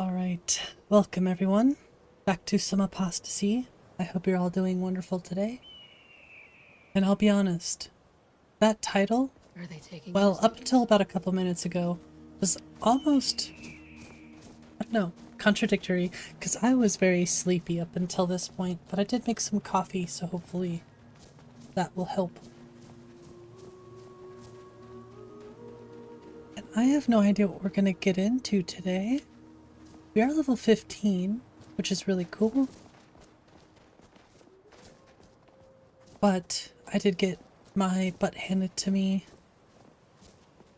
Alright, welcome everyone back to some Apostasy. I hope you're all doing wonderful today. And I'll be honest, that title, Are they taking well, up hostages? until about a couple minutes ago, was almost, I don't know, contradictory, because I was very sleepy up until this point, but I did make some coffee, so hopefully that will help. And I have no idea what we're going to get into today. We are level 15, which is really cool. But I did get my butt handed to me.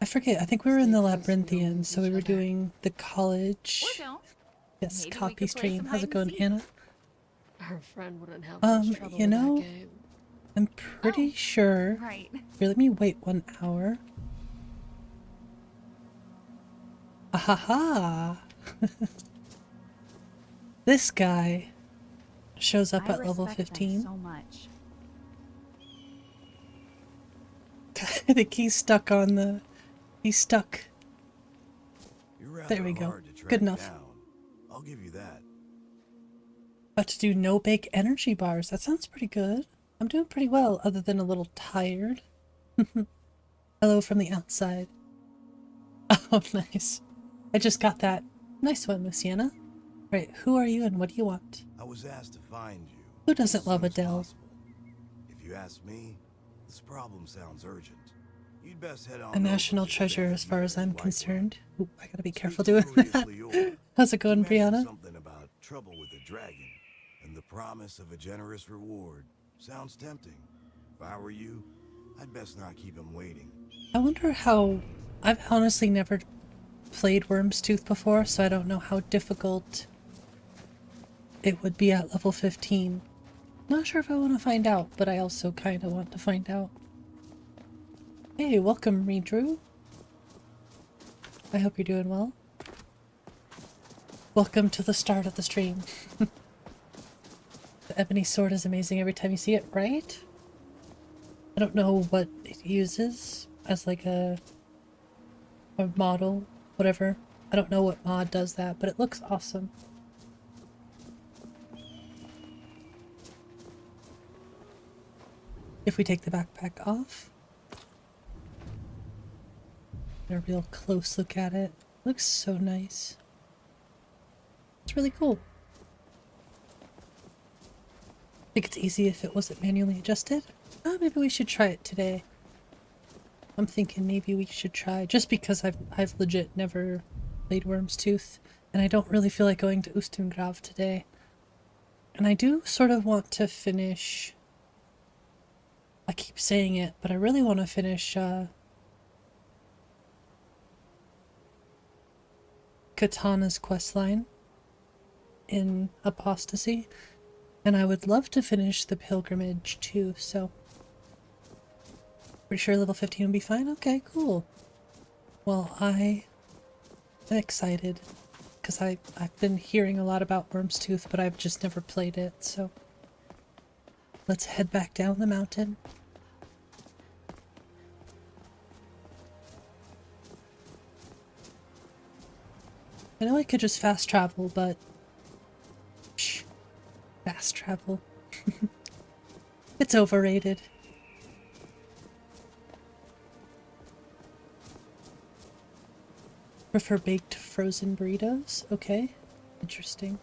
I forget, I think we were in the Labyrinthian, so we were doing the college. Or don't. Yes, Maybe we copy could play stream. some How's it hide and going, seek. Anna? Our friend wouldn't have much trouble You with know, that game. I'm pretty sure. Right. Here, let me wait 1 hour. Ahaha! This guy shows up at level 15. So much. I think he's stuck on the... He's stuck. There we go. Good enough. I'll give you that. About to do no bake energy bars. That sounds pretty good. I'm doing pretty well, other than a little tired. Hello from the outside. Oh, nice. I just got that. Nice one, Luciana. Right, who are you and what do you want? I was asked to find you. Who doesn't as love soon as Adele? possible. If you ask me, this problem sounds urgent. You'd best head on A national over to the treasure den as far as I'm White concerned. Ooh, I gotta be Speak careful doing that. courteously yours. How's it going, You mentioned Brianna? something about trouble with a dragon and the promise of a generous reward. Sounds tempting. If I were you, I'd best not keep him waiting. I wonder how... I've honestly never played Wyrmstooth before, so I don't know how difficult it would be at level 15. Not sure if I want to find out, but I also kind of want to find out. Hey, welcome, 𝕊𝕦𝕓𝕤𝕤. I hope you're doing well. Welcome to the start of the stream. The ebony sword is amazing every time you see it, right? I don't know what it uses as like a model, whatever. I don't know what mod does that, but it looks awesome. If we take the backpack off, get a real close look at it. Looks so nice. It's really cool. I think it's easy if it wasn't manually adjusted. Oh, maybe we should try it today. I'm thinking maybe we should try, just because I've legit never played Wyrmstooth, and I don't really feel like going to 𝕊𝕦𝕓𝕤 today. And I do sort of want to finish... I keep saying it, but I really want to finish Katana's questline in Apostasy, and I would love to finish the pilgrimage too, so pretty sure level 15 would be fine. Okay, cool. Well, I am excited because I've been hearing a lot about Wyrmstooth, but I've just never played it, so let's head back down the mountain. I know I could just fast travel, but... Psh, fast travel. It's overrated. Prefer baked frozen burritos? Okay. Interesting.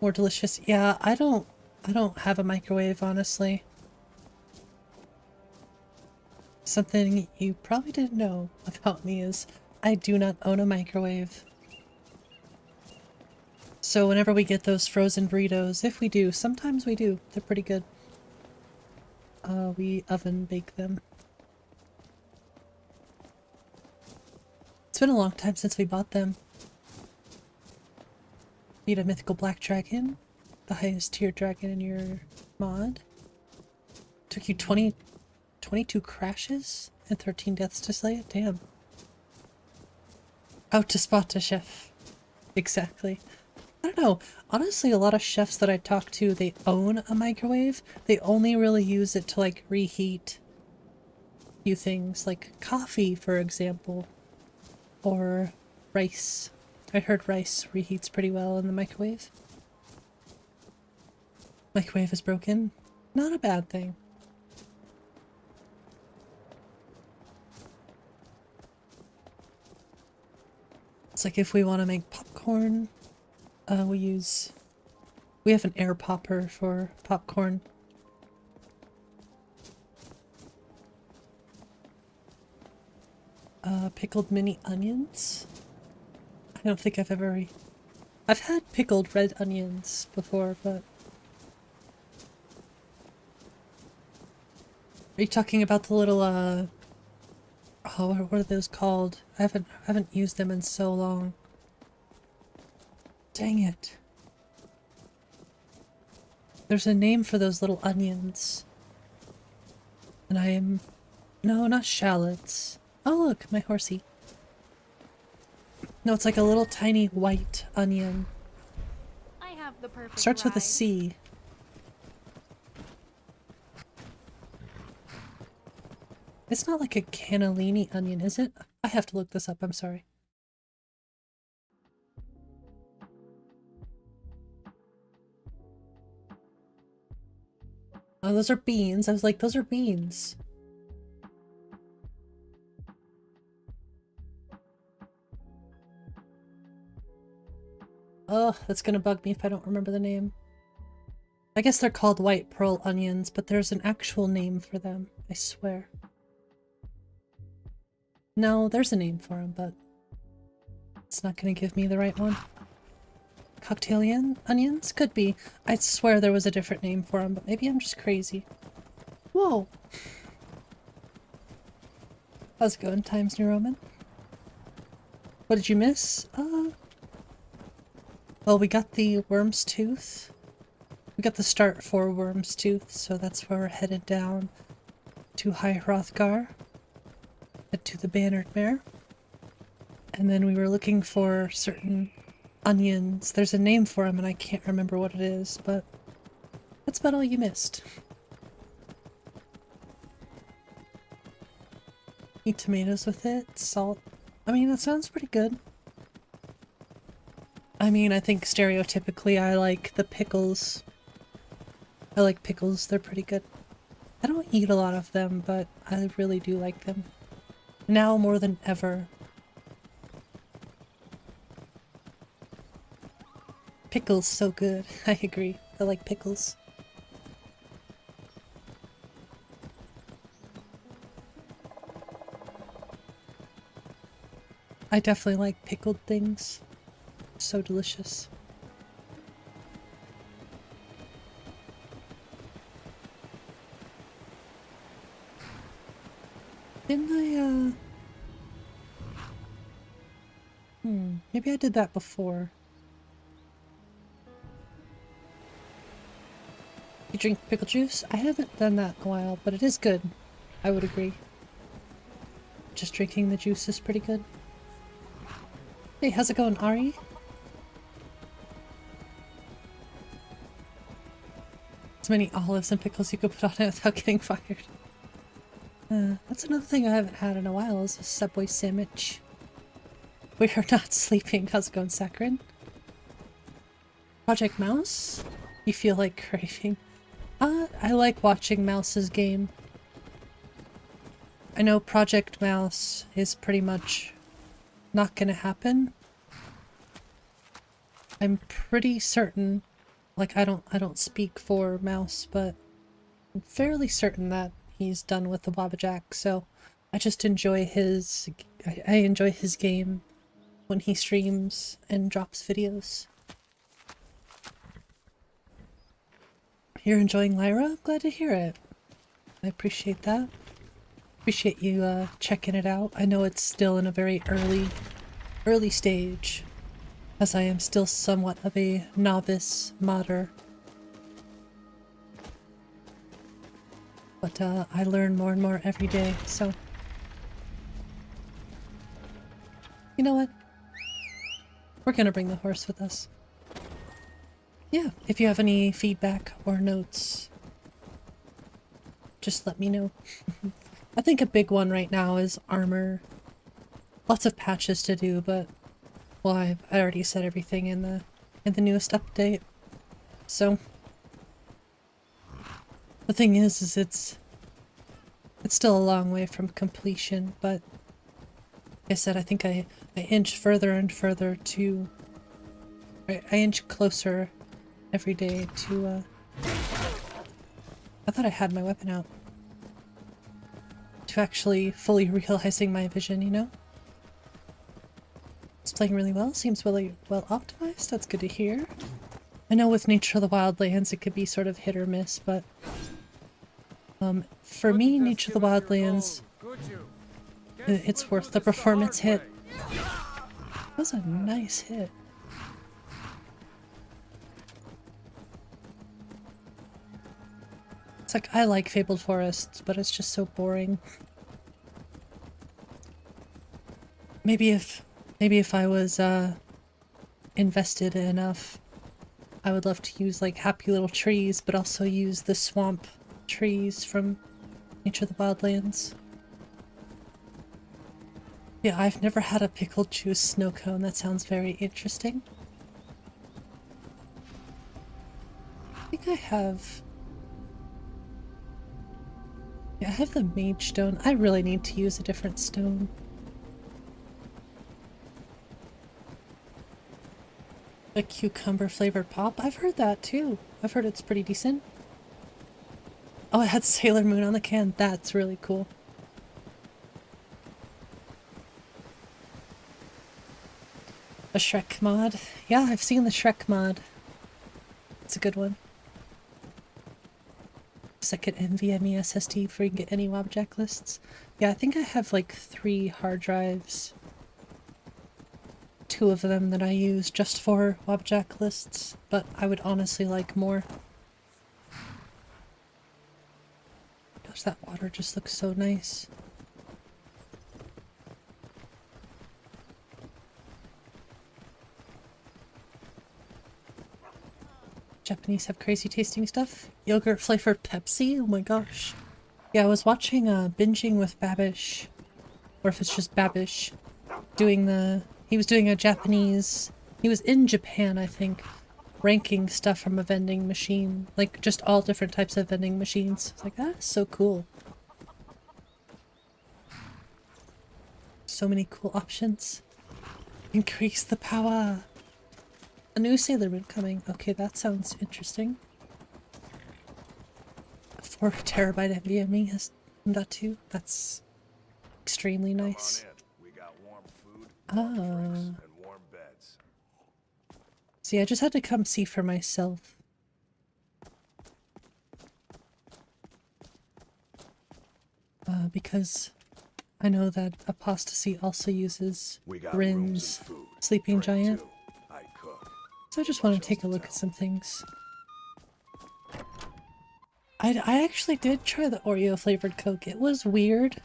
More delicious. Yeah, I don't have a microwave, honestly. Something you probably didn't know about me is I do not own a microwave. So whenever we get those frozen burritos, if we do, sometimes we do, they're pretty good. We oven bake them. It's been a long time since we bought them. Beat a mythical black dragon, the highest tier dragon in your mod. Took you 22 crashes and 13 deaths to slay it? Damn. Out to spot a chef. Exactly. I don't know. Honestly, a lot of chefs that I talk to, they own a microwave. They only really use it to like reheat a few things, like coffee, for example, or rice. I heard rice reheats pretty well in the microwave. Microwave is broken. Not a bad thing. It's like if we want to make popcorn, we have an air popper for popcorn. Pickled mini onions? I don't think I've had pickled red onions before, but... Are you talking about the little, oh, what are those called? I haven't used them in so long. Dang it. There's a name for those little onions. And no, not shallots. Oh look, my horsey. No, it's like a little tiny white onion. I have the perfect Starts with a ride. C. It's not like a cannellini onion, is it? I have to look this up, I'm sorry. Oh, those are beans. I was like, those are beans. Oh, that's gonna bug me if I don't remember the name. I guess they're called white pearl onions, but there's an actual name for them, I swear. No, there's a name for them, but it's not gonna give me the right one. Cocktail onions? Could be. I swear there was a different name for them, but maybe I'm just crazy. Whoa! How's it going, Times New Roman? What did you miss? Well, we got the Wyrmstooth. We got the start for Wyrmstooth, so that's where we're headed down to High Hrothgar, to the 𝕊𝕤𝕝𝕝. And then we were looking for certain onions. There's a name for them and I can't remember what it is, but that's about all you missed. Eat tomatoes with it, salt. I mean, that sounds pretty good. I mean, I think stereotypically I like the pickles. I like pickles, they're pretty good. I don't eat a lot of them, but I really do like them. Now more than ever. Pickles so good. I agree. I like pickles. I definitely like pickled things. So delicious. Didn't I, maybe I did that before. You drink pickle juice? I haven't done that in a while, but it is good. I would agree. Just drinking the juice is pretty good. Hey, how's it going, Ari? As many olives and pickles you could put on it without getting fired. That's another thing I haven't had in a while is a Subway sandwich. We are not sleeping. How's it going, Saccharin? Project Mouse? You feel like craving? I like watching Mouse's game. I know Project Mouse is pretty much not gonna happen. I'm pretty certain, like I don't speak for Mouse, but I'm fairly certain that he's done with the Wabbajack, so I just enjoy I enjoy his game when he streams and drops videos. You're enjoying Lyra? I'm glad to hear it. I appreciate that. Appreciate you checking it out. I know it's still in a very early stage, as I am still somewhat of a novice modder. But I learn more and more every day, so... You know what? We're gonna bring the horse with us. Yeah, if you have any feedback or notes, just let me know. I think a big one right now is armor. Lots of patches to do, but Well, I already said everything in the newest update. So the thing is it's still a long way from completion, but like I said, I think I inch further and further to... I inch closer every day to, I thought I had my weapon out. To actually fully realizing my vision, you know? It's playing really well, seems really well optimized, that's good to hear. I know with Nature of the Wildlands it could be sort of hit or miss, but for me, Nature of the Wildlands, it's worth the performance hit. That was a nice hit. It's like, I like Fabled Forests, but it's just so boring. Maybe if I was invested enough, I would love to use like happy little trees, but also use the swamp trees from Nature of the Wildlands. Yeah, I've never had a pickled juice snow cone. That sounds very interesting. I think I have... Yeah, I have the mage stone. I really need to use a different stone. A cucumber flavored pop? I've heard that too. I've heard it's pretty decent. Oh, it had Sailor Moon on the can. That's really cool. A Shrek mod? Yeah, I've seen the Shrek mod. It's a good one. Second NVMe SSD before you can get any WABJAC lists. Yeah, I think I have like 3 hard drives. 2 of them that I use just for WABJAC lists, but I would honestly like more. Gosh, that water just looks so nice. Japanese have crazy tasting stuff. Yogurt flavored Pepsi? Oh my gosh. Yeah, I was watching Binging with Babish, or if it's just Babish, doing the... He was doing a Japanese... He was in Japan, I think, ranking stuff from a vending machine. Like, just all different types of vending machines. It's like, that's so cool. So many cool options. Increase the power! A new Sailor Moon coming. Okay, that sounds interesting. 4 terabyte NVMe has that too. That's extremely nice. We got warm food, Ah. and warm beds. See, I just had to come see for myself. Because I know that Apostasy also uses Rin's Sleeping Giant. So I just want to take a look at some things. I actually did try the Oreo flavored Coke. It was weird.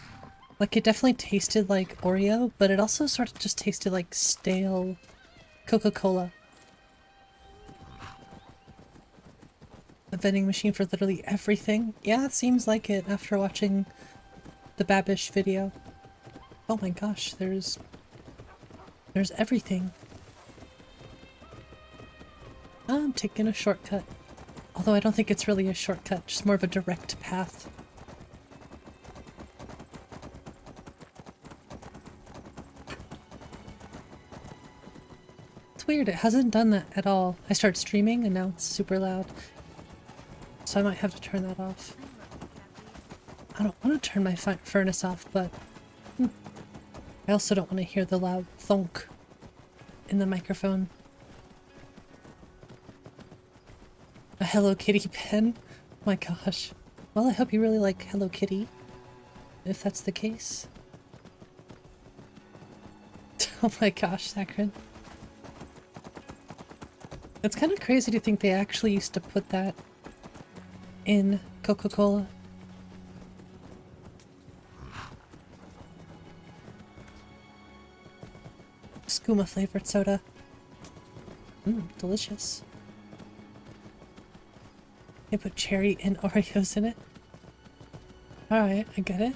Like, it definitely tasted like Oreo, but it also sort of just tasted like stale Coca-Cola. The vending machine for literally everything. Yeah, it seems like it after watching the Babish video. Oh my gosh, there's everything. I'm taking a shortcut. Although I don't think it's really a shortcut, just more of a direct path. It's weird, it hasn't done that at all. I start streaming and now it's super loud. So I might have to turn that off. I don't want to turn my furnace off, but I also don't want to hear the loud thunk in the microphone. A Hello Kitty pen? Oh my gosh. Well, I hope you really like Hello Kitty, if that's the case. Oh my gosh, Sakrin. It's kind of crazy to think they actually used to put that in Coca-Cola. Skooma flavored soda. Delicious. They put cherry and Oreos in it. Alright, I get it.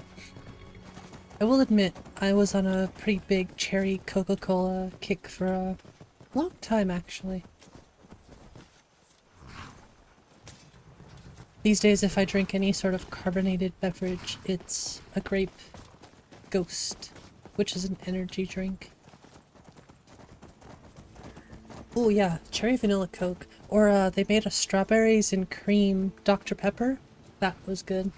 I will admit, I was on a pretty big cherry Coca-Cola kick for a long time, actually. These days, if I drink any sort of carbonated beverage, it's a grape Ghost, which is an energy drink. Oh yeah, cherry vanilla Coke. Or they made a strawberries and cream Dr. Pepper. That was good.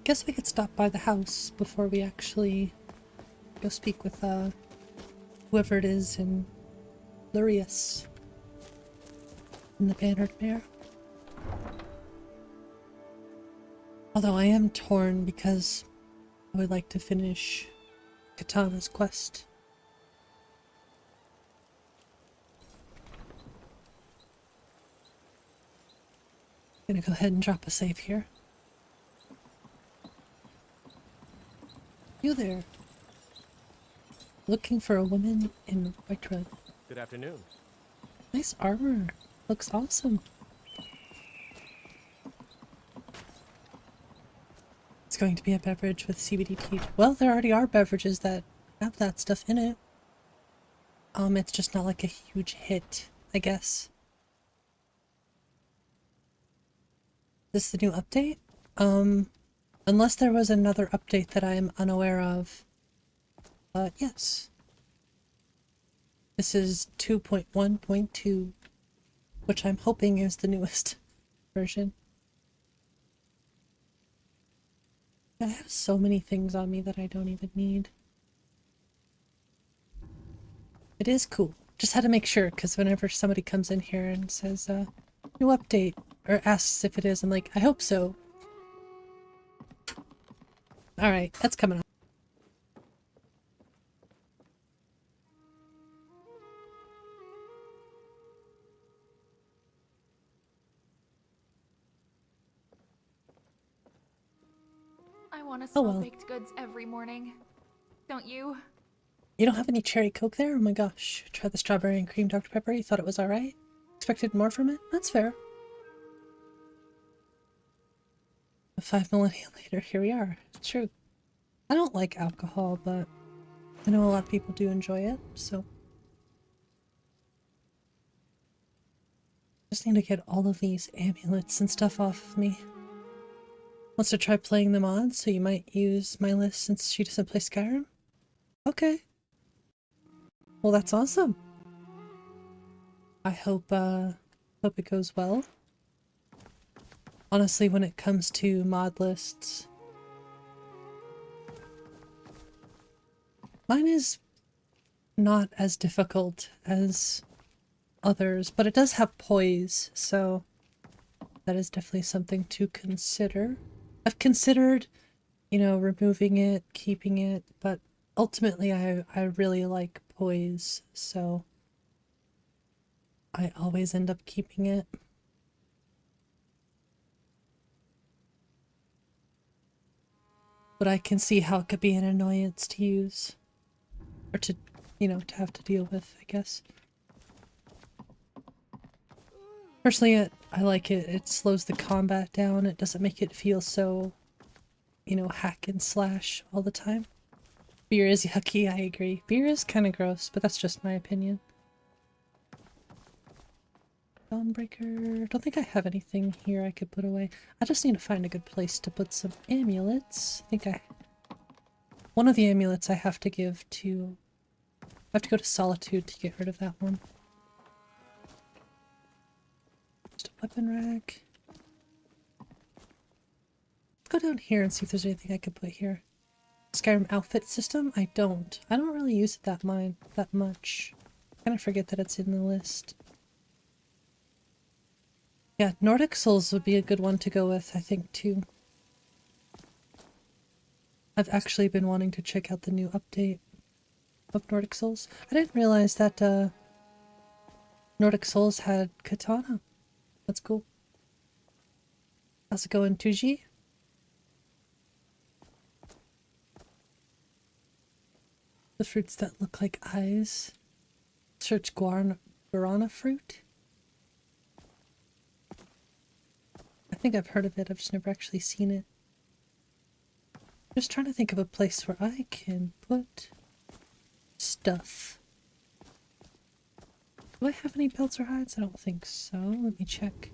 Guess we could stop by the house before we actually go speak with whoever it is in Lurius in the Bannered Mare. Although I am torn because I would like to finish Katana's quest. Gonna go ahead and drop a save here. You there. Looking for a woman in white red. Good afternoon. Nice armor. Looks awesome. It's going to be a beverage with CBD tea. Well, there already are beverages that have that stuff in it. It's just not like a huge hit, I guess. Is this the new update? Unless there was another update that I am unaware of. Yes. This is 2.1.2, which I'm hoping is the newest version. I have so many things on me that I don't even need. It is cool. Just had to make sure, because whenever somebody comes in here and says, new update, or asks if it is, I'm like, I hope so. Alright, that's coming up. I want to Oh, smell well. baked goods every morning. Don't you? You don't have any cherry Coke there? Oh my gosh. Tried the strawberry and cream Dr. Pepper. You thought it was alright? Expected more from it? That's fair. 5 millennia later, here we are. It's true. I don't like alcohol, but I know a lot of people do enjoy it, so. Just need to get all of these amulets and stuff off of me. Wants to try playing them on, so you might use my list since she doesn't play Skyrim? Okay. Well, that's awesome. I hope it goes well. Honestly, when it comes to mod lists, mine is not as difficult as others, but it does have poise, so that is definitely something to consider. I've considered, you know, removing it, keeping it, but ultimately I really like poise, so I always end up keeping it. But I can see how it could be an annoyance to use. Or to, you know, to have to deal with, I guess. Personally, I like it. It slows the combat down. It doesn't make it feel so, you know, hack and slash all the time. Beer is yucky, I agree. Beer is kind of gross, but that's just my opinion. Dawnbreaker. Don't think I have anything here I could put away. I just need to find a good place to put some amulets. I think one of the amulets I have to give to... I have to go to Solitude to get rid of that one. Just a weapon rack. Let's go down here and see if there's anything I could put here. Skyrim outfit system? I don't really use it that much. I kind of forget that it's in the list. Yeah, Nordic Souls would be a good one to go with, I think, too. I've actually been wanting to check out the new update of Nordic Souls. I didn't realize that Nordic Souls had katana. That's cool. How's it going, 2G? The fruits that look like eyes. Search guarana fruit. I think I've heard of it, I've just never actually seen it. Just trying to think of a place where I can put stuff. Do I have any pelts or hides? I don't think so. Let me check.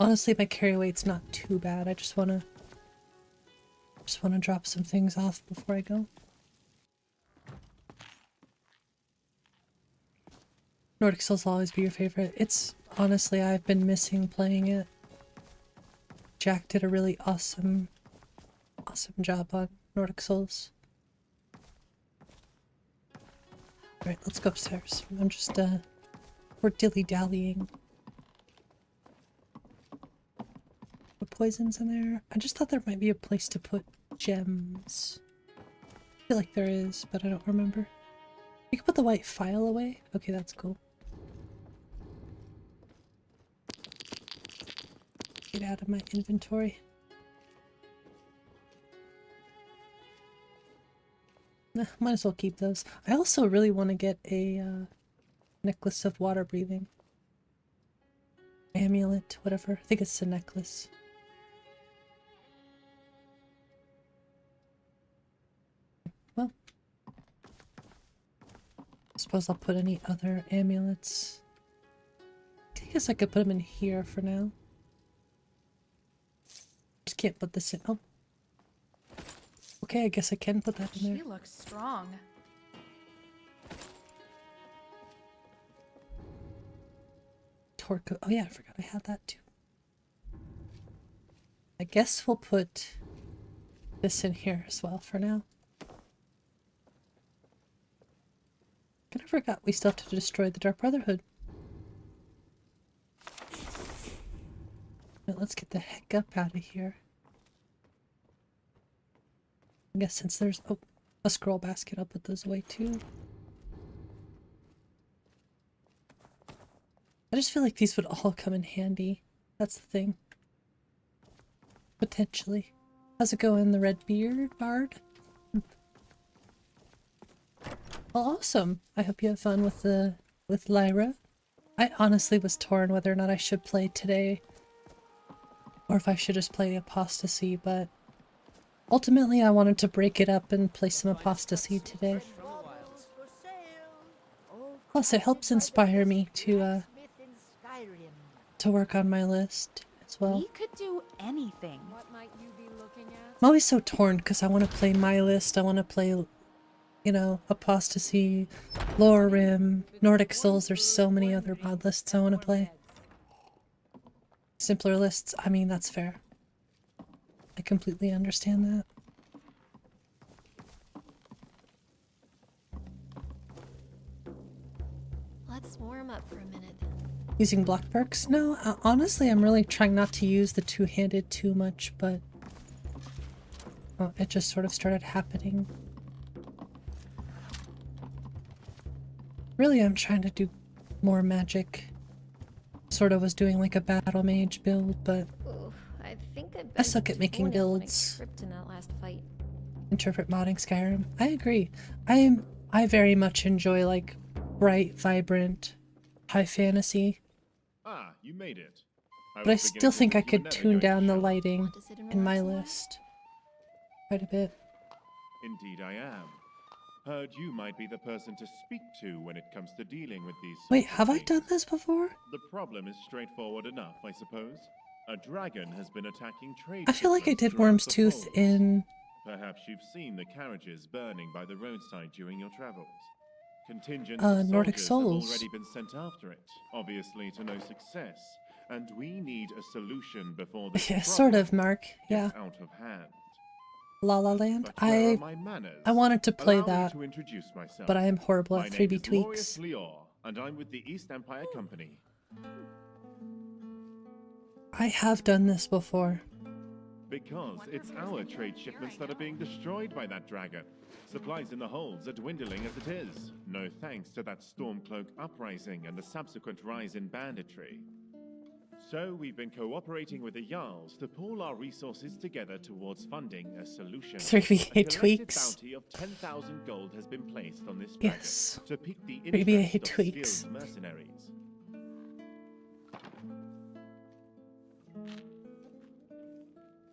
Honestly, my carry weight's not too bad. I just wanna drop some things off before I go. Nordic Souls will always be your favorite. It's honestly, I've been missing playing it. Jack did a really awesome job on Nordic Souls. Alright, let's go upstairs. I'm just, we're dilly-dallying. Put poisons in there. I just thought there might be a place to put gems. I feel like there is, but I don't remember. You can put the white file away? Okay, that's cool. Get out of my inventory. Nah, might as well keep those. I also really want to get a necklace of water breathing. Amulet, whatever. I think it's a necklace. Well, I suppose I'll put any other amulets. I guess I could put them in here for now. Just can't put this in. Oh. Okay, I guess I can put that in there. She looks strong. Torque. Oh yeah, I forgot I had that too. I guess we'll put this in here as well for now. I forgot we still have to destroy the Dark Brotherhood. Now let's get the heck up out of here. I guess since there's a scroll basket, I'll put those away too. I just feel like these would all come in handy. That's the thing. Potentially. How's it going, the red beard bard? Well, awesome. I hope you have fun with Lyra. I honestly was torn whether or not I should play today or if I should just play Apostasy, but ultimately I wanted to break it up and play some Apostasy today. Plus it helps inspire me to work on my list as well. We could do anything. What might you be looking at? I'm always so torn because I want to play my list, I want to play, you know, Apostasy, SKYRIM, Nordic Souls. There's so many other mod lists I want to play. Simpler lists, I mean, that's fair. I completely understand that. Let's warm up for a minute. Using block perks? No, honestly, I'm really trying not to use the two-handed too much, but it just sort of started happening. Really, I'm trying to do more magic. Sort of was doing like a battle mage build, but Ooh, I think I suck at making builds. In that last fight. Interpret modding Skyrim. I agree. I very much enjoy like bright, vibrant, high fantasy. Ah, you made it. But I still think I could tune down the lighting Want to sit and in my relax now? list quite a bit. Indeed I am. Heard you might be the person to speak to when it comes to dealing with these Wait, sorts of have I things. done this before? The problem is straightforward enough, I suppose. A dragon has been attacking trade I feel like I shipments did throughout the Wyrmstooth Poles. in... Perhaps you've seen the carriages burning by the roadside during your travels. Contingents Nordic of soldiers Souls. have already been sent after it, obviously to no success. And we need a solution before this Yeah, sort of, problem Mark. Yeah. gets out of hand. La La Land. But where are I my manners? wanted to play Allow me that, to introduce myself. but I am horrible My at name 3D is tweaks. 𝕊𝕦𝕓𝕤𝕗, and I'm with the East Empire Company. I have done this before. Because it's our trade shipments that are being destroyed by that dragon. Supplies in the holds are dwindling as it is. No thanks to that Stormcloak uprising and the subsequent rise in banditry. So we've been cooperating with the Jarls to pool our resources together towards funding a solution. 3BA A collective tweaks. bounty of 10,000 gold has been placed on this dragon Yes. to pique the 3BA interest of tweaks. skilled mercenaries.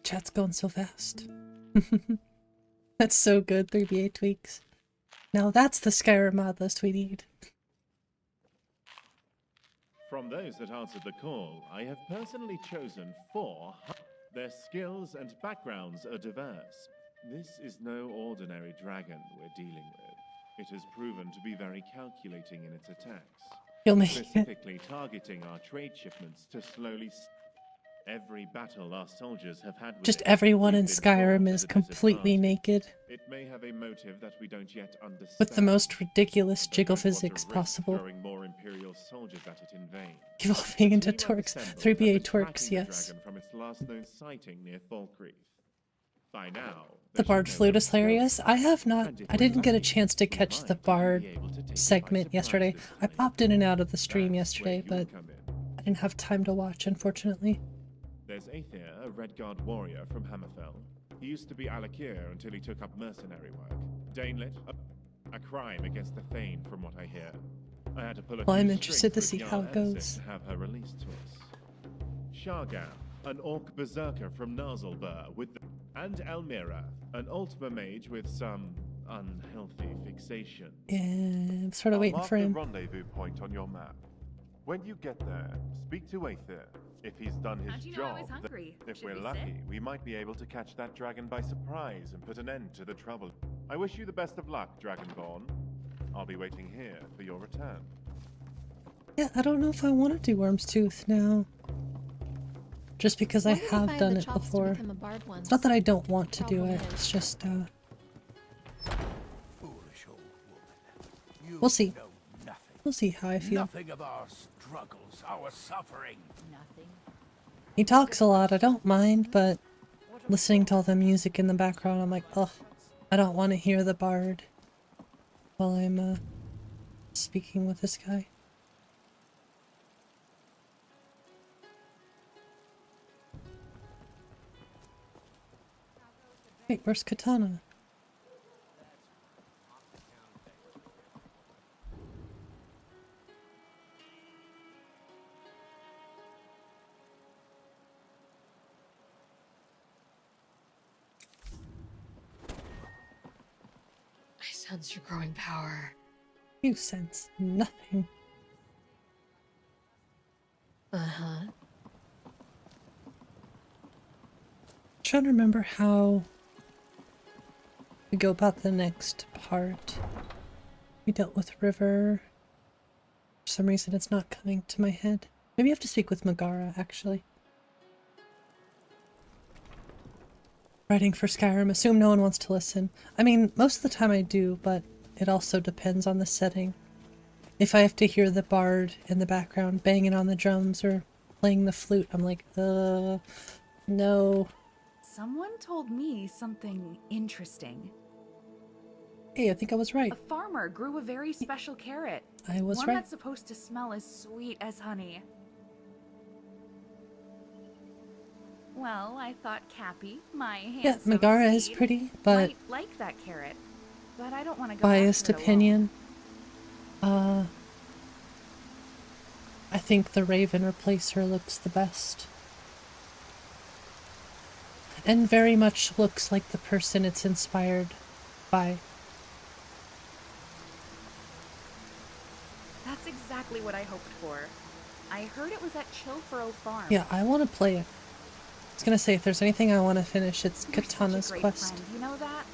Chat's going so fast. That's so good, 3BA tweaks. Now that's the Skyrim mod list we need. From those that answered the call, I have personally chosen 4. Their skills and backgrounds are diverse. This is no ordinary dragon we're dealing with. It has proven to be very calculating in its attacks, You'll make it. specifically targeting our trade shipments to slowly every battle our soldiers have had with Just it, everyone we've in been Skyrim brought is at a completely disadvantage. naked, It may have a motive that we don't yet understand. with the most ridiculous but jiggle don't want to physics risk possible. throwing more Imperial soldiers at it in vain. Evolving The into team twerks. assembled 3BA have been twerks, tracking the yes. dragon from its last known sighting near Falkreath. By now, The they Bard should know flute where is it's going. hilarious. I have not, And if I we're didn't get a lucky, chance to we catch the might Bard be able to take it by segment surprise yesterday. this I time. popped in and out of the stream That's where yesterday, you'll but come in. I didn't have time to watch, unfortunately. There's 𝕃𝕚𝕝𝕝, a Red Guard warrior from Hammerfell. He used to be 𝕊𝕥𝕝𝕝 until he took up mercenary work. 𝕃𝕚𝕝𝕝, a crime against the Thane, from what I hear. I had to pull a Well, few I'm strings interested to with see Jarl how it Erset goes. to have her released to us. Shargan, an orc berserker from 𝕊𝕠𝕚𝕝𝕝 with and 𝕊𝕦𝕝𝕝, an ultima mage with some unhealthy fixation. Yeah, I'm sort of I'll waiting mark for the him. rendezvous point on your map. When you get there, speak to 𝕃𝕚𝕝𝕝. If he's done his How'd you know I job, was hungry? if Should we're we lucky, sit? we might be able to catch that dragon by surprise and put an end to the trouble. I wish you the best of luck, Dragonborn. I'll be waiting here for your return. Yeah, I don't know if I want to do Wyrmstooth now. Just because I Wonder if have had done the it chops to before. become a bard once. It's not that I don't want to do Problem it, is- it's just, Foolish old woman. You We'll see. know nothing. we'll see how I feel. Nothing of our struggles, our suffering. Nothing. He talks a lot, I don't mind, but listening to all the music in the background, I'm like, ugh, I don't want to hear the bard while I'm, speaking with this guy. Wait, where's Katana? I sense your growing power. You sense nothing. Uh-huh. Trying to remember how we go about the next part. We dealt with River. For some reason it's not coming to my head. Maybe I have to speak with Megara, actually. Writing for Skyrim. Assume no one wants to listen. I mean, most of the time I do, but it also depends on the setting. If I have to hear the bard in the background banging on the drums or playing the flute, I'm like, no. Someone told me something interesting. Hey, I think I was right. A farmer grew a very special carrot. I was One right. that's supposed to smell as sweet as honey. Well, I thought Cappy, my Yeah, handsome Megara is steed, pretty, but might like that carrot. But I don't want to go biased after it alone. opinion. I think the Raven Replacer looks the best. And very much looks like the person it's inspired by. That's exactly what I hoped for. I heard it was at Chilfurrow Farm. Yeah, I want to play it. I was gonna say, if there's anything I want to finish, it's You're such a Katana's great quest. friend, you know that?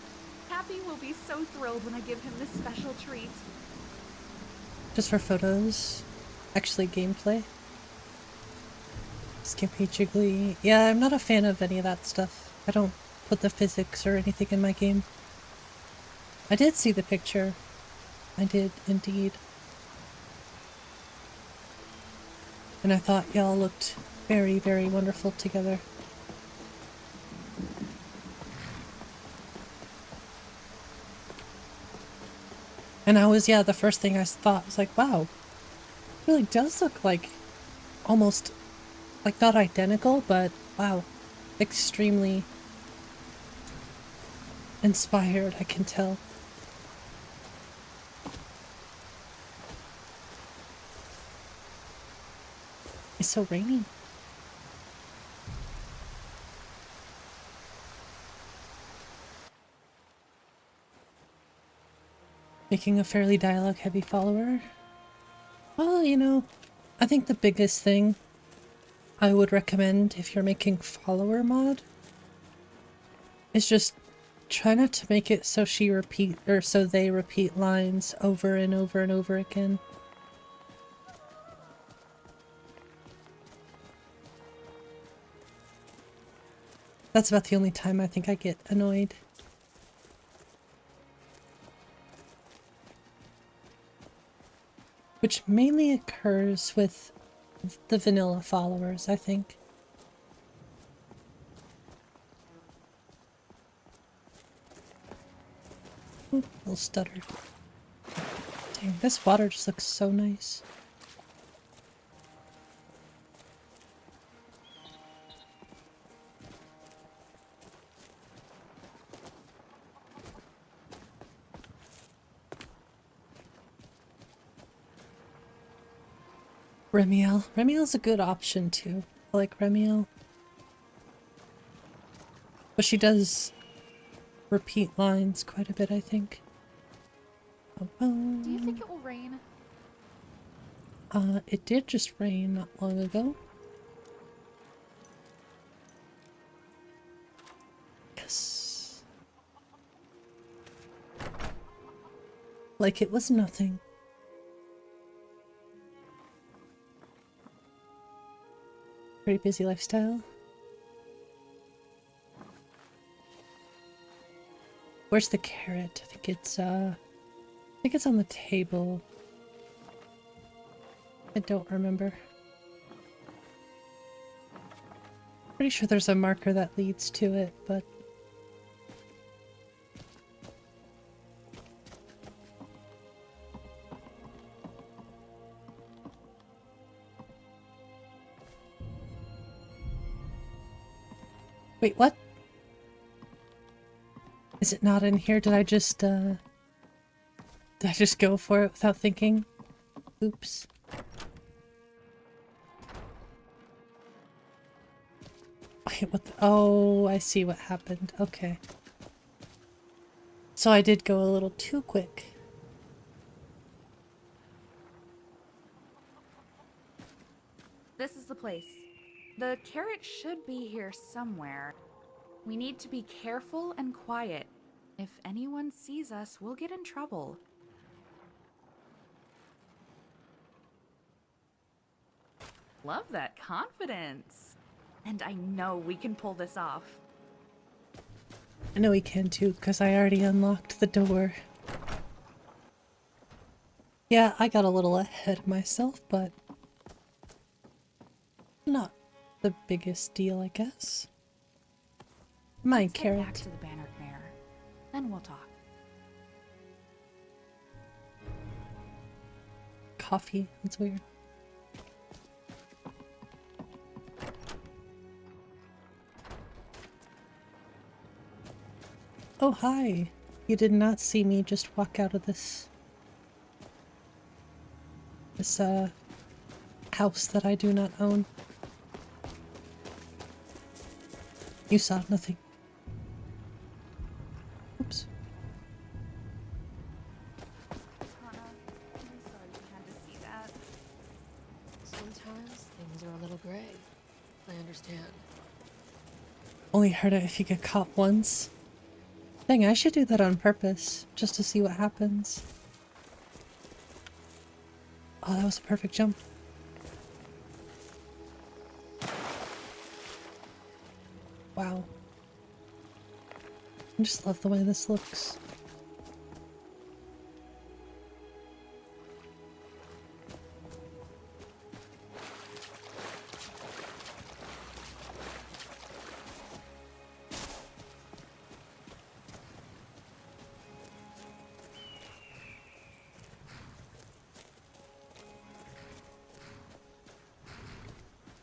Happy will be so thrilled when I give him this special treat. Just for photos. Actually, gameplay. Skippy Jiggly. Yeah, I'm not a fan of any of that stuff. I don't put the physics or anything in my game. I did see the picture. I did, indeed. And I thought y'all looked very, very wonderful together. And I was, yeah, the first thing I thought was like, wow, it really does look like almost Like, not identical, but wow. Extremely inspired, I can tell. It's so rainy. Making a fairly dialogue-heavy follower? Well, you know, I think the biggest thing I would recommend if you're making follower mod is just try not to make it so so they repeat lines over and over and over again. That's about the only time I think I get annoyed. Which mainly occurs with the vanilla followers, I think. Ooh, little stutter. Dang, this water just looks so nice. 𝕊𝕦𝕝𝕝. 𝕊𝕦𝕝𝕝's a good option too. I like 𝕊𝕦𝕝. But she does repeat lines quite a bit, I think. Do you think it will rain? It did just rain not long ago. Yes. Like it was nothing. Pretty busy lifestyle. Where's the carrot? I think it's on the table. I don't remember. Pretty sure there's a marker that leads to it, but wait, what? Is it not in here? Did I just go for it without thinking? Oops. Wait, what the— oh, I see what happened. Okay. So I did go a little too quick. This is the place. The carrot should be here somewhere. We need to be careful and quiet. If anyone sees us, we'll get in trouble. Love that confidence. And I know we can pull this off. I know we can too, because I already unlocked the door. Yeah, I got a little ahead of myself, but not the biggest deal, I guess. My Let's head back carrot. to the 𝕊𝕤𝕝𝕝. Then we'll talk. Coffee. That's weird. Oh, hi. You did not see me just walk out of this house that I do not own. You saw nothing. Oops. Hannah, I'm sorry you had to see that. Sometimes things are a little gray. I understand. Only heard it if you get caught once. Dang, I should do that on purpose, just to see what happens. Oh, that was a perfect jump. Wow. I just love the way this looks.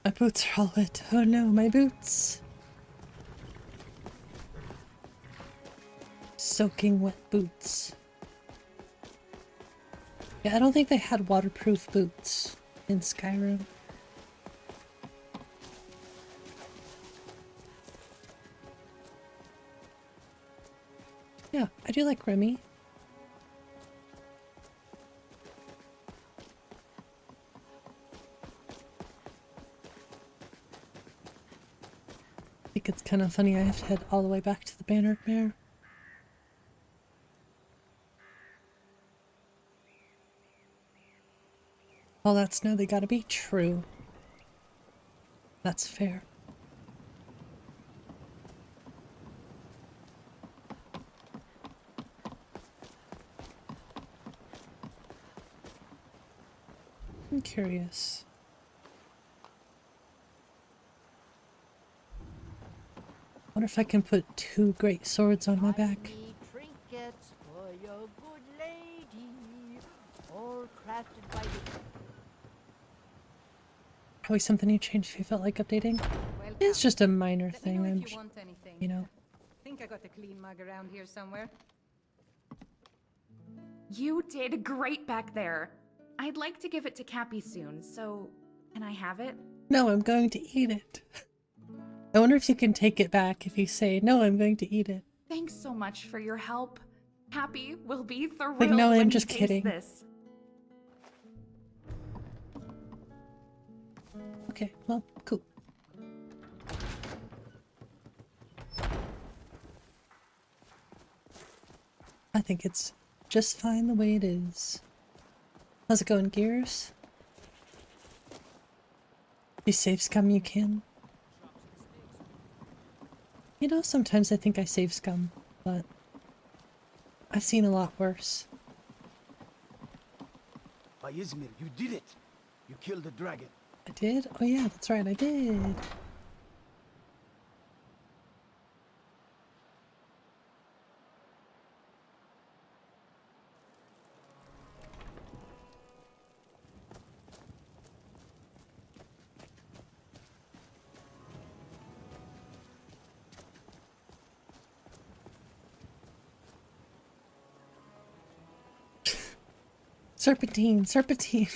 My boots are all wet. Oh no, my boots. Soaking wet boots. Yeah, I don't think they had waterproof boots in Skyrim. Yeah, I do like Remy. I think it's kind of funny I have to head all the way back to the 𝕊𝕦𝕝𝕝. All that snow, they gotta be true. That's fair. I'm curious. Wonder if I can put 2 great swords on my back. Trinkets for your good lady, all crafted by the... Probably something you change if you felt like updating. Welcome. It's just a minor Let me thing, know I'm if you want anything. you know. Think I got a clean mug around here somewhere. You did great back there. I'd like to give it to Cappy soon, so can I have it? No, I'm going to eat it. I wonder if you can take it back if you say, no, I'm going to eat it. Thanks so much for your help. Cappy will be thrilled Like, no, when I'm he just tastes kidding. this. Okay, well, cool. I think it's just fine the way it is. How's it going, Gears? You save scum you can. You know, sometimes I think I save scum, but I've seen a lot worse. By Izmir, you did it! You killed the dragon. I did? Oh yeah, that's right, I did. Serpentine, serpentine.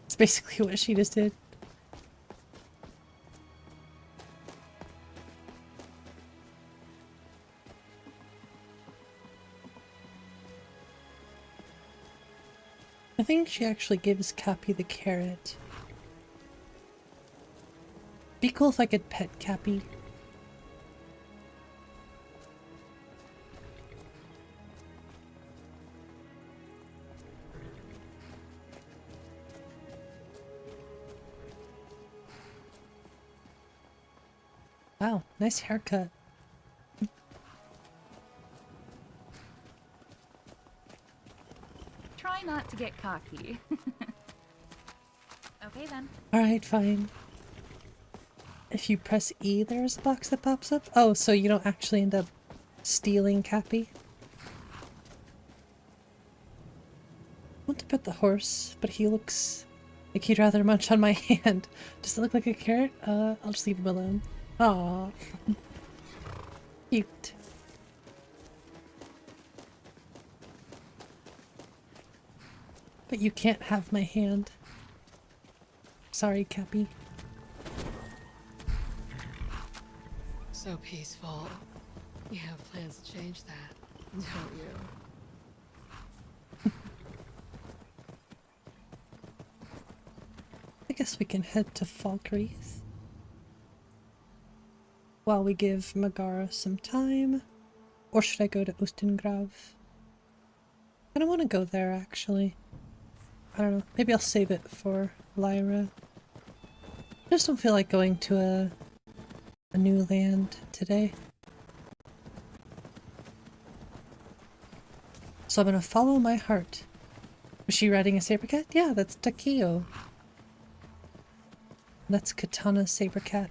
It's basically what she just did. I think she actually gives Cappy the carrot. Be cool if I could pet Cappy. Wow, nice haircut. Try not to get cocky. Okay then. Alright, fine. If you press E, there's a box that pops up? Oh, so you don't actually end up stealing Cappy? I want to pet the horse, but he looks like he'd rather munch on my hand. Does it look like a carrot? I'll just leave him alone. Aww. Cute. But you can't have my hand. Sorry, Cappy. So peaceful. You have plans to change that, don't you? I guess we can head to Falkreath while we give Megara some time. Or should I go to Ustengrav? I don't want to go there, actually. I don't know. Maybe I'll save it for Lyra. I just don't feel like going to a new land today. So I'm gonna follow my heart. Was she riding a saber cat? Yeah, that's Takeo. That's Katana Saber Cat.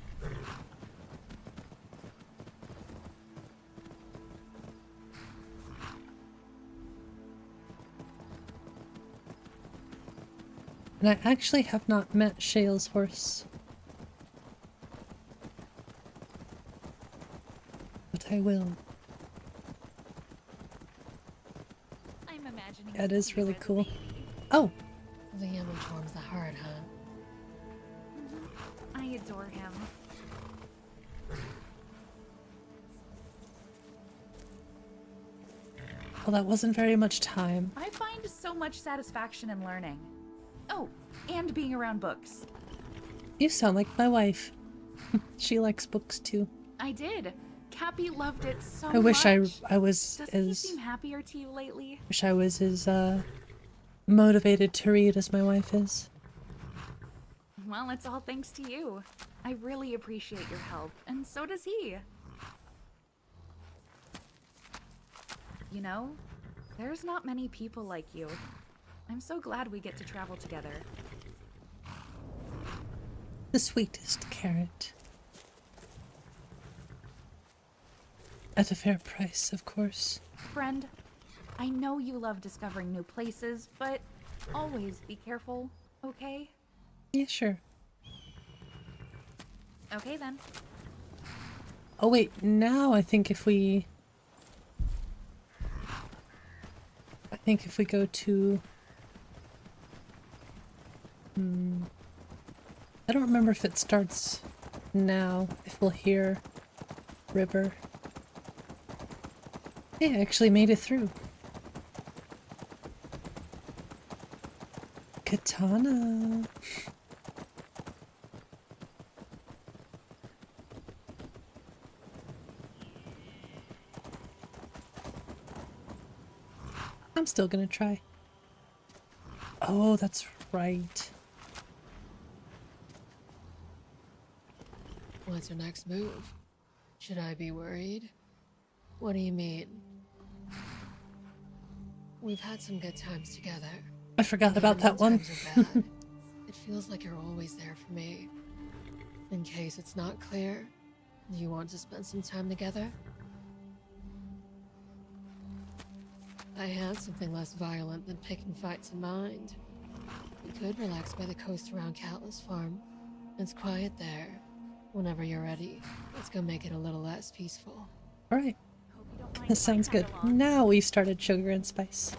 And I actually have not met Shale's horse. But I will. I'm imagining That is you really as a cool. baby. Oh! The image warms the heart, huh? I adore him. Well, that wasn't very much time. I find so much satisfaction in learning. Oh, and being around books. You sound like my wife. She likes books too. I did. Cappy loved it so much. I wish I was Doesn't he as seem happier to you lately? motivated to read as my wife is. Well, it's all thanks to you. I really appreciate your help, and so does he. You know, there's not many people like you. I'm so glad we get to travel together. The sweetest carrot. At a fair price, of course. Friend, I know you love discovering new places, but always be careful, okay? Yeah, sure. Okay then. Oh wait, now I think if we go to... I don't remember if it starts now, if we'll hear River. Hey, I actually made it through. Katana. I'm still gonna try. Oh, that's right. What's your next move? Should I be worried? What do you mean? We've had some good times together. I forgot about Even that when one. times are bad, it feels like you're always there for me. In case it's not clear, do you want to spend some time together? I had something less violent than picking fights in mind. We could relax by the coast around Catless Farm. It's quiet there. Whenever you're ready, let's go make it a little less peaceful. Alright, Hope you don't mind that if I sounds tag good. along. Now we've started Sugar and Spice.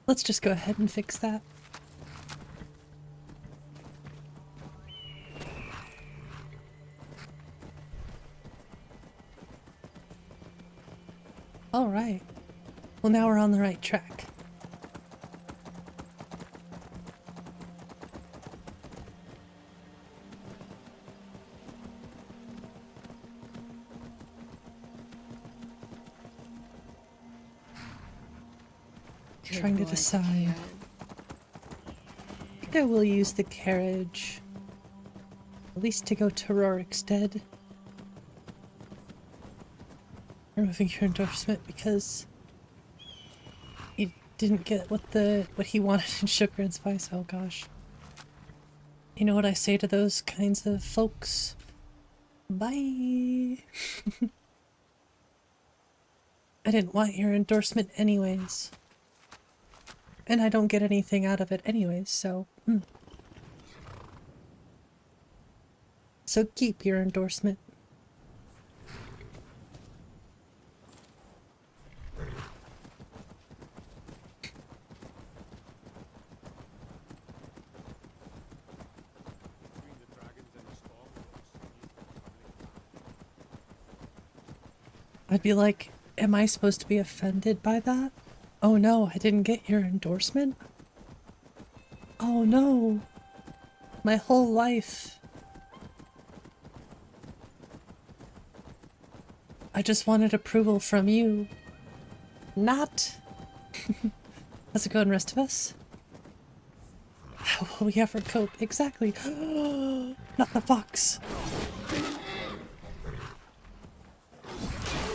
Let's just go ahead and fix that. Alright. Well, now we're on the right track. Good Trying to boy, decide. Kieran. I think I will use the carriage. At least to go to Rorikstead. Removing your endorsement because he didn't get what he wanted in Sugar and Spice. Oh gosh. You know what I say to those kinds of folks? Bye. I didn't want your endorsement anyways. And I don't get anything out of it anyways, so... So keep your endorsement. I'd be like, am I supposed to be offended by that? Oh no, I didn't get your endorsement? Oh no. My whole life. I just wanted approval from you. Not. How's it going, rest of us? How will we ever cope? Exactly. Not the fox.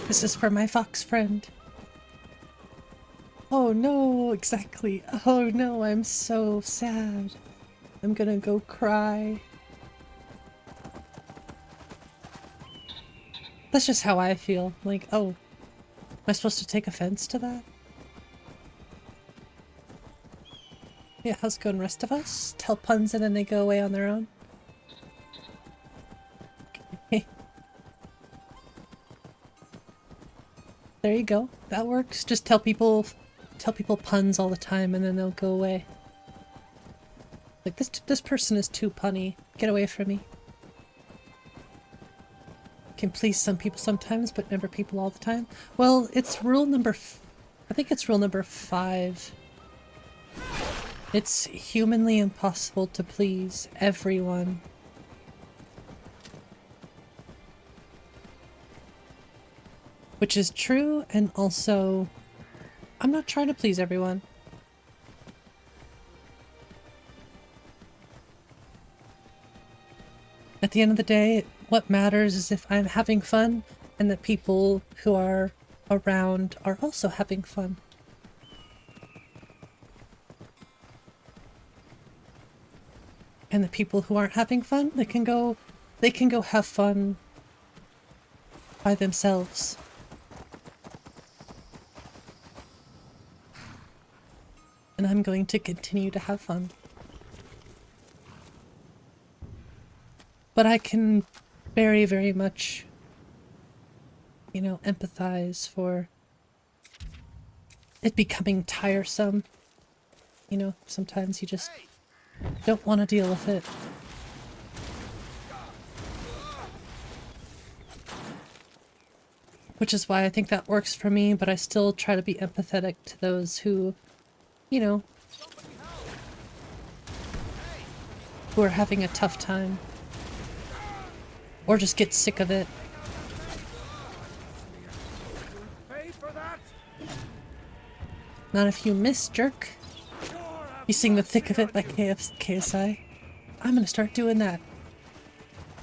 This is for my fox friend. Oh no, exactly. Oh no, I'm so sad. I'm gonna go cry. That's just how I feel. Like, oh, am I supposed to take offense to that? Yeah, how's it going, rest of us? Tell puns and then they go away on their own. Okay. There you go. That works. Just tell people puns all the time and then they'll go away. Like, this person is too punny. Get away from me. Can please some people sometimes, but never people all the time. Well, it's rule number I think it's rule number 5. It's humanly impossible to please everyone. Which is true, and also, I'm not trying to please everyone. At the end of the day, what matters is if I'm having fun and the people who are around are also having fun. And the people who aren't having fun, they can go have fun by themselves. And I'm going to continue to have fun. But I can very, very much, you know, empathize for it becoming tiresome. You know, sometimes you just don't want to deal with it. Which is why I think that works for me, but I still try to be empathetic to those who, you know, who are having a tough time. Or just get sick of it. Not if you miss, jerk. You sing the thick of it like KSI. I'm gonna start doing that.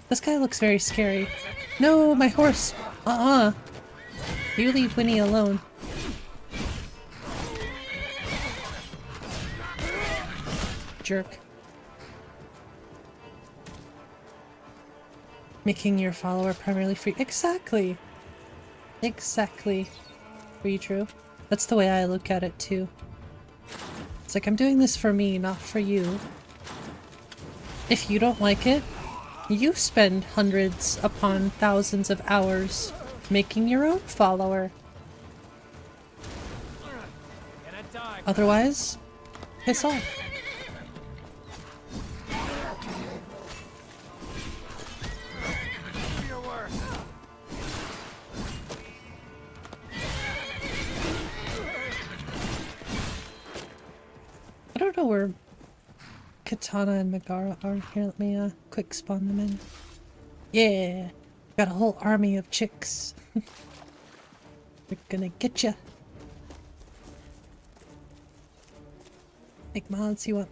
This guy looks very scary. No, my horse! You leave Winnie alone. Jerk. Making your follower primarily free. Exactly! Exactly. Free true. That's the way I look at it too. It's like, I'm doing this for me, not for you. If you don't like it, you spend hundreds upon thousands of hours making your own follower. Otherwise, piss off. I don't know where Katana and Megara are. Here, let me quick spawn them in. Yeah! Got a whole army of chicks. They're gonna get ya. Make mods, you want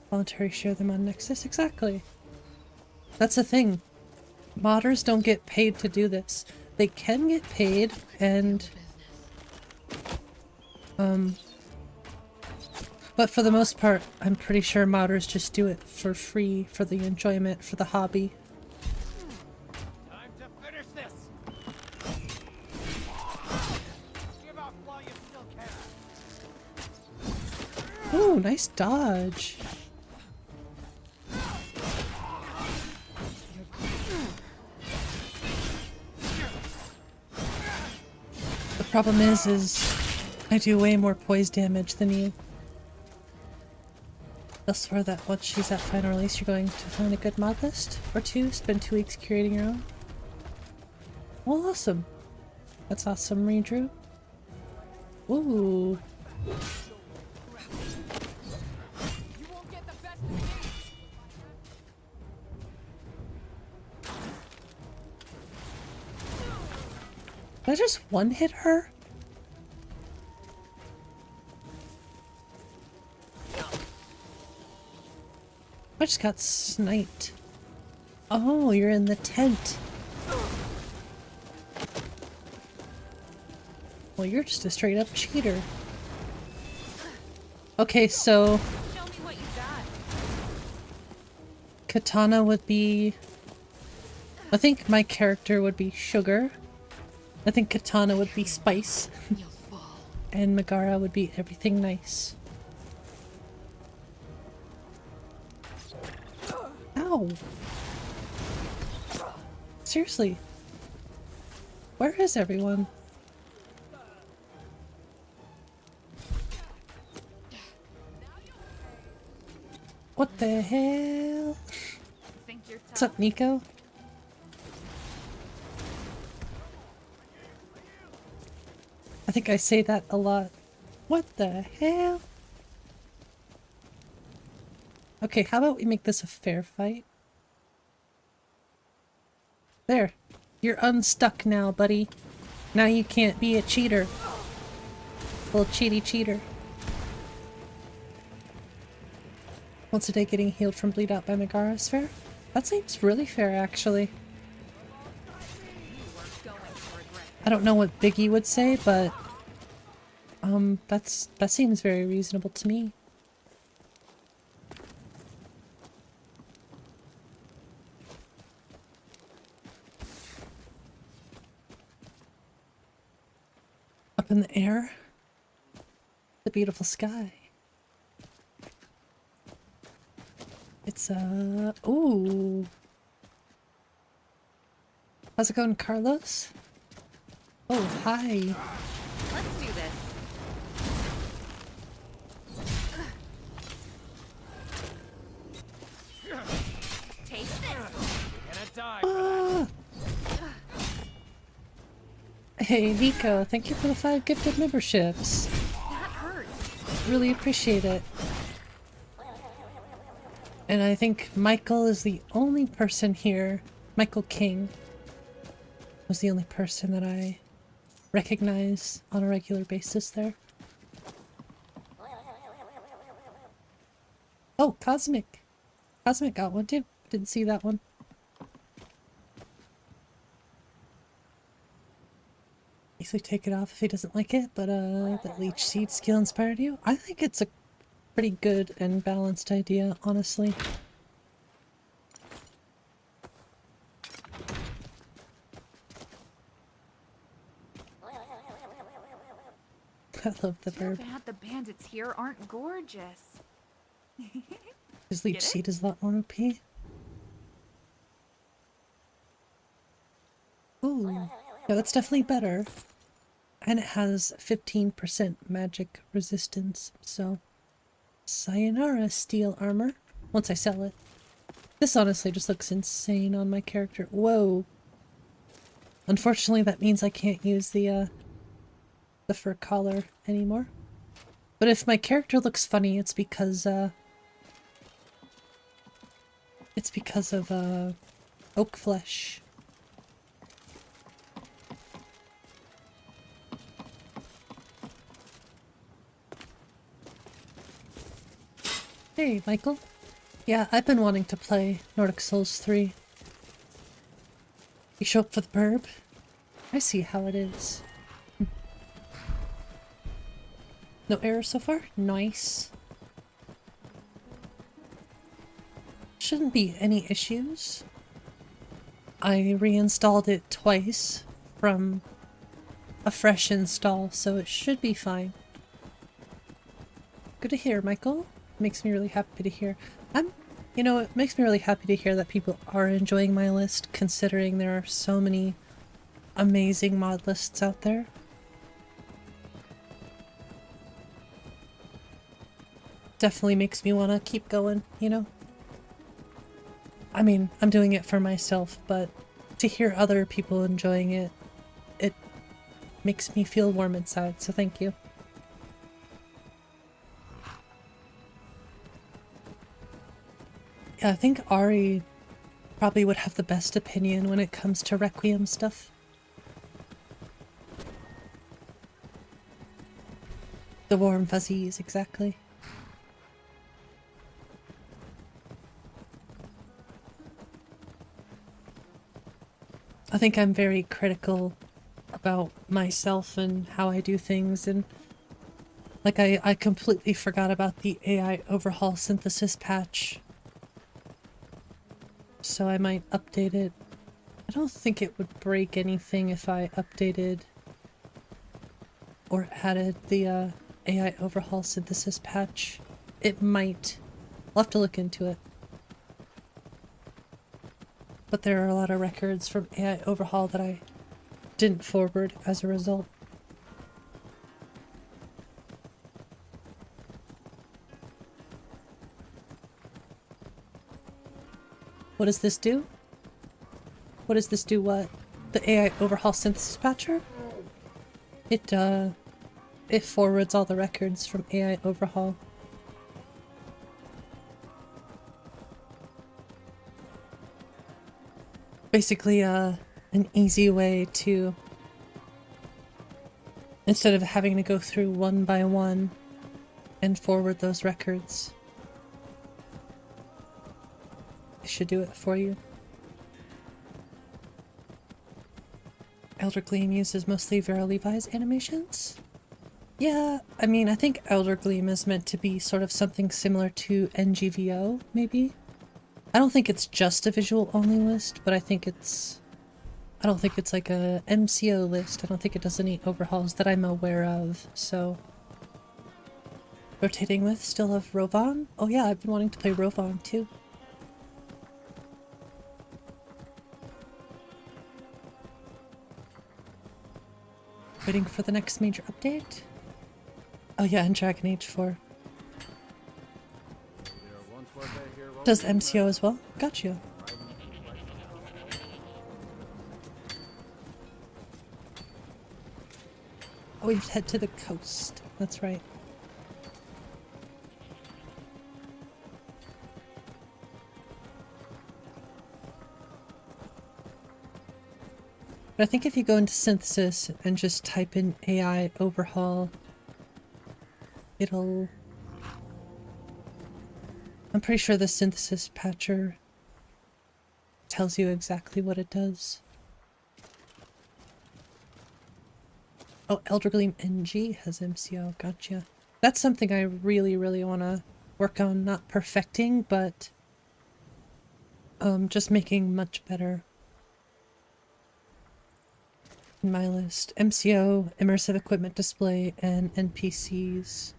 voluntary share them on Nexus? Exactly. That's the thing. Modders don't get paid to do this. They can get paid, and but for the most part, I'm pretty sure modders just do it for free, for the enjoyment, for the hobby. Time to finish this. Give up while you still can. Ooh, nice dodge. The problem is I do way more poise damage than you. I'll swear that once she's at final release, you're going to find a good mod list or two, spend 2 weeks curating your own. Well, awesome. That's awesome, 𝕤𝕤𝕤. Ooh. Did I just one-hit her? I just got sniped. Oh, you're in the tent. Well, you're just a straight up cheater. Okay, so Show me what you got. Katana would be I think my character would be sugar. I think Katana would be spice. You'll fall. And Megara would be everything nice. Ow! Seriously. Where is everyone? What the hell? Think you're What's up, Nico? I think I say that a lot. What the hell? Okay, how about we make this a fair fight? There. You're unstuck now, buddy. Now you can't be a cheater. Little cheaty cheater. Once a day getting healed from bleed out by Megara is fair? That seems really fair, actually. I don't know what Biggie would say, but that seems very reasonable to me. Up in the air, the beautiful sky. It's ooh. How's it going, Carlos? Oh, hi. Let's do this. Take this. Ah! Hey, Nico, thank you for the 5 gifted memberships. That hurt. Really appreciate it. And I think Michael is the only person here, Michael King, was the only person that I recognize on a regular basis there. Oh, Cosmic. Cosmic got one too. Didn't see that one. Easily take it off if he doesn't like it, but that leech seed skill inspired you? I think it's a pretty good and balanced idea, honestly. I love the Too verb. bad the bandits here aren't gorgeous. His leech Get it? seed is a lot more OP. Ooh. Yeah, that's definitely better. And it has 15% magic resistance, so... Sayonara, steel armor. Once I sell it. This honestly just looks insane on my character. Whoa. Unfortunately, that means I can't use the fur collar anymore. But if my character looks funny, it's because of, oak flesh. Hey, Michael. Yeah, I've been wanting to play Nordic Souls 3. You show up for the burb? I see how it is. No errors so far? Nice. Shouldn't be any issues. I reinstalled it twice from a fresh install, so it should be fine. Good to hear, Michael. Makes me really happy to hear. You know, it makes me really happy to hear that people are enjoying my list, considering there are so many amazing mod lists out there. Definitely makes me want to keep going, you know? I mean, I'm doing it for myself, but to hear other people enjoying it, it makes me feel warm inside, so thank you. Yeah, I think Ari probably would have the best opinion when it comes to Requiem stuff. The warm fuzzies, exactly. I think I'm very critical about myself and how I do things, and like I completely forgot about the AI overhaul synthesis patch. So I might update it. I don't think it would break anything if I updated or added the AI overhaul synthesis patch. It might. I'll have to look into it. But there are a lot of records from AI overhaul that I didn't forward as a result. What does this do? What does this do? What? The AI overhaul synthesis patcher? It forwards all the records from AI overhaul. Basically, an easy way to, instead of having to go through one by one and forward those records, it should do it for you. 𝕠𝕟𝕠𝕚 uses mostly Vera Levi's animations? Yeah, I mean, I think 𝕠𝕟𝕠𝕚 is meant to be sort of something similar to NGVO, maybe? I don't think it's just a visual only list, but I don't think it's like a MCO list. I don't think it does any overhauls that I'm aware of, so. Rotating with, still have Rovan? Oh yeah, I've been wanting to play Rovan too. Waiting for the next major update? Oh yeah, and Dragon Age 4. Does MCO as well? Gotcha. Oh, we have to head to the coast. That's right. But I think if you go into synthesis and just type in AI overhaul, it'll... I'm pretty sure the synthesis patcher tells you exactly what it does. Oh, 𝕠𝕟𝕠𝕚𝕝𝕝 has MCO, gotcha. That's something I really, really want to work on, not perfecting, but just making much better. In my list, MCO, immersive equipment display, and NPCs.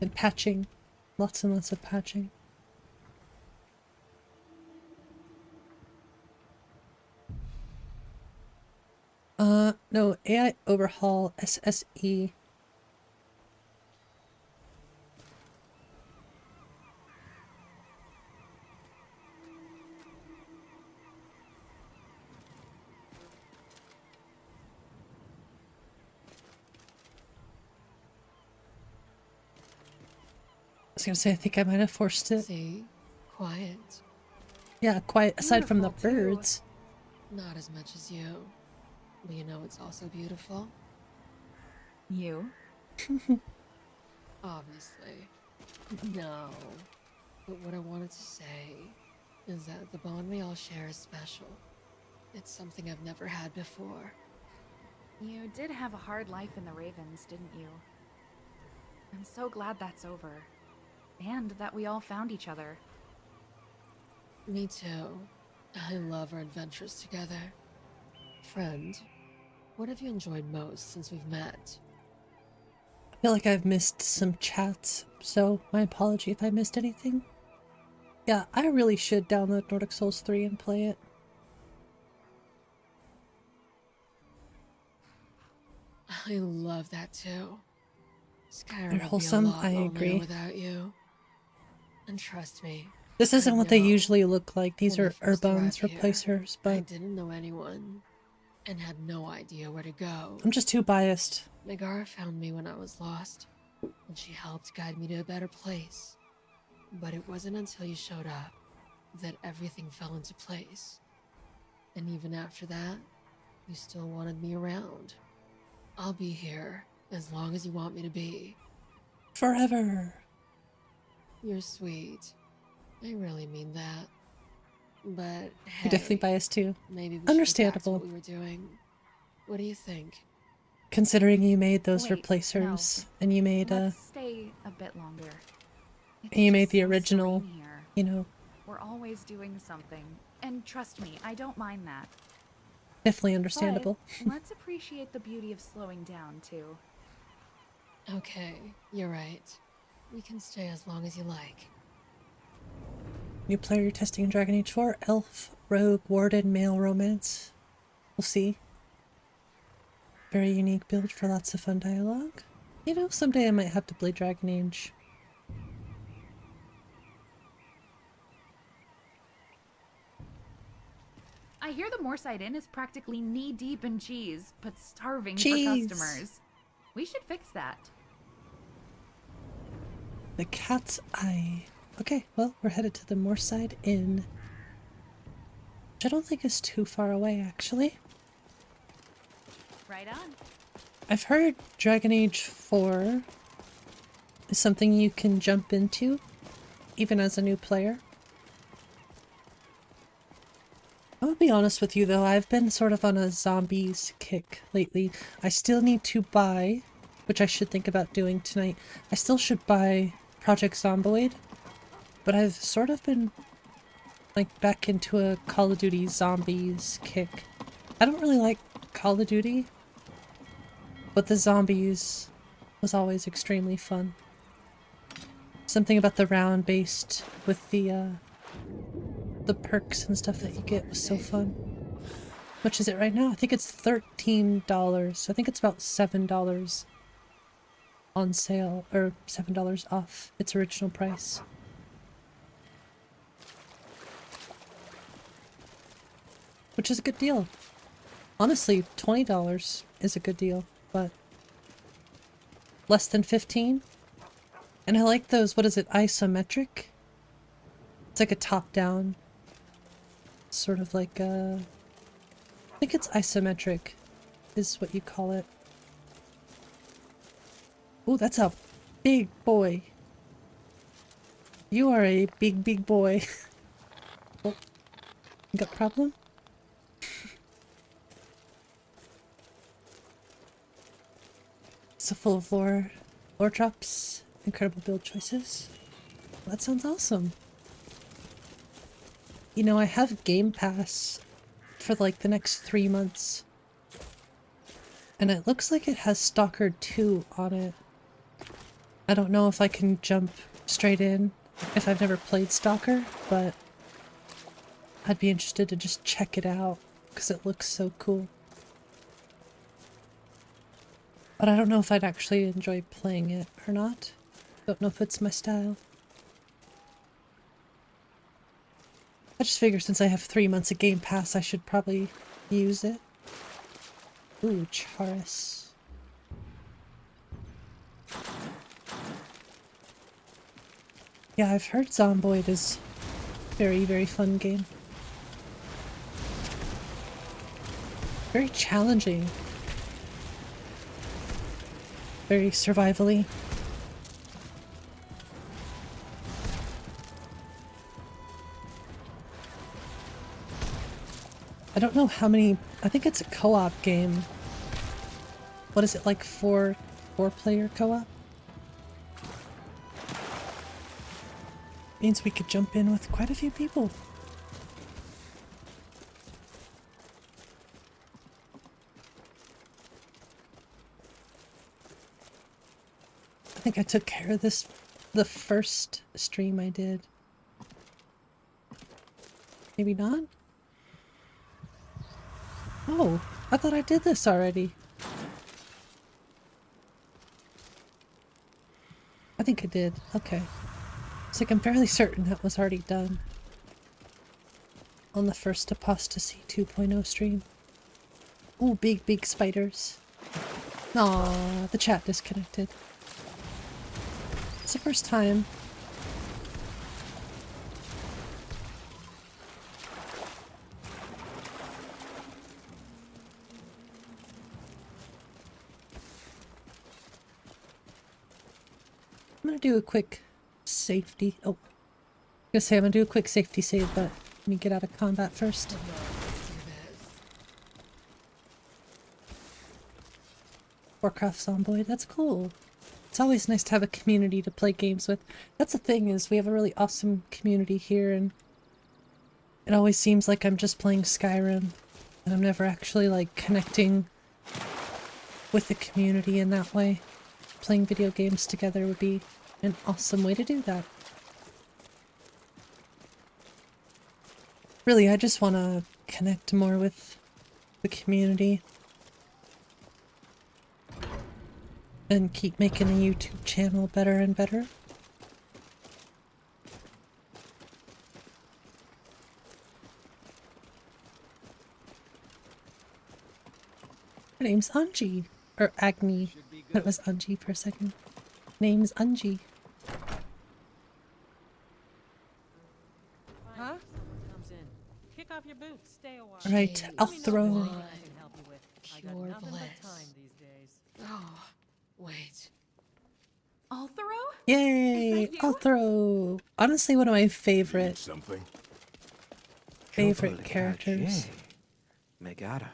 And patching. Lots and lots of patching. No, AI overhaul SSE. I was gonna say, I think I might have forced it. See? Quiet. Yeah, quiet, aside from the Beautiful, too. birds. Not as much as you. But you know it's also beautiful? You? Obviously. No. But what I wanted to say is that the bond we all share is special. It's something I've never had before. You did have a hard life in the Ravens, didn't you? I'm so glad that's over. And that we all found each other. Me too. I love our adventures together. Friend, what have you enjoyed most since we've met? I feel like I've missed some chats, so my apology if I missed anything. Yeah, I really should download Nordic Souls 3 and play it. I love that too. Skyrim They're would be wholesome, a lot I lonelier agree. without you. And trust me, This isn't I what they know. usually look like. These When I are first Urban's arrived here, replacers, I but didn't know anyone and had no idea where to go. I'm just too biased. 𝕤𝕤𝕤𝕤 found me when I was lost, and she helped guide me to a better place. But it wasn't until you showed up that everything fell into place. And even after that, you still wanted me around. I'll be here as long as you want me to be. Forever. You're sweet. I really mean that. But hey, You're definitely biased too. maybe we Understandable. should get back to what we were doing. What do you think? Considering you made those Wait, replacers, and you made Let's stay a bit longer. and you made It's the just so original, serene here. you know, We're always doing something. And trust me, I don't mind that. Definitely understandable. But let's appreciate the beauty of slowing down, too. Okay, you're right. We can stay as long as you like. New player you're testing in Dragon Age 4, elf, rogue, warden, male romance. We'll see. Very unique build for lots of fun dialogue. You know, someday I might have to play Dragon Age. I hear the Moorside Inn is practically knee-deep in cheese, but starving Cheese. for customers. We should fix that. The Cat's Eye. Okay, well, we're headed to the Moorside Inn. Which I don't think is too far away, actually. Right on. I've heard Dragon Age 4 is something you can jump into, even as a new player. I'm gonna be honest with you though, I've been sort of on a zombies kick lately. I still need to buy, which I should think about doing tonight, I still should buy Project Zomboid, but I've sort of been like back into a Call of Duty zombies kick. I don't really like Call of Duty, but the zombies was always extremely fun. Something about the round based with the perks and stuff that you get was so fun. How much is it right now? I think it's $13. I think it's about $7 on sale, or $7 off its original price. Which is a good deal. Honestly, $20 is a good deal, but less than 15? And I like those, what is it, isometric? It's like a top-down, sort of like a... I think it's isometric, is what you call it. Oh, that's a big boy. You are a big, big boy. Oh, you got a problem? So full of lore drops, incredible build choices. Well, that sounds awesome. You know, I have Game Pass for like the next 3 months. And it looks like it has Stalker 2 on it. I don't know if I can jump straight in if I've never played Stalker, but I'd be interested to just check it out because it looks so cool. But I don't know if I'd actually enjoy playing it or not. Don't know if it's my style. I just figure since I have 3 months of Game Pass, I should probably use it. Ooh, Charis. Yeah, I've heard Zomboid is very, very fun game. Very challenging. Very survivally. I don't know how many... I think it's a co-op game. What is it, like four-player co-op? Means we could jump in with quite a few people. I think I took care of this the first stream I did. Maybe not? Oh, I thought I did this already. I think I did. Okay. It's like I'm fairly certain that was already done. On the first Apostasy 2.0 stream. Ooh, big, big spiders. Aw, the chat disconnected. It's the first time. I'm gonna do a quick safety. Oh, I was gonna say I'm gonna do a quick safety save, but let me get out of combat first. Warcraft Zomboid, that's cool. It's always nice to have a community to play games with. That's the thing, is we have a really awesome community here, and It always seems like I'm just playing Skyrim, and I'm never actually like connecting with the community in that way. Playing video games together would be an awesome way to do that. Really, I just want to connect more with the community and keep making the YouTube channel better and better. Her name's Anji. Or Agni. That was Anji for a second. Name's Anji. Huh? Kick off your boots. Stay a while. Right, I'll throw. Wine. Help you with. I Pure got nothing bliss. but time these days. Oh, wait. 𝕊𝕠𝕝𝕝? Yay! Is that you? I'll throw. Honestly, one of my Need favorite something? characters. 𝕊𝕦𝕓𝕤𝕗.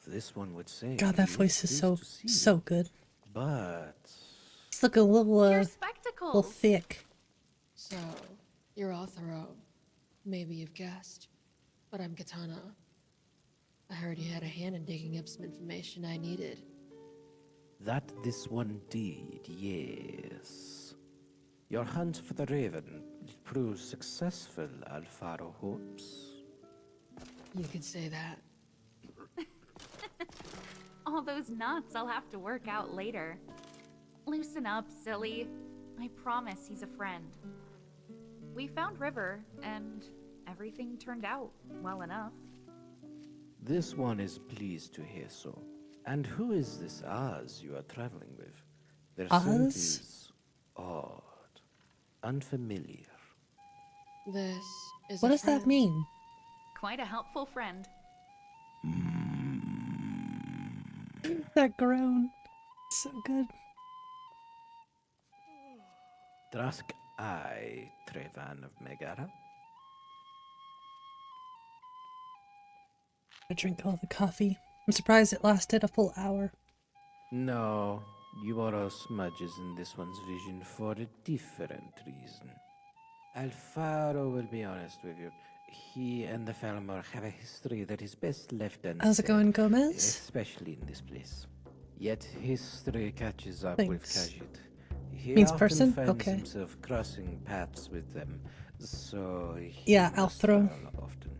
This one would say. God, that voice is so good. But It's looking a little Your little spectacles. thick. So, you're 𝕊𝕠𝕝𝕝. Maybe you've guessed. But I'm Katana. I heard you had a hand in digging up some information I needed. that this one did, yes. Your hunt for the Raven proved successful, 𝕊𝕠𝕝𝕝 hopes. You could say that. All those nuts I'll have to work out later. Loosen up, silly. I promise he's a friend. We found River, and everything turned out well enough. This one is pleased to hear so. And who is this Oz you are traveling with? Their scent Oz? is odd, unfamiliar. This is What a does that friend. mean? Quite a helpful friend. That groan. So good. Drask I, Trevan of Megara? I drink all the coffee. I'm surprised it lasted a full hour. No, you are all smudges in this one's vision for a different reason. 𝕊𝕠𝕝𝕝 will be honest with you. He and the Falmor have a history that is best left unsaid. How's it going, Gomez? Especially in this place. Yet history catches up with Thanks. Khajiit. He Means often person? finds Okay. himself crossing paths with them, so Yeah, he must 𝕊𝕠𝕝𝕝. travel often.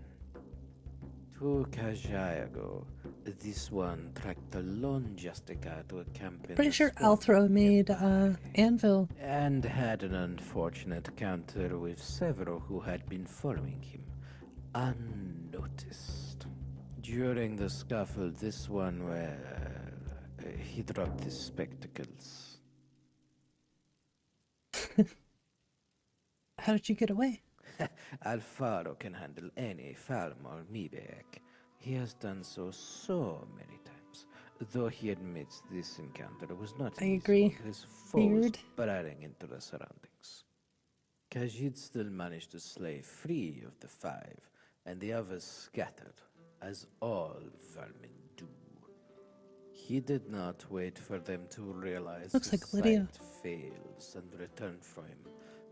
2 Khajiit ago, this one tracked a lone Justica to a camp in Pretty the sure swamp 𝕊𝕠𝕝 made nearby, Anvil. and had an unfortunate encounter with several who had been following him, unnoticed. During the scuffle, this one, well, he dropped his spectacles. How did you get away? 𝕊𝕠𝕝𝕝 can handle any Falmor 𝕊𝕝𝕝. He has done so many times, though he admits this encounter was not I easy agree. for his foes Weird. barring into the surroundings. Khajiit still managed to slay 3 of the 5, and the others scattered, as all vermin do. He did not wait for them to realize Looks his like Lydia. sight fails and return for him.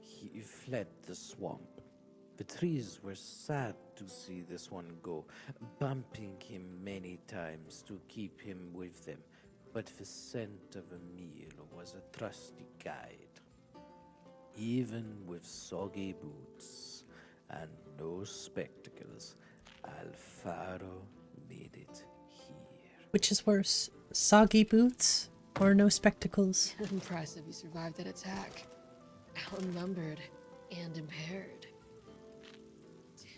He fled the swamp. The trees were sad to see this one go, bumping him many times to keep him with them, but the scent of a meal was a trusty guide. Even with soggy boots and no spectacles, 𝕊𝕠𝕝𝕝 made it here. Which is worse, soggy boots or no spectacles? Impressive you survived that attack. Outnumbered and impaired.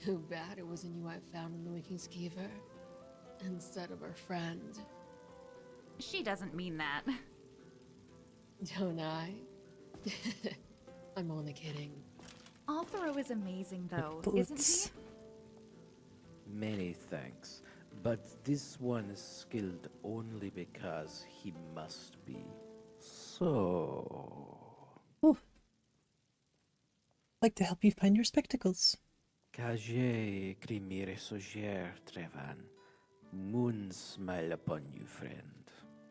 Too bad it wasn't you I found in the Waking Skeever instead of our friend. She doesn't mean that. Don't I? I'm only kidding. 𝕊𝕠𝕝𝕝 is amazing, though, isn't Boots. he? Many thanks, but this one is skilled only because he must be. So... Oh. Like to help you find your spectacles. 𝕊𝕠𝕝𝕝 Trevan. Moon smile upon you, friend.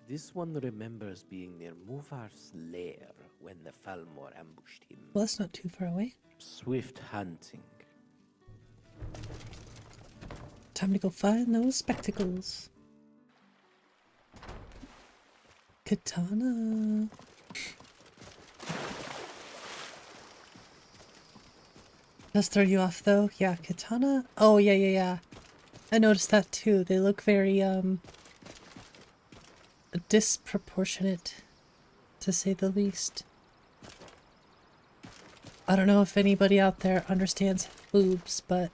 This one remembers being near Muvar's lair when the Falmor ambushed him. Well, that's not too far away. Swift hunting. Time to go find those spectacles. Katana. Does throw you off though? Yeah, katana. Oh yeah. I noticed that too. They look very disproportionate, to say the least. I don't know if anybody out there understands boobs, but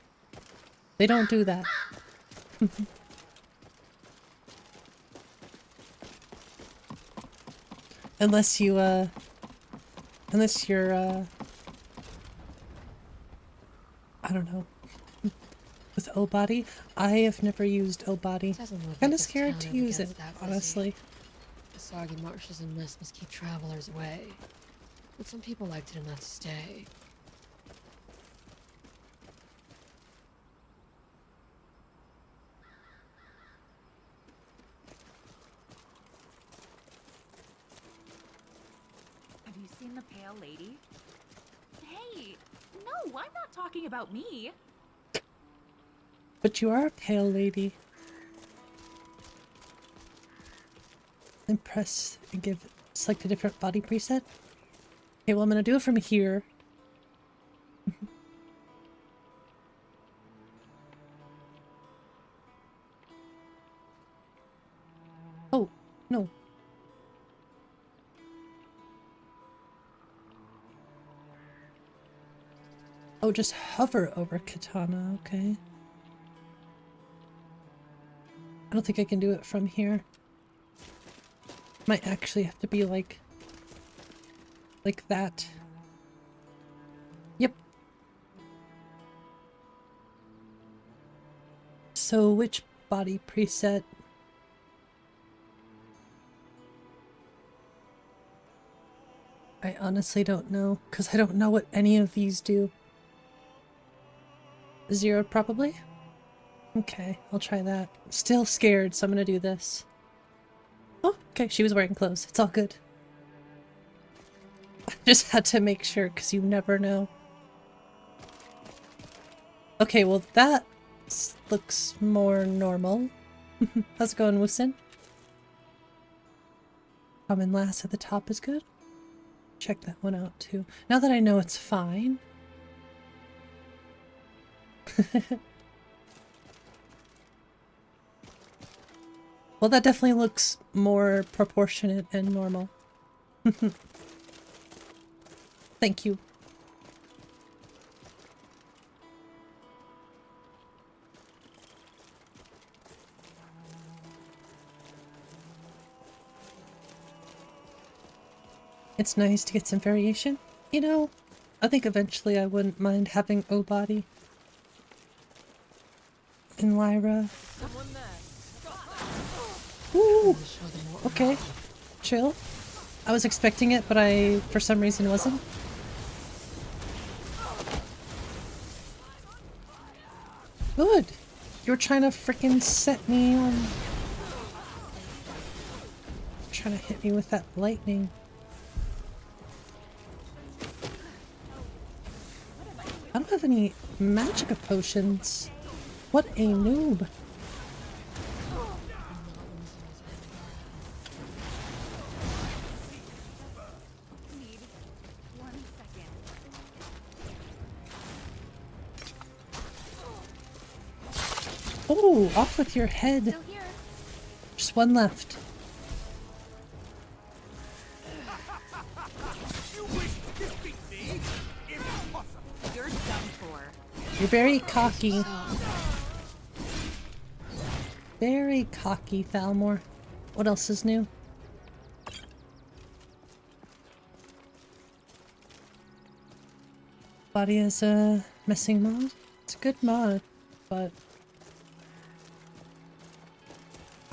they don't do that. Unless you're I don't know. With O-body? I have never used O-body. Kind of scared to use it, honestly. The soggy marshes and mist must keep travelers away. But some people liked it enough to stay. Have you seen the pale lady? Hey, no, I'm not talking about me. But you are a pale lady. Then press and select a different body preset. Okay, well I'm gonna do it from here. Oh, no. Oh, just hover over katana, okay. I don't think I can do it from here. Might actually have to be like that. Yep. So which body preset? I honestly don't know, because I don't know what any of these do. 0 probably? Okay, I'll try that. Still scared, so I'm gonna do this. Oh, okay, she was wearing clothes. It's all good. I just had to make sure, because you never know. Okay, well that looks more normal. How's it going, Woosin? Common lass at the top is good. Check that one out too. Now that I know it's fine. Well, that definitely looks more proportionate and normal. Thank you. It's nice to get some variation. You know, I think eventually I wouldn't mind having O-body in Lyra. Ooh, okay, chill. I was expecting it, but I, for some reason, wasn't. Good. You're trying to frickin' set me on. Trying to hit me with that lightning. I don't have any magica potions. What a noob. Oh, off with your head. Just one left. You're done for. You're very cocky. Very cocky, Thalmor. What else is new? Body is a messing mod. It's a good mod, but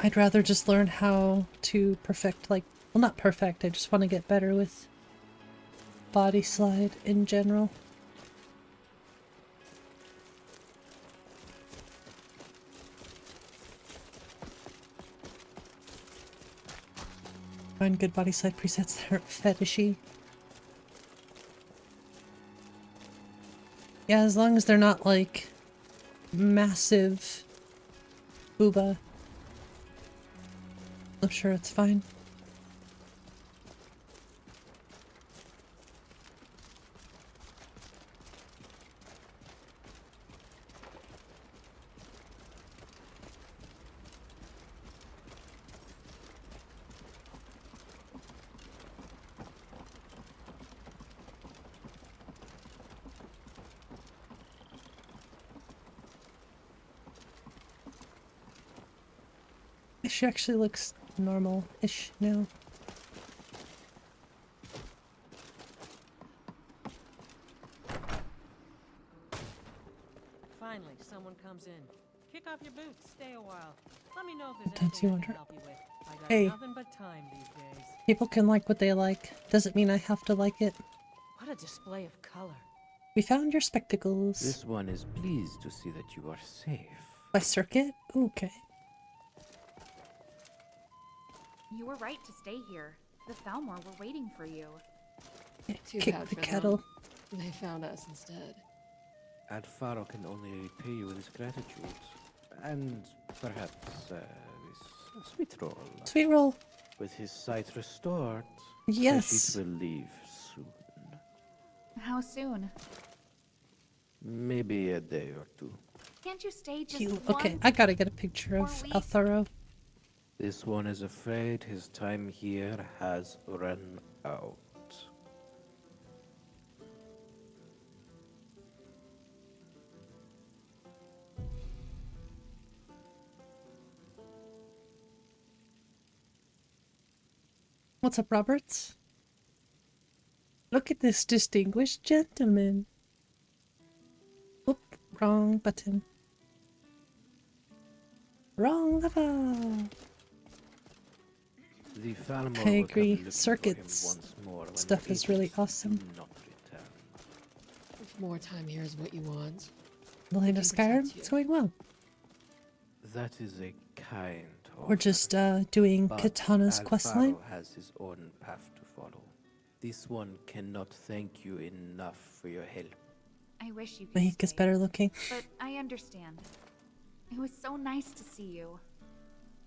I'd rather just learn how to perfect, like, well, not perfect, I just want to get better with body slide in general. Find good body slide presets that are fetishy. Yeah, as long as they're not like massive booba. I'm sure it's fine. She actually looks normal-ish now. Finally, someone comes in. Kick off your boots, stay a while. Let me know if there's Sometimes you anything I can wonder. help you with. I got Hey. nothing but time these days. People can like what they like. Doesn't mean I have to like it. What a display of color. We found your spectacles. This one is pleased to see that you are safe. By Circuit? Okay. You were right to stay here. The Thelmore were waiting for you. Too Kick bad the for kettle. them. They found us instead. Alfaro can only repay you with his gratitude. And perhaps this sweet roll. Sweet roll. With his sight restored, Yes. Rashid will leave soon. How soon? Maybe a day or two. Can't you stay just Cute. one? Okay, I gotta get a picture of more week? Altharo. This one is afraid his time here has run out. What's up, Roberts? Look at this distinguished gentleman. Oop, wrong button. Wrong level. The Falmor I will come agree. looking for him Circuits once more when stuff the is really agents awesome. do not return. If more time here is what you want, The Land of can protect Skyrim? you. It's going well. That is a kind We're just doing but Katana's questline. Alfaro has his own path to follow. This one cannot thank you enough for your help. I wish you could Mahika's stay, better looking. but I understand. It was so nice to see you.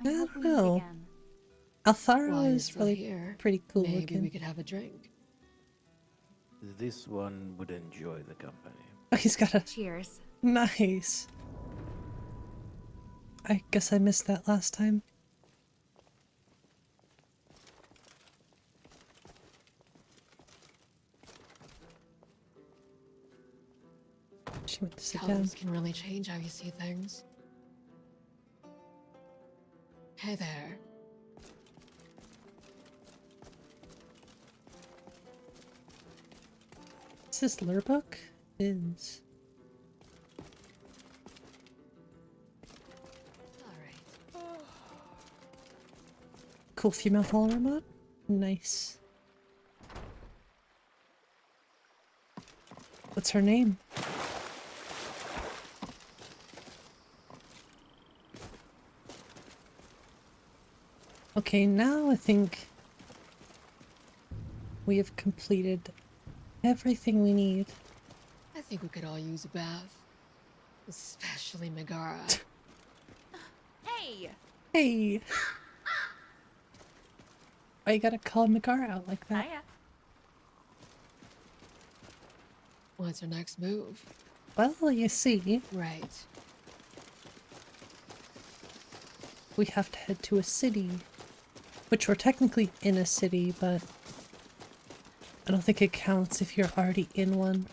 I hope don't we meet know. again. Altharo while you're is still really here, pretty cool maybe looking. we could have a drink. This one would enjoy the company. Oh, he's got a Cheers. nice. I guess I missed that last time. She went to sit down. Colors can really change how you see things. Hey there. Is this lure book? Is Alright. cool female follower mod? Nice. What's her name? Okay, now I think we have completed everything we need. I think we could all use a bath. Especially Megara. Hey! Hey! Why you gotta call Megara out like that? Hiya. What's our next move? Well, you see, Right. we have to head to a city. Which we're technically in a city, but I don't think it counts if you're already in one.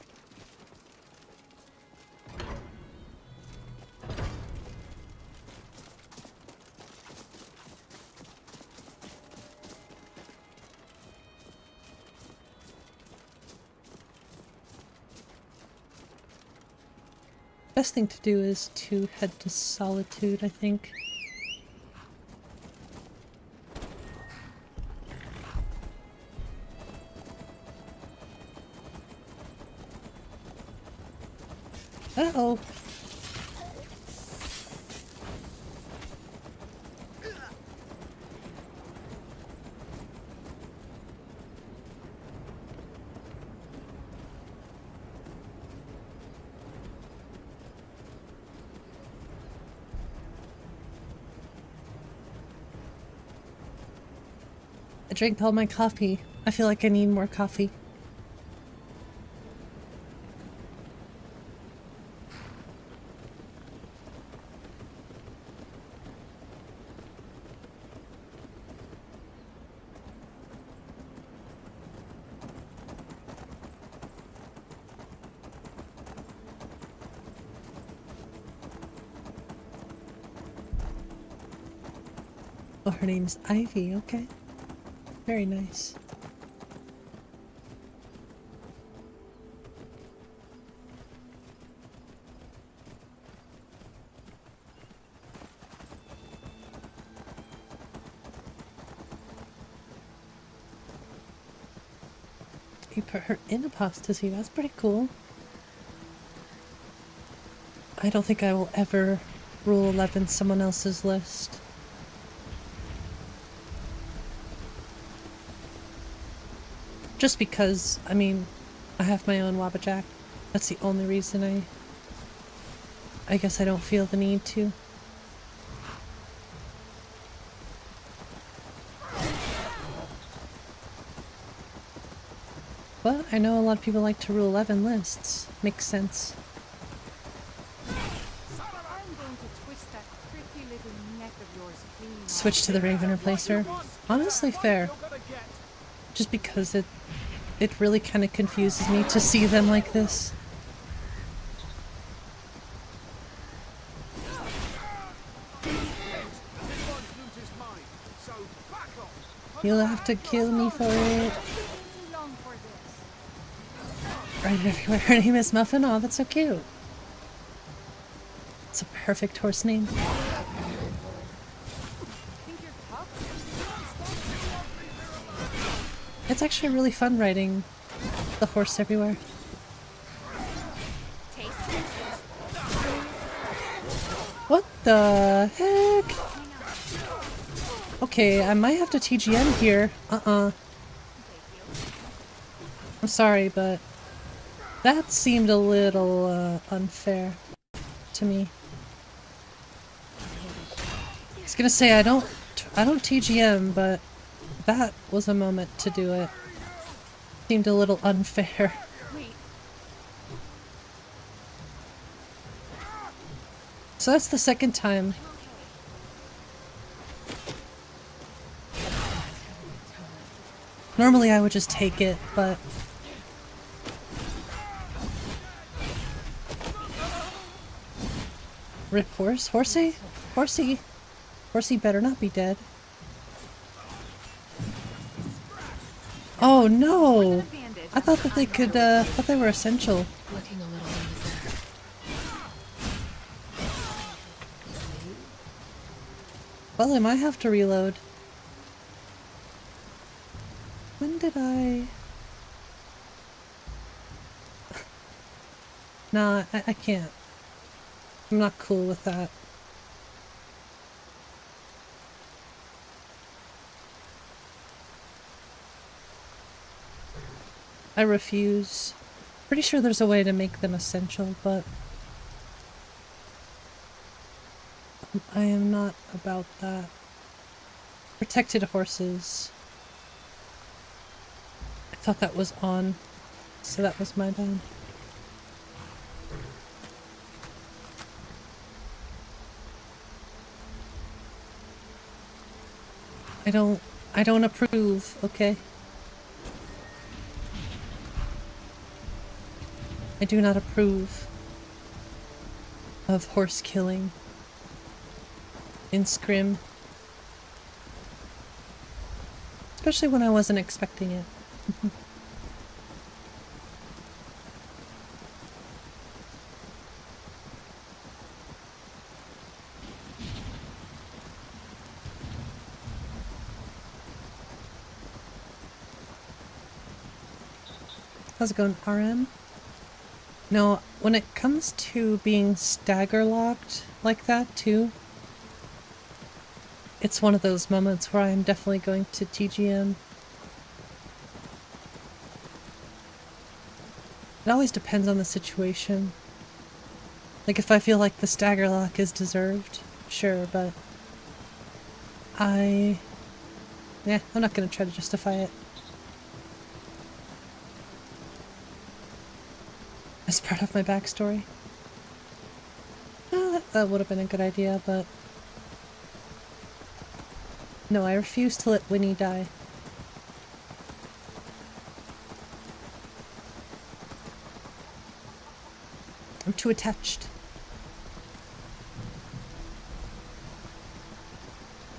Best thing to do is to head to Solitude, I think. Uh-oh. I drank all my coffee. I feel like I need more coffee. Oh, her name's Ivy, okay. Very nice. You put her in Apostasy, that's pretty cool. I don't think I will ever rule 11 someone else's list. Just because, I mean, I have my own Wabbajack. That's the only reason I guess I don't feel the need to. But I know a lot of people like to rule 11 lists. Makes sense. Switch to the Raven Replacer. Honestly, fair. Just because it really kind of confuses me to see them like this. You'll have to kill me for it. Right everywhere. Her name is Muffin. Oh, that's so cute. It's a perfect horse name. It's actually really fun riding the horse everywhere. What the heck? Okay, I might have to TGM here. I'm sorry, but that seemed a little unfair to me. I was gonna say I don't TGM, but that was a moment to do it. Seemed a little unfair. So that's the second time. Normally I would just take it, but... Rip horse? Horsey? Horsey! Horsey better not be dead. Oh no! I thought that they could, thought they were essential. Looking a little wounded there. Well, I might have to reload. When did I... Nah, I can't. I'm not cool with that. I refuse. Pretty sure there's a way to make them essential, but I am not about that. Protected horses. I thought that was on, so that was my bad. I don't approve, okay? I do not approve of horse killing in SKYRIM. Especially when I wasn't expecting it. How's it going, RM? No, when it comes to being stagger locked like that too, it's one of those moments where I'm definitely going to TGM. It always depends on the situation. Like if I feel like the stagger lock is deserved, sure, but I Yeah, I'm not gonna try to justify it. As part of my backstory. That would have been a good idea, but... No, I refuse to let Winnie die. I'm too attached.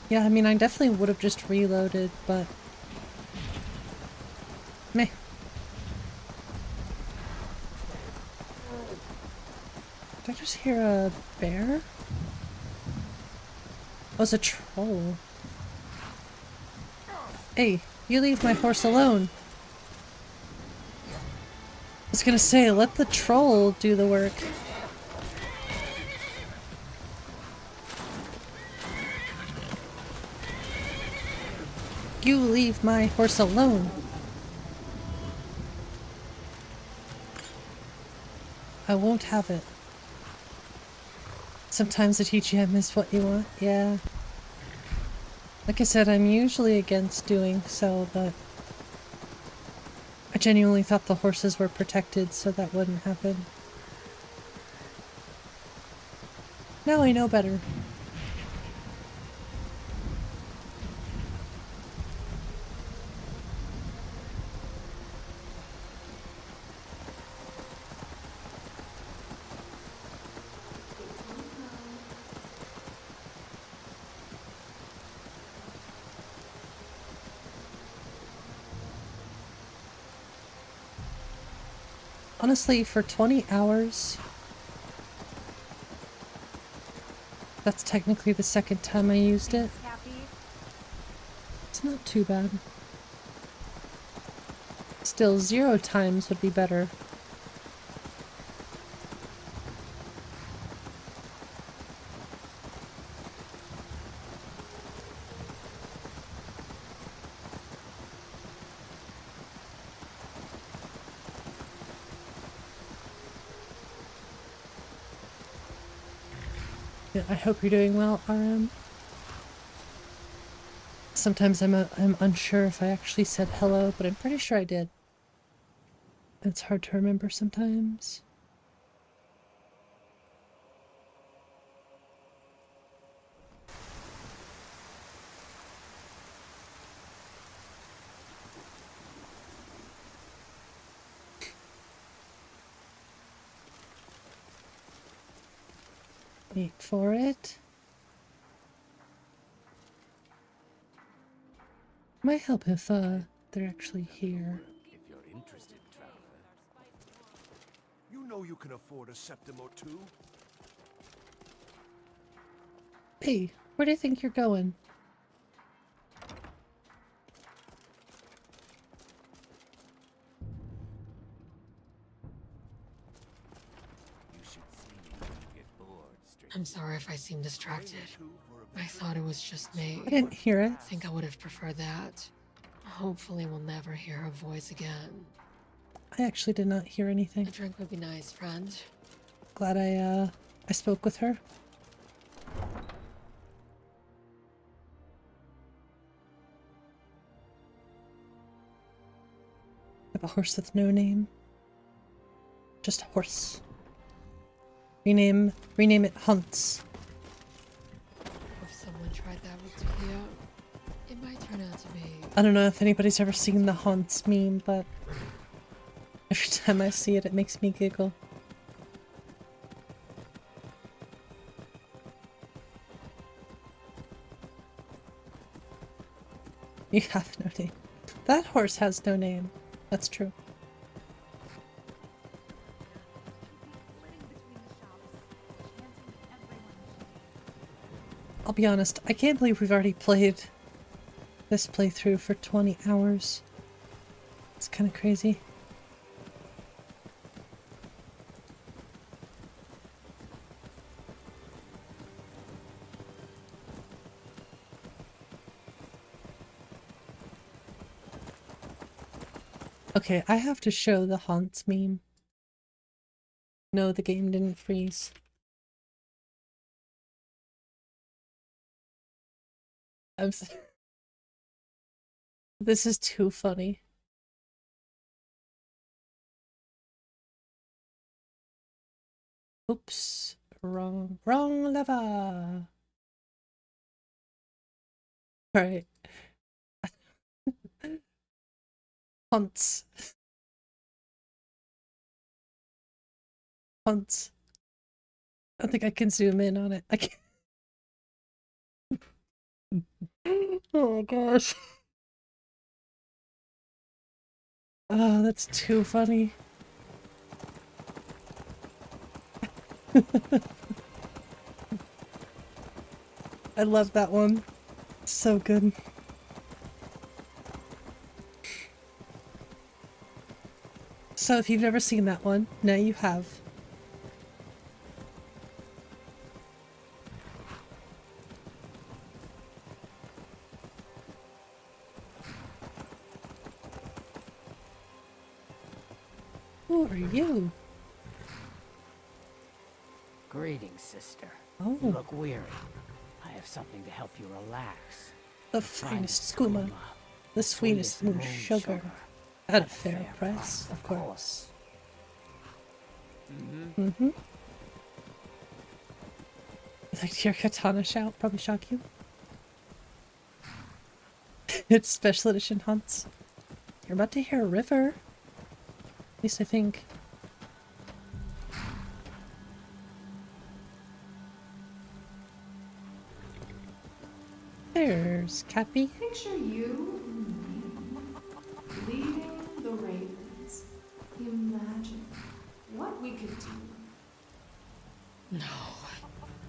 Yeah, I mean, I definitely would have just reloaded, but... Meh. Did I just hear a bear? Oh, it's a troll. Hey, you leave my horse alone. I was gonna say, let the troll do the work. You leave my horse alone. I won't have it. Sometimes the TGM is what you want, yeah. Like I said, I'm usually against doing so, but I genuinely thought the horses were protected so that wouldn't happen. Now I know better. Honestly, for 20 hours, that's technically the second time I used it. It's not too bad. Still, 0 times would be better. Yeah, I hope you're doing well, RM. Sometimes I'm unsure if I actually said hello, but I'm pretty sure I did. It's hard to remember sometimes. Wait for it. Might help if they're actually here. If you're interested, traveler. You know you can afford a septim or two. Hey, where do you think you're going? I'm sorry if I seem distracted. I thought it was just me. I didn't hear it. I think I would have preferred that. Hopefully we'll never hear her voice again. I actually did not hear anything. A drink would be nice, friend. Glad I spoke with her. I have a horse with no name. Just a horse. Rename it Hunts. If someone tried that with tequila, it might turn out to be... I don't know if anybody's ever seen the Hunts meme, but every time I see it, it makes me giggle. You have no name. That horse has no name. That's true. I'll be honest, I can't believe we've already played this playthrough for 20 hours. It's kind of crazy. Okay, I have to show the Haunts meme. No, the game didn't freeze. I'm This is too funny. Oops, wrong lever. Alright. Hunts. Hunts. I think I can zoom in on it. I can't. Oh gosh. Oh, that's too funny. I love that one. So good. So if you've never seen that one, now you have. Who are you? Greetings, sister. Oh. You look weary. I have something to help you relax. The finest skooma. The sweetest moon sugar. At a fair price, of course. Mm-hmm. Like your katana shout probably shock you. It's special edition hunts. You're about to hear a river. At least I think. There's Cappy. Picture you leading the ravens. Imagine what we could do. No.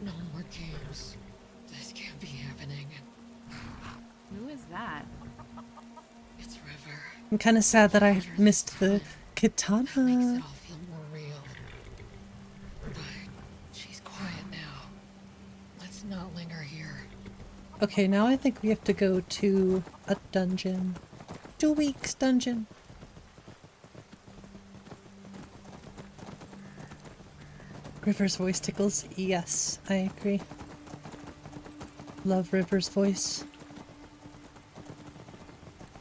No more games. This can't be happening. Who is that? It's River. I'm kind of sad that I missed the katana. Makes it all feel more real. But she's quiet now. Let's not linger here. Okay, now I think we have to go to a dungeon. 2 weeks dungeon. River's voice tickles. Yes, I agree. Love River's voice.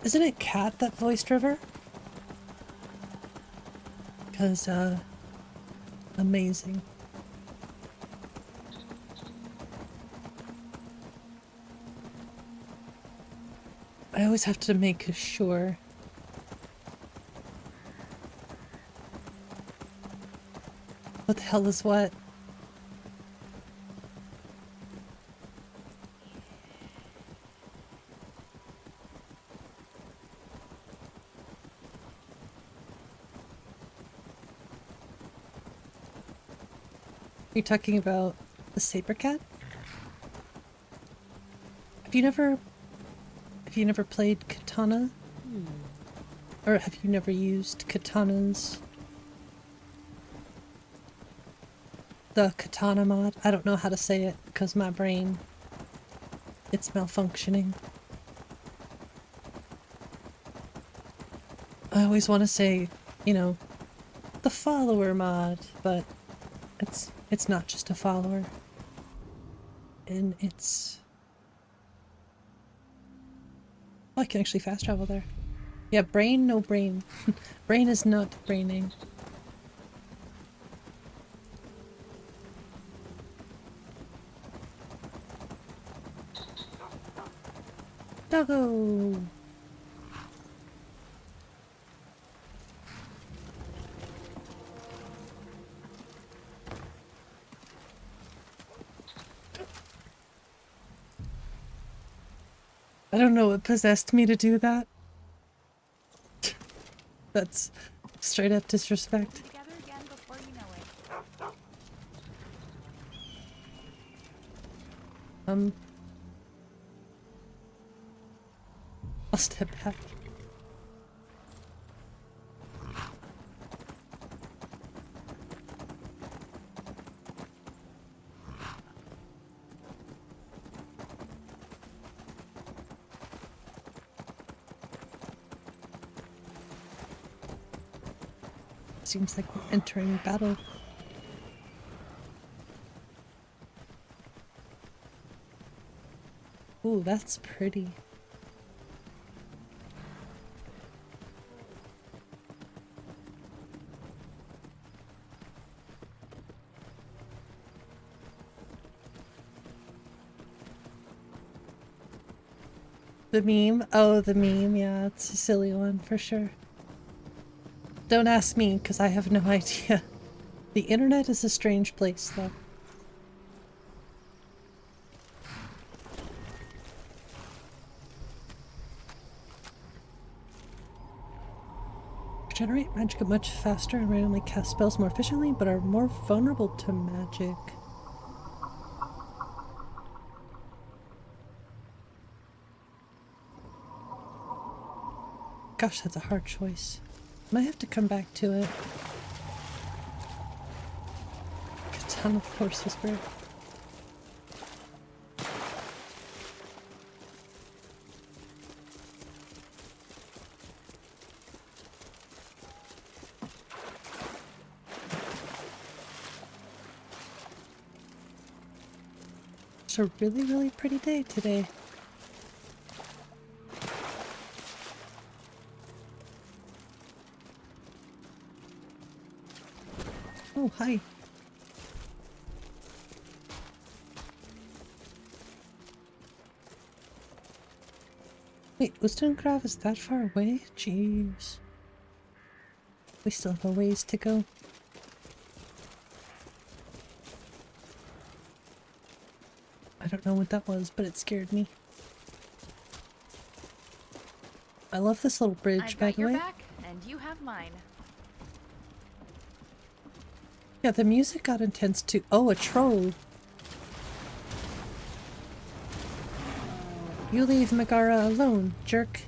Isn't it Kat that voiced River? Because, amazing. I always have to make sure. What the hell is what? Are you talking about the saber cat? Have you never played katana? Or have you never used katanas? The katana mod? I don't know how to say it because my brain, it's malfunctioning. I always want to say, you know, the follower mod, but it's not just a follower. And it's... Oh, I can actually fast travel there. Yeah, brain, no brain. Brain is not braining. Doggo! I don't know what possessed me to do that. That's straight up disrespect. Together again before you know it. I'll step back. Seems like we're entering battle. Ooh, that's pretty. The meme? Oh, the meme. Yeah, it's a silly one for sure. Don't ask me, because I have no idea. The internet is a strange place, though. Generate magic much faster and randomly cast spells more efficiently, but are more vulnerable to magic. Gosh, that's a hard choice. Might have to come back to it. Katana Force Whisper. It's a really, really pretty day today. Oh, hi. Wait, 𝕊𝕦𝕓𝕤𝕝 is that far away? Jeez. We still have a ways to go. I don't know what that was, but it scared me. I love this little bridge, by the way. I've got your back, and you have mine. Yeah, the music got intense too. Oh, a troll. You leave Megara alone, jerk.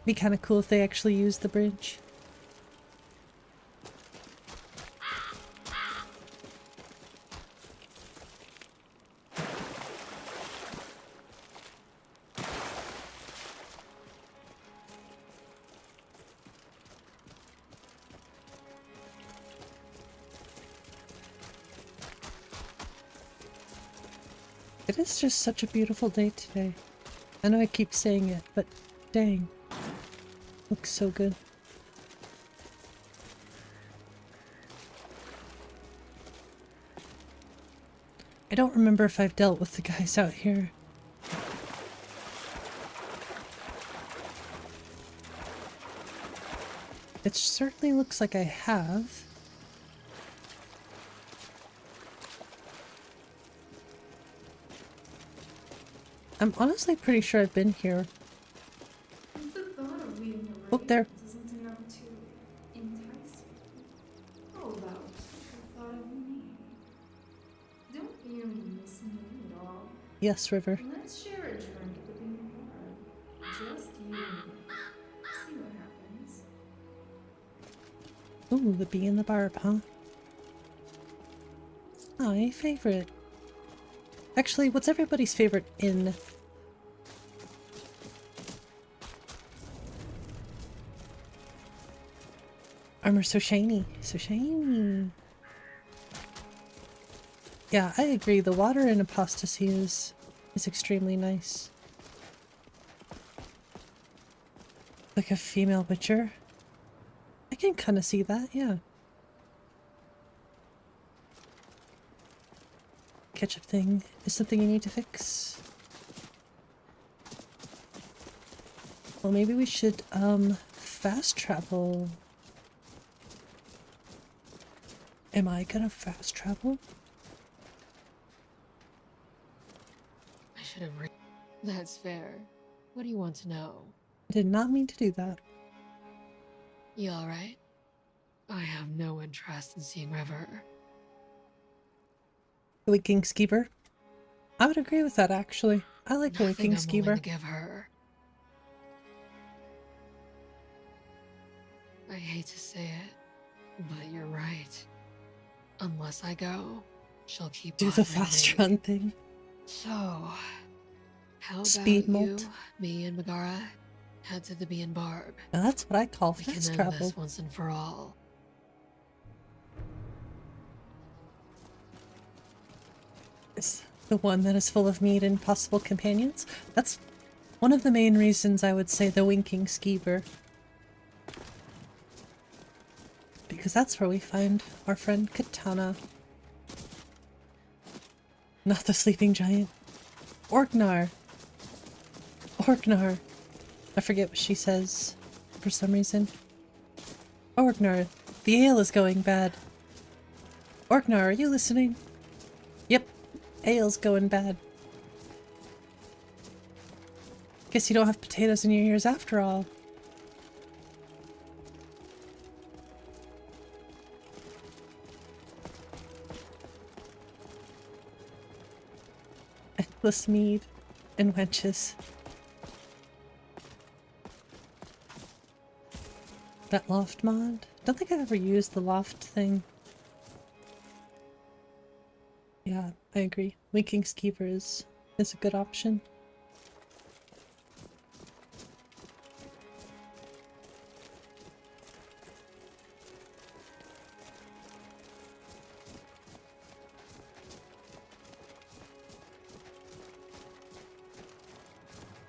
Be kind of cool if they actually used the bridge. It is just such a beautiful day today. I know I keep saying it, but dang. Looks so good. I don't remember if I've dealt with the guys out here. It certainly looks like I have. I'm honestly pretty sure I've been here. The thought of leaving Oh, there. isn't enough to entice you. How about the thought of me? Don't you miss me at all? Yes, River. Let's share a drink at the bean bar. Just you and me. See what happens. Ooh, the bee in the barb, huh? My favorite. Actually, what's everybody's favorite in? Armor so shiny. So shiny. Yeah, I agree. The water in Apostasy is extremely nice. Like a female witcher. I can kind of see that, yeah. Ketchup thing is something you need to fix. Well, maybe we should, fast travel. Am I gonna fast travel? I should have That's fair. What do you want to know? I did not mean to do that. You alright? I have no interest in seeing River. The winking skeever. I would agree with that, actually. I like the winking Nothing I'm willing skeever. to give her. I hate to say it, but you're right. Unless I go, she'll keep Do the bothering fast me. run thing. So, how Speed about you, molt. me and Megara, head to the Bee and Barb? Now that's what I call We can fast end travel. this once and for all. Is the one that is full of meat and possible companions. That's one of the main reasons I would say the winking skeever. Because that's where we find our friend Katana. Not the sleeping giant. 𝕤𝕒𝕟. 𝕤𝕒𝕟. I forget what she says for some reason. 𝕤𝕒𝕟. The ale is going bad. 𝕤𝕒𝕟, are you listening? Yep. Ale's going bad. Guess you don't have potatoes in your ears after all. Endless mead and wenches. That loft mod? Don't think I've ever used the loft thing. Yeah, I agree. Winking Skeever is a good option.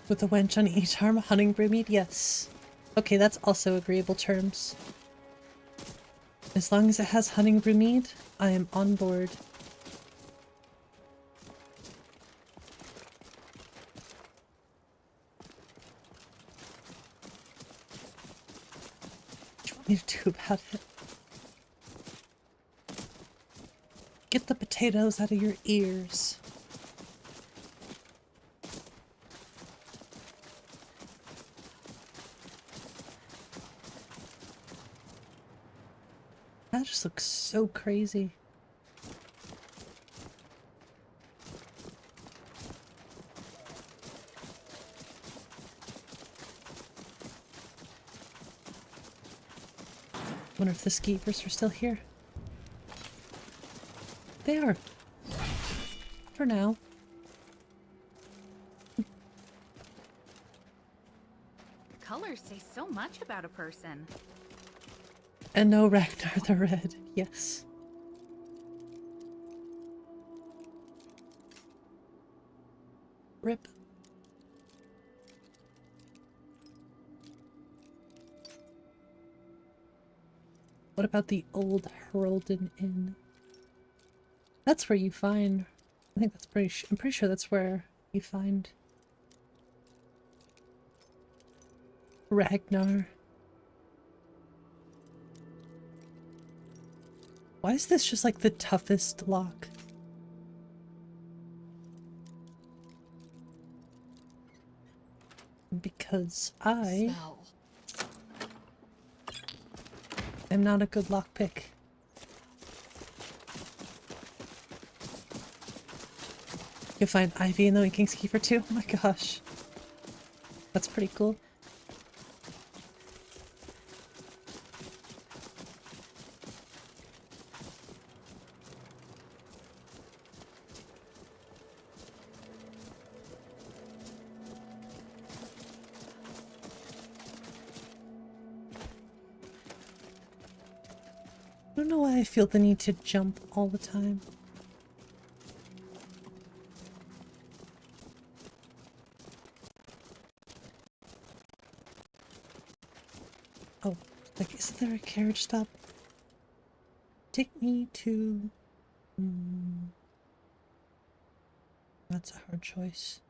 With a wench on each arm, a 𝕤𝕤𝕚𝕝 mead? Yes. Okay, that's also agreeable terms. As long as it has 𝕤𝕤𝕚 mead, I am on board. What do you want me to do about it? Get the potatoes out of your ears. That just looks so crazy. Wonder if the skeevers are still here. They are. For now. Colors say so much about a person. And no Ragnar the Red, yes. Rip. What about the old Heraldin Inn? That's where you find... I think that's I'm pretty sure that's where you find... Ragnar. Why is this just like the toughest lock? Because I am not a good lockpick. You find Ivy in the Winking Skeever too? Oh my gosh. That's pretty cool. I don't know why I feel the need to jump all the time. Oh, like, isn't there a carriage stop? Take me to... That's a hard choice.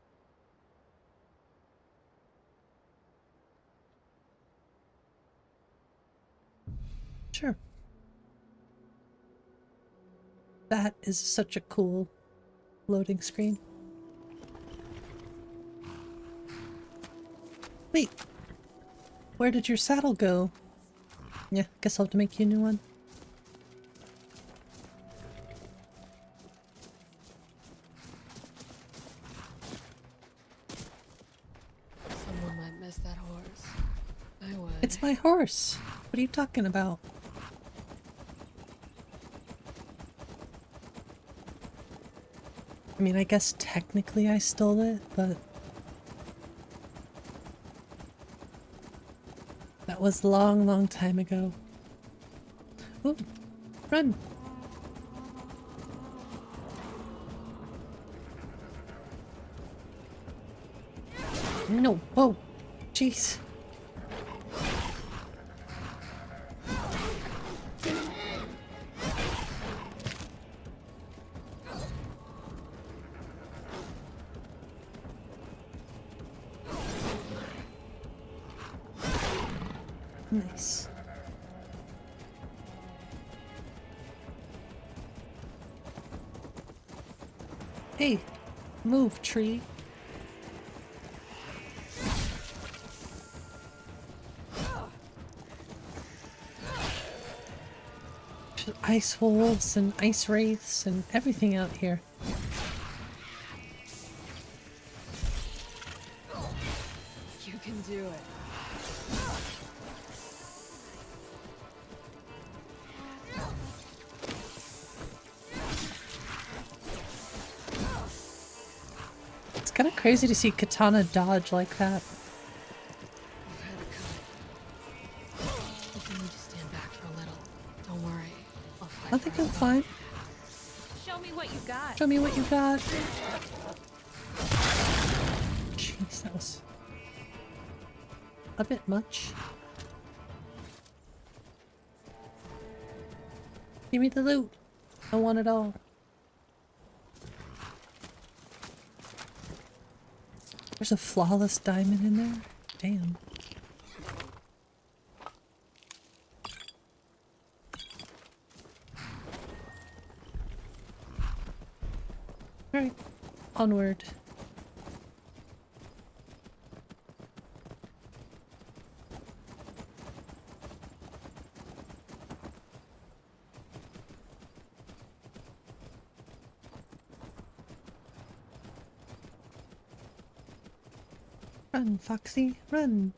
Sure. That is such a cool loading screen. Wait, where did your saddle go? Yeah, guess I'll have to make you a new one. Someone might miss that horse. I would. It's my horse. What are you talking about? I mean, I guess technically I stole it, but that was long, long time ago. Ooh, run! No, whoa, jeez. Nice. Hey, move, tree. There's ice wolves and ice wraiths and everything out here. You can do it. It's kind of crazy to see Katana dodge like that. You've had it coming. If you need to stand back for a little, don't worry. I'll fight I think for I'm you. fine. Show me what you got. Show me what you got. Jeez, that was a bit much. Give me the loot. I want it all. There's a flawless diamond in there? Damn. Alright, onward. Run, Foxy, run!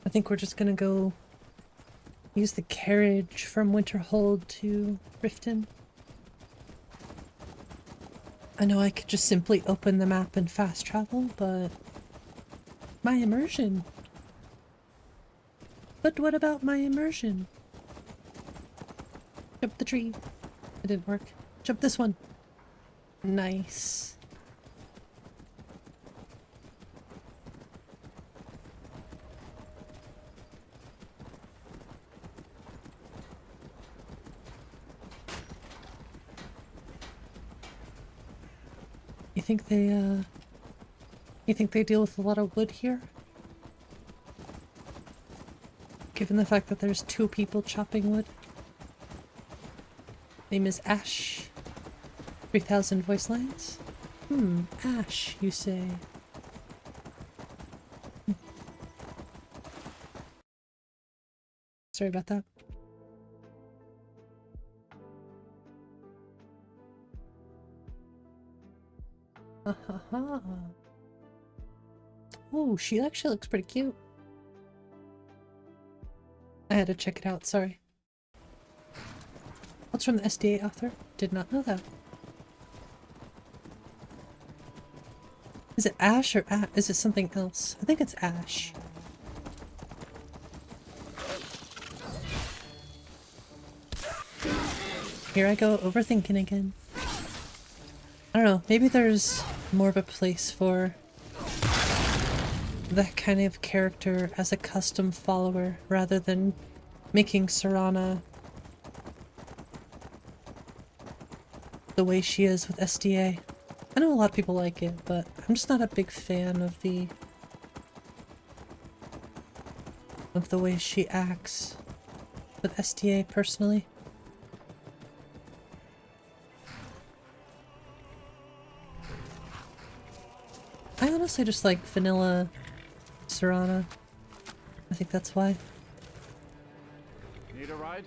I think we're just gonna go use the carriage from Winterhold to Riften. I know I could just simply open the map and fast travel, but my immersion. But what about my immersion? Jump the tree. It didn't work. Jump this one. Nice. You think they deal with a lot of wood here? Given the fact that there's 2 people chopping wood. Name is Ash. 3,000 voice lines? Ash, you say. Sorry about that. Oh, she actually looks pretty cute. I had to check it out, sorry. What's from the SDA author? Did not know that. Is it Ash or is it something else? I think it's Ash. Here I go, overthinking again. I don't know, maybe there's more of a place for that kind of character as a custom follower rather than making Serana the way she is with SDA. I know a lot of people like it, but I'm just not a big fan of the way she acts with SDA personally. I honestly just like vanilla Serana. I think that's why. Need a ride?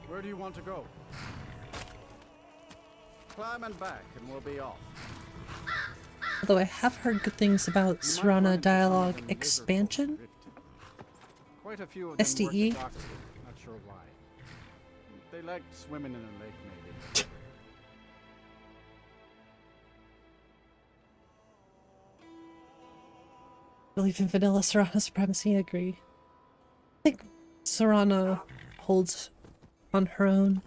Where do you want to go? Climb and back and we'll be off. Although I have heard good things about Serana Dialogue Expansion. Quite a few of them SDE. work at Docksy, not sure why. They like swimming in a lake, maybe. Believe in vanilla Serana supremacy, I agree. I think Serana holds on her own.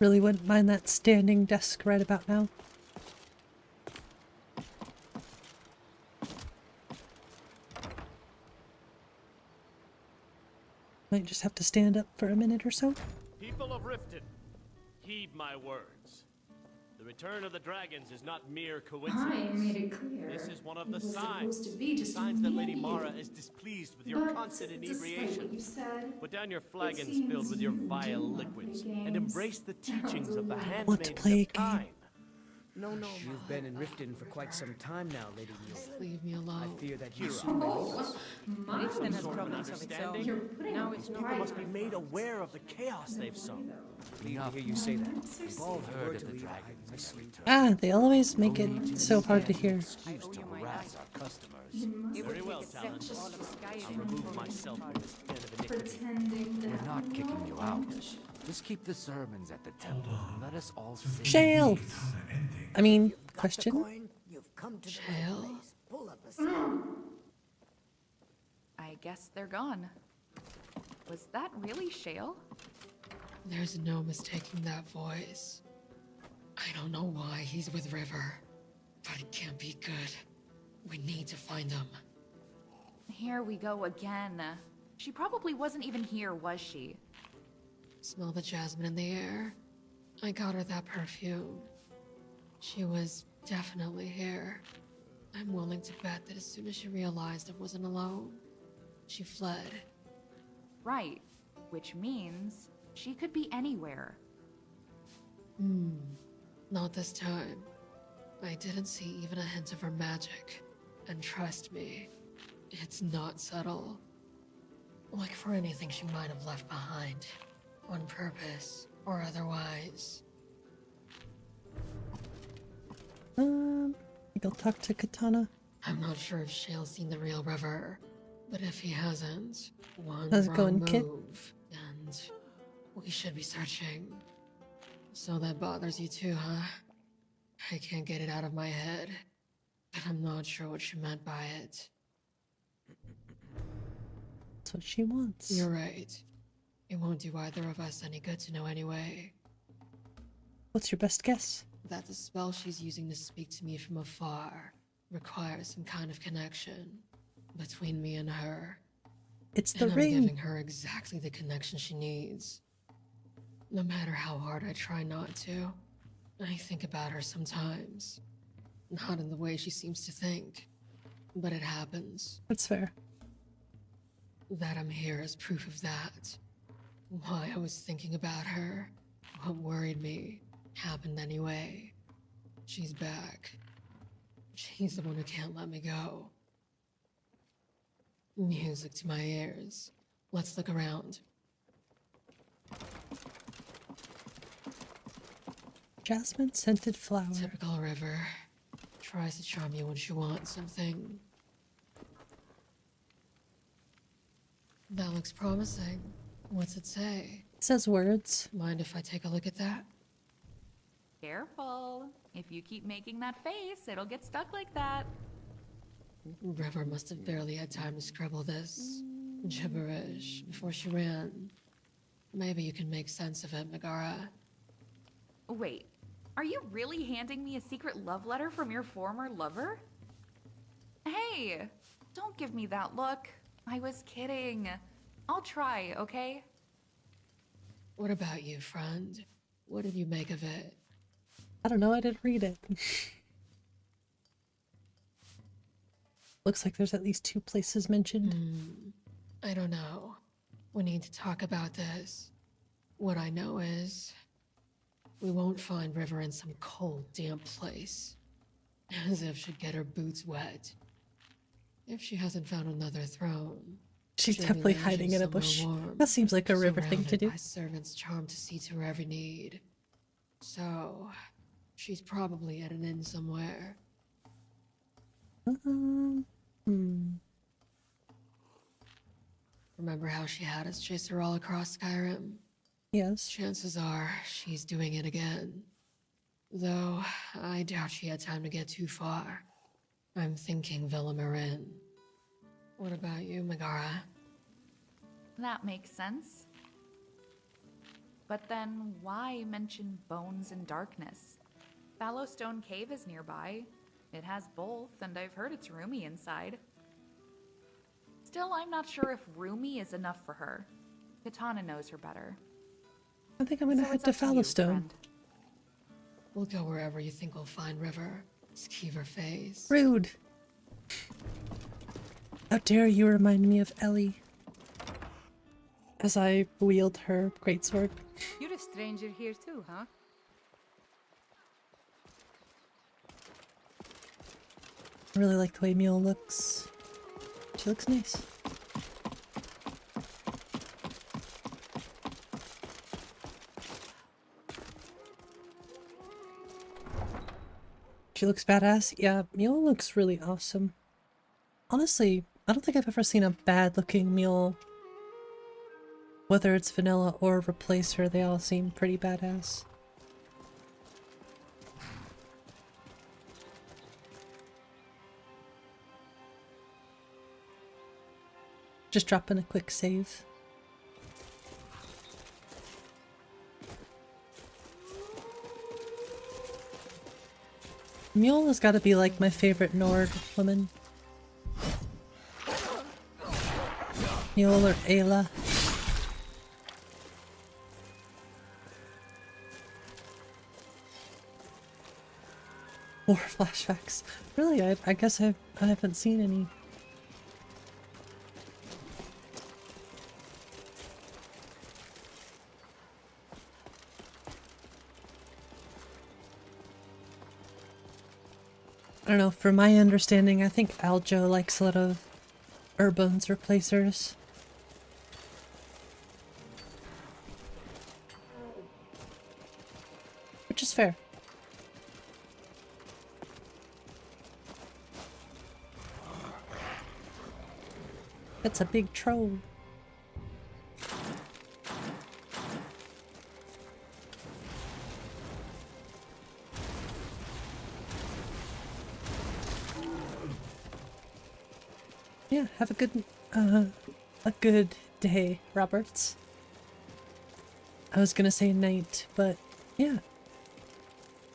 Really wouldn't mind that standing desk right about now. Might just have to stand up for a minute or so. People of Riften, heed my words. The return of the dragons is not mere coincidence. I made it clear. This is one of it the was signs. supposed to be just Signs that Lady maybe. Mara is displeased with your But constant despite inebriation. what you said, Put down your it flagons seems filled with your you vile do want liquids to play and games. embrace the teachings of the Want handmaids to play a of time. No, you've been in Riften for quite some time now, Lady Mule. Just leave me alone. I fear that you Kira. soon may leave Oh, us. my Some has sort of an problems of its understanding. own. You're putting Now up it's with People pride, must be my made friends. aware of the chaos they've sown. Pleased to hear you say that. I'm so We've all sorry. heard of the dragons. I see. Ah, they always make it so hard to hear. Excuse to harass our customers. Very well, Talon. I'll remove myself from this den of iniquity. Pretending that We're not I'm kicking you out. knowledge. Just keep the sermons at the temple and let us all sit. Shale! I mean, question? You've come to the Shale? right place. Pull up a seat. I guess they're gone. Was that really Shale? There's no mistaking that voice. I don't know why he's with River, but it can't be good. We need to find them. Here we go again. She probably wasn't even here, was she? Smell the jasmine in the air. I got her that perfume. She was definitely here. I'm willing to bet that as soon as she realized I wasn't alone, she fled. Right. Which means she could be anywhere. Not this time. I didn't see even a hint of her magic. And trust me, it's not subtle. Like for anything she might have left behind. On purpose or otherwise. Maybe I'll talk to Katana. I'm not sure if Shale's seen the real River, but if he hasn't, one How's it wrong going, kid? move, and we should be searching. So that bothers you too, huh? I can't get it out of my head, but I'm not sure what she meant by it. That's what she wants. You're right. It won't do either of us any good to know anyway. What's your best guess? That the spell she's using to speak to me from afar requires some kind of connection between me and her. It's the and ring. I'm giving her exactly the connection she needs. No matter how hard I try not to, I think about her sometimes. Not in the way she seems to think, but it happens. That's fair. That I'm here is proof of that. Why I was thinking about her, what worried me, happened anyway. She's back. She's the one who can't let me go. Music to my ears. Let's look around. Jasmine scented flower. Typical River. Tries to charm you when she wants something. That looks promising. What's it say? It says words. Mind if I take a look at that? Careful. If you keep making that face, it'll get stuck like that. River must have barely had time to scribble this gibberish before she ran. Maybe you can make sense of it, 𝕤𝕬𝕓𝕤. Wait, are you really handing me a secret love letter from your former lover? Hey, don't give me that look. I was kidding. I'll try, okay? What about you, friend? What did you make of it? I don't know, I didn't read it. Looks like there's at least 2 places mentioned. I don't know. We need to talk about this. What I know is, we won't find River in some cold, damp place. As if she'd get her boots wet. If she hasn't found another throne, She's she'll be definitely lounging hiding in a somewhere bush. warm, That seems like a River thing to surrounded do. by servants charmed to see to her every need. So, she's probably at an inn somewhere. Remember how she had us chase her all across SKYRIM? Yes. Chances are she's doing it again. Though, I doubt she had time to get too far. I'm thinking 𝕊𝕦𝕓𝕤. What about you, 𝕤𝕬𝕓𝕤? That makes sense. But then why mention bones and darkness? Fallowstone Cave is nearby. It has both, and I've heard it's roomy inside. Still, I'm not sure if roomy is enough for her. Katana knows her better. I think I'm gonna head to Fallowstone. We'll go wherever you think we'll find River. Skeever phase. Rude. How dare you remind me of Ellie as I wield her greatsword. You're a stranger here too, huh? I really like the way Mule looks. She looks nice. She looks badass. Yeah, Mule looks really awesome. Honestly, I don't think I've ever seen a bad looking Mule. Whether it's vanilla or replacer, they all seem pretty badass. Just dropping a quick save. Mule has got to be like my favorite Nord woman. Mule or Ayla. More flashbacks. Really, I guess I haven't seen any. I don't know, from my understanding, I think Aljo likes a lot of Urban's replacers. Which is fair. That's a big troll. Yeah, have a good day, Roberts. I was gonna say night, but yeah.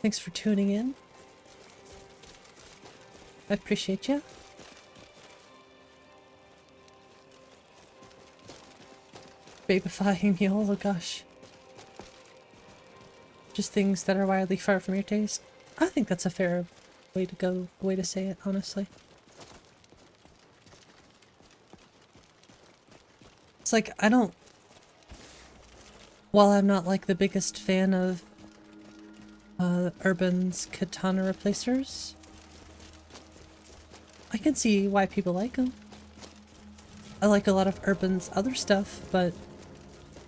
Thanks for tuning in. I appreciate you. Babifying Mule, oh gosh. Just things that are wildly far from your taste. I think that's a fair way to say it, honestly. It's like, I don't... While I'm not like the biggest fan of Urban's katana replacers, I can see why people like them. I like a lot of Urban's other stuff, but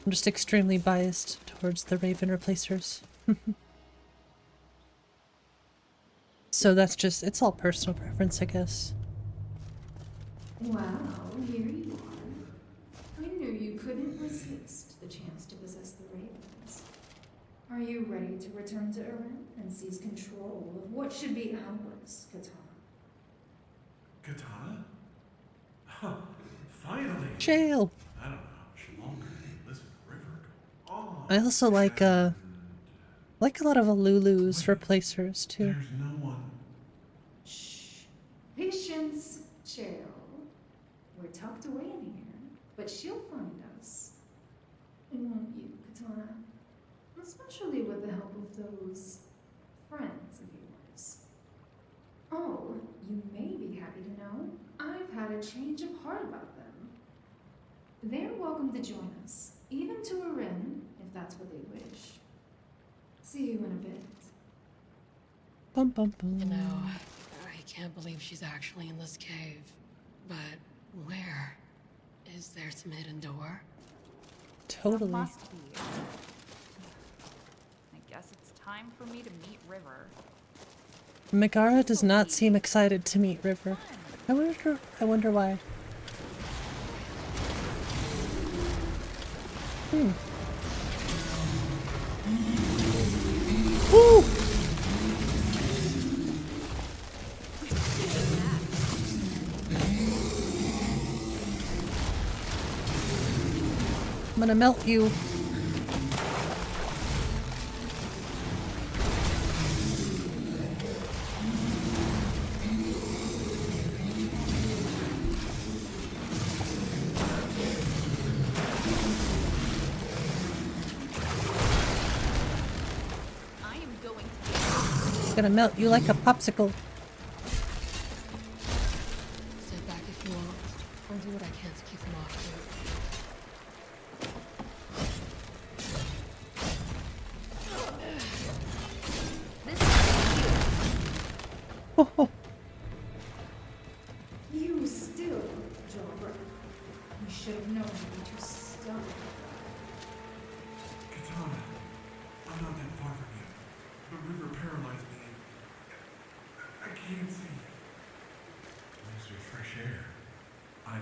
I'm just extremely biased towards the Raven replacers. So that's just, it's all personal preference, I guess. Wow, here you are. I knew you couldn't resist the chance to possess the Ravens. Are you ready to return to Urim and seize control of what should be ours, Katana? Katana? Huh, finally! Shale! I don't know how much longer this river go on. I also like a lot of Alulu's replacers too. There's no one. Shh. Patience, Shale. We're tucked away in here, but she'll find us. And won't you, Katana? Especially with the help of those friends of yours. Oh, you may be happy to know I've had a change of heart about them. They're welcome to join us, even to Urim, if that's what they wish. See you in a bit. Bum bum bum. You know, I can't believe she's actually in this cave. But where? Is there some hidden door? Totally. Must be. I guess it's time for me to meet River. Megara does not seem excited to meet River. I wonder why. Woo! I'm gonna melt you. gonna melt you like a popsicle. Stay back if you want. I'll do what I can to keep them off you. Oh. You still draw breath. You should have known you'd be too stubborn. Katana, I'm not that far from you. The river paralyzed me. I can't see. Unless there's fresh air. I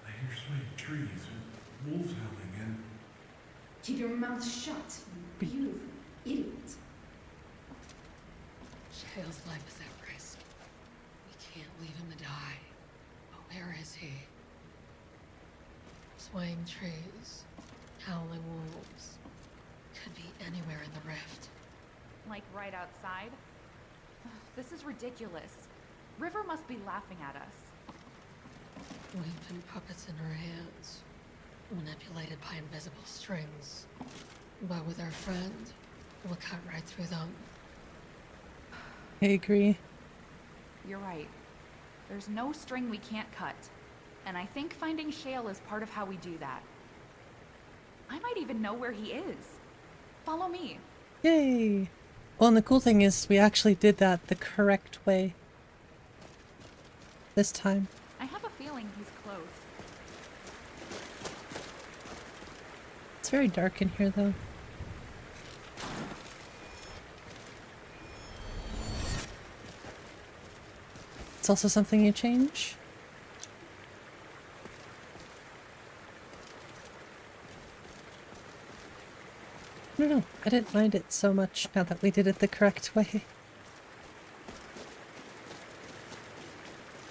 hear swaying trees and wolves howling and... Keep your mouth shut, you beautiful idiot. Shale's life is at risk. We can't leave him to die. But where is he? Swaying trees, howling wolves. Could be anywhere in the rift. Like right outside? This is ridiculous. River must be laughing at us. We've been puppets in her hands, manipulated by invisible strings. But with our friend, we'll cut right through them. I agree. You're right. There's no string we can't cut. And I think finding Shale is part of how we do that. I might even know where he is. Follow me. Yay! Well, and the cool thing is we actually did that the correct way. This time. I have a feeling he's close. It's very dark in here though. It's also something you change. I don't know. I didn't mind it so much now that we did it the correct way.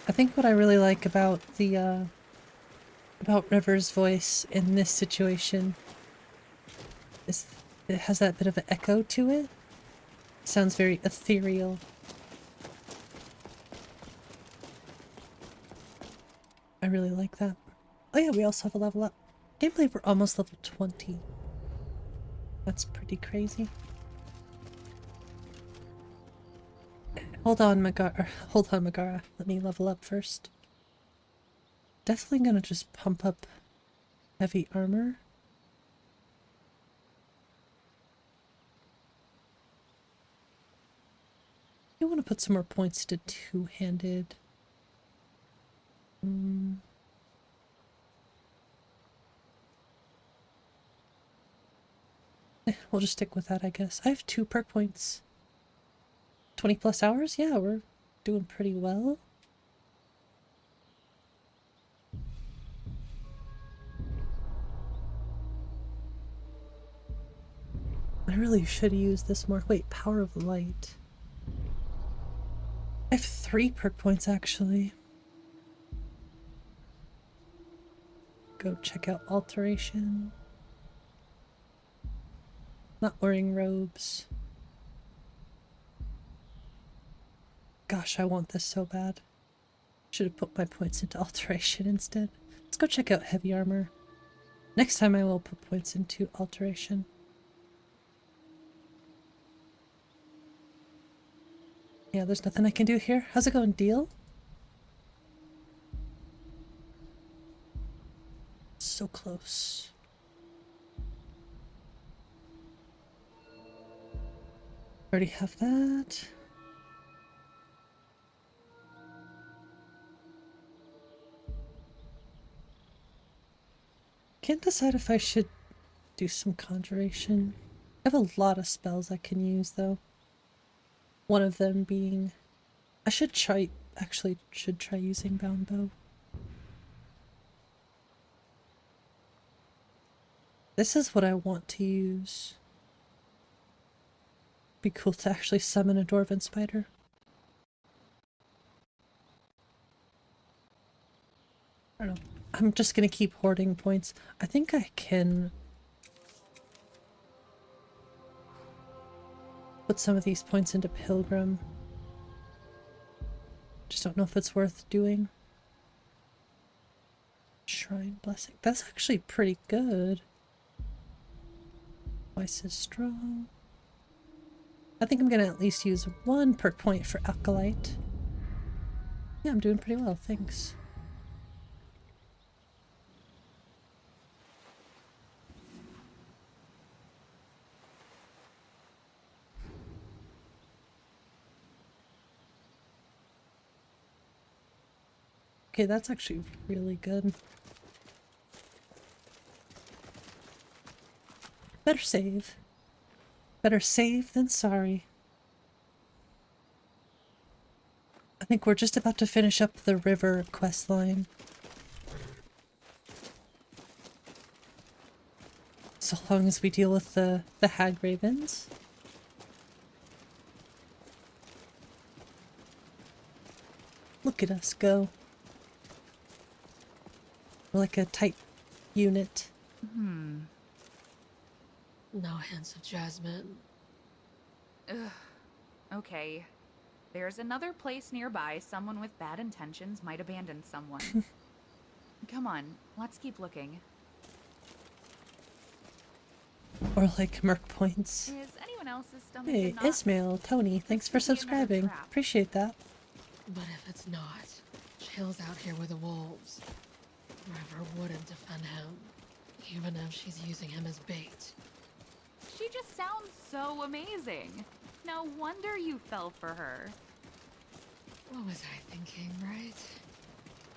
I think what I really like about the about River's voice in this situation is it has that bit of an echo to it. It sounds very ethereal. I really like that. Oh yeah, we also have a level up. I can't believe we're almost level 20. That's pretty crazy. Hold on, Megara. Let me level up first. Definitely gonna just pump up heavy armor. I want to put some more points to two-handed. We'll just stick with that, I guess. I have 2 perk points. 20 plus hours? Yeah, we're doing pretty well. I really should use this more. Wait, Power of Light. I have 3 perk points, actually. Go check out Alteration. Not wearing robes. Gosh, I want this so bad. Should have put my points into Alteration instead. Let's go check out Heavy Armor. Next time I will put points into Alteration. Yeah, there's nothing I can do here. How's it going, Deal? So close. Already have that. Can't decide if I should do some conjuration. I have a lot of spells I can use though. One of them being... I should try using Bound Bow. This is what I want to use. Be cool to actually summon a dwarven spider. I don't know. I'm just gonna keep hoarding points. I think I can put some of these points into Pilgrim. Just don't know if it's worth doing. Shrine Blessing. That's actually pretty good. Twice as strong. I think I'm gonna at least use 1 perk point for Acolyte. Yeah, I'm doing pretty well, thanks. Okay, that's actually really good. Better save. Better save than sorry. I think we're just about to finish up the river quest line. So long as we deal with the hag ravens. Look at us go. We're like a tight unit. No hints of Jasmine. Ugh. Okay. There's another place nearby someone with bad intentions might abandon someone. Come on, let's keep looking. Or like merc points. Is anyone else's stomach Hey, in knots? Ismail, Tony, thanks for subscribing. Appreciate that. But if it's not, Shale's out here with the wolves. River wouldn't defend him, even if she's using him as bait. She just sounds so amazing. No wonder you fell for her. What was I thinking, right?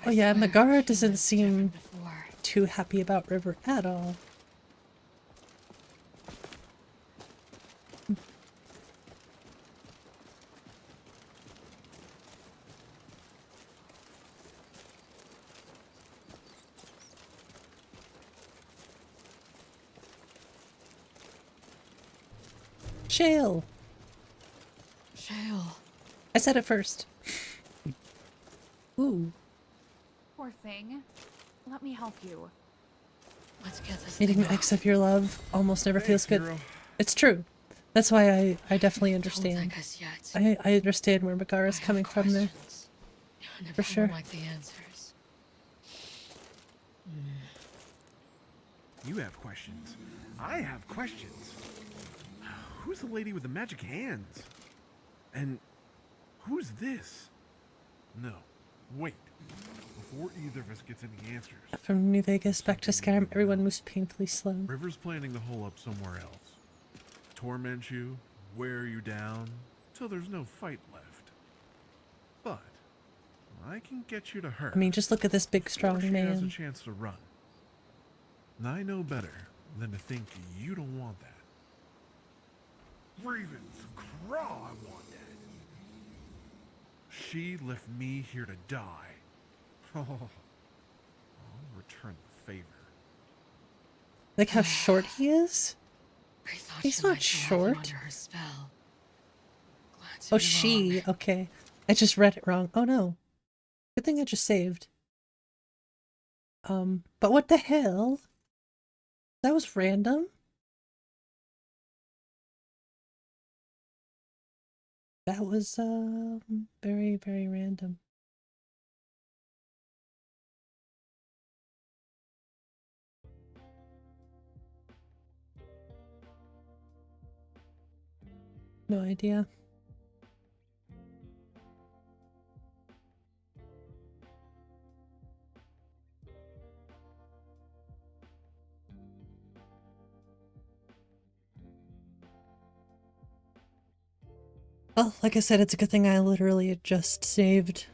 Oh yeah, Megara doesn't seem too happy about River at all. Shale! Shale. I said it first. Ooh. Poor thing. Let me help you. Let's get this Meeting thing the ex off. of your love almost never feels good. hero. It's true. That's why I definitely Don't understand. thank us yet. I understand where Megara's coming from there. And if For I sure. don't like the answers. You have questions. I have questions. Who's the lady with the magic hands? And who's this? No, wait. Before either of us gets any answers, From New Vegas back to Skyrim, everyone moves painfully slow. River's planning to hole up somewhere else. Torment you, wear you down, till there's no fight left. But I can get you to her. I mean, just look at this big, strong before she has a man. chance to run. And I know better than to think you don't want that. Raven's Craw, I want that. She left me here to die. Oh, I'll return the favor. Like how short he is? I thought He's she not might still have you short. under her spell. Glad to Oh, be she. wrong. Okay. I just read it wrong. Oh no. Good thing I just saved. But what the hell? That was random? That was, very, very random. No idea. Well, like I said, it's a good thing I literally had just saved.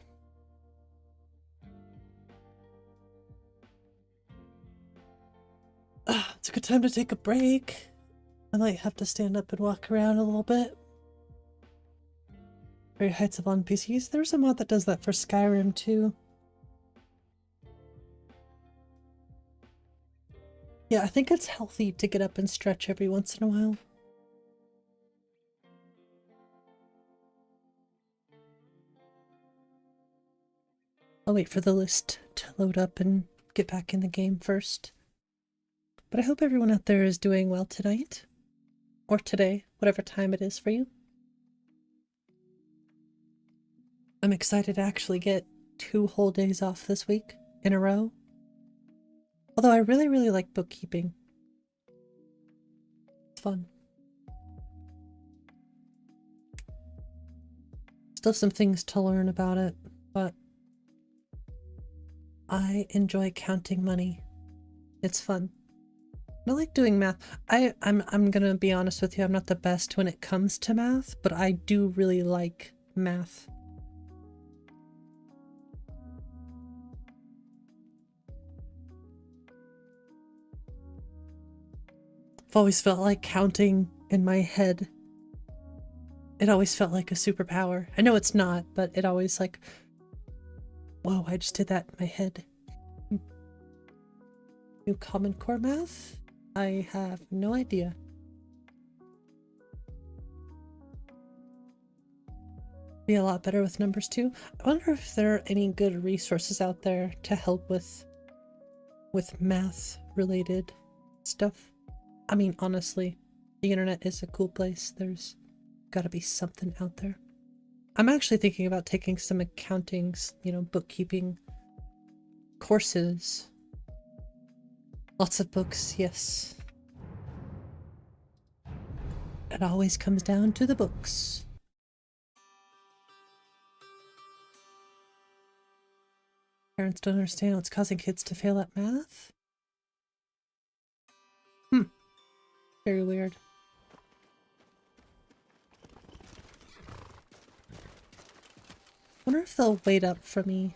It's a good time to take a break. I might have to stand up and walk around a little bit. Very heights of on PCs. There's a mod that does that for Skyrim too. Yeah, I think it's healthy to get up and stretch every once in a while. I'll wait for the list to load up and get back in the game first. But I hope everyone out there is doing well tonight. Or today, whatever time it is for you. I'm excited to actually get 2 whole days off this week in a row. Although I really, really like bookkeeping. It's fun. Still some things to learn about it, but I enjoy counting money. It's fun. I like doing math. I'm gonna be honest with you, I'm not the best when it comes to math, but I do really like math. I've always felt like counting in my head. It always felt like a superpower. I know it's not, but it always like, whoa, I just did that in my head. New Common Core math? I have no idea. Be a lot better with numbers too. I wonder if there are any good resources out there to help with math related stuff. I mean, honestly, the internet is a cool place. There's gotta be something out there. I'm actually thinking about taking some accounting, bookkeeping courses. Lots of books, yes. It always comes down to the books. Parents don't understand what's causing kids to fail at math? Very weird. Wonder if they'll wait up for me.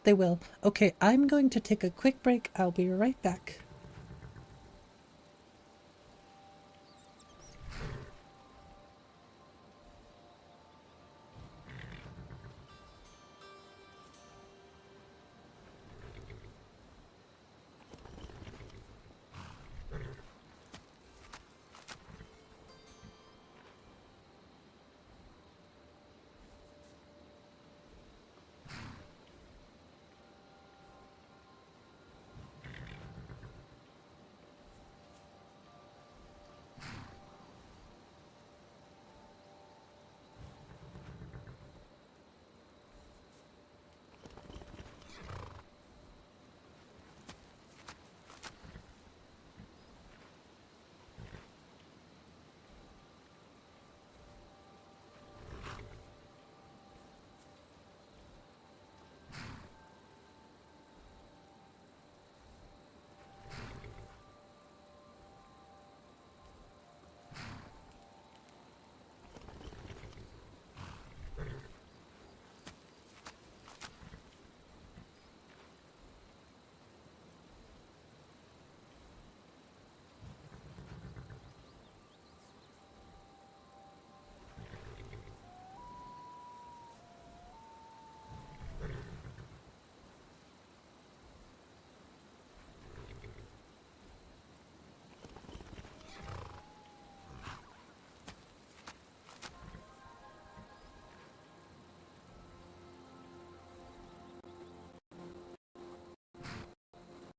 They will. Okay, I'm going to take a quick break. I'll be right back.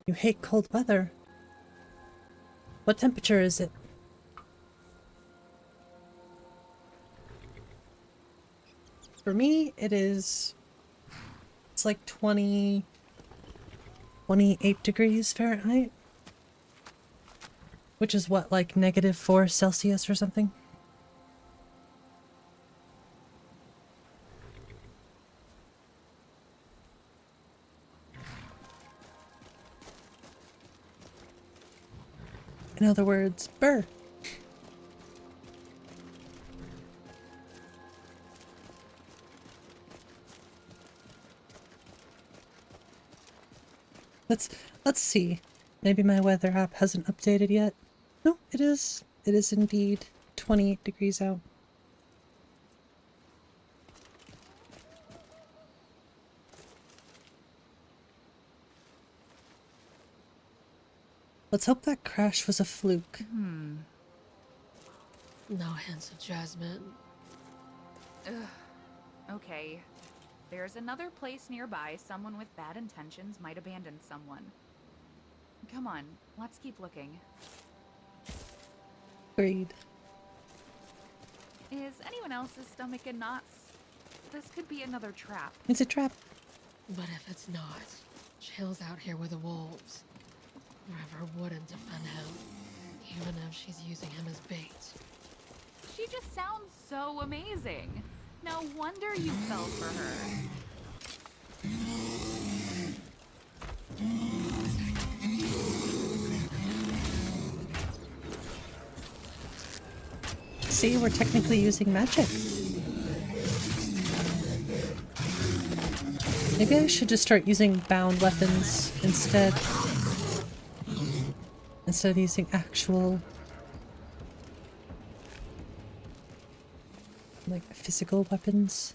You hate cold weather. What temperature is it? For me, it's like 28 degrees Fahrenheit. Which is what, like -4 Celsius or something? In other words, burr. Let's see. Maybe my weather app hasn't updated yet. No, it is. It is indeed 28 degrees out. Let's hope that crash was a fluke. No hints of Jasmine. Ugh. Okay. There's another place nearby someone with bad intentions might abandon someone. Come on, let's keep looking. Agreed. Is anyone else's stomach in knots? This could be another trap. It's a trap. But if it's not, Shale's out here with the wolves. River wouldn't defend him, even if she's using him as bait. She She just sounds so amazing. No wonder you fell for her. See, we're technically using magic. Maybe I should just start using bound weapons instead. Instead of using actual, like, physical weapons.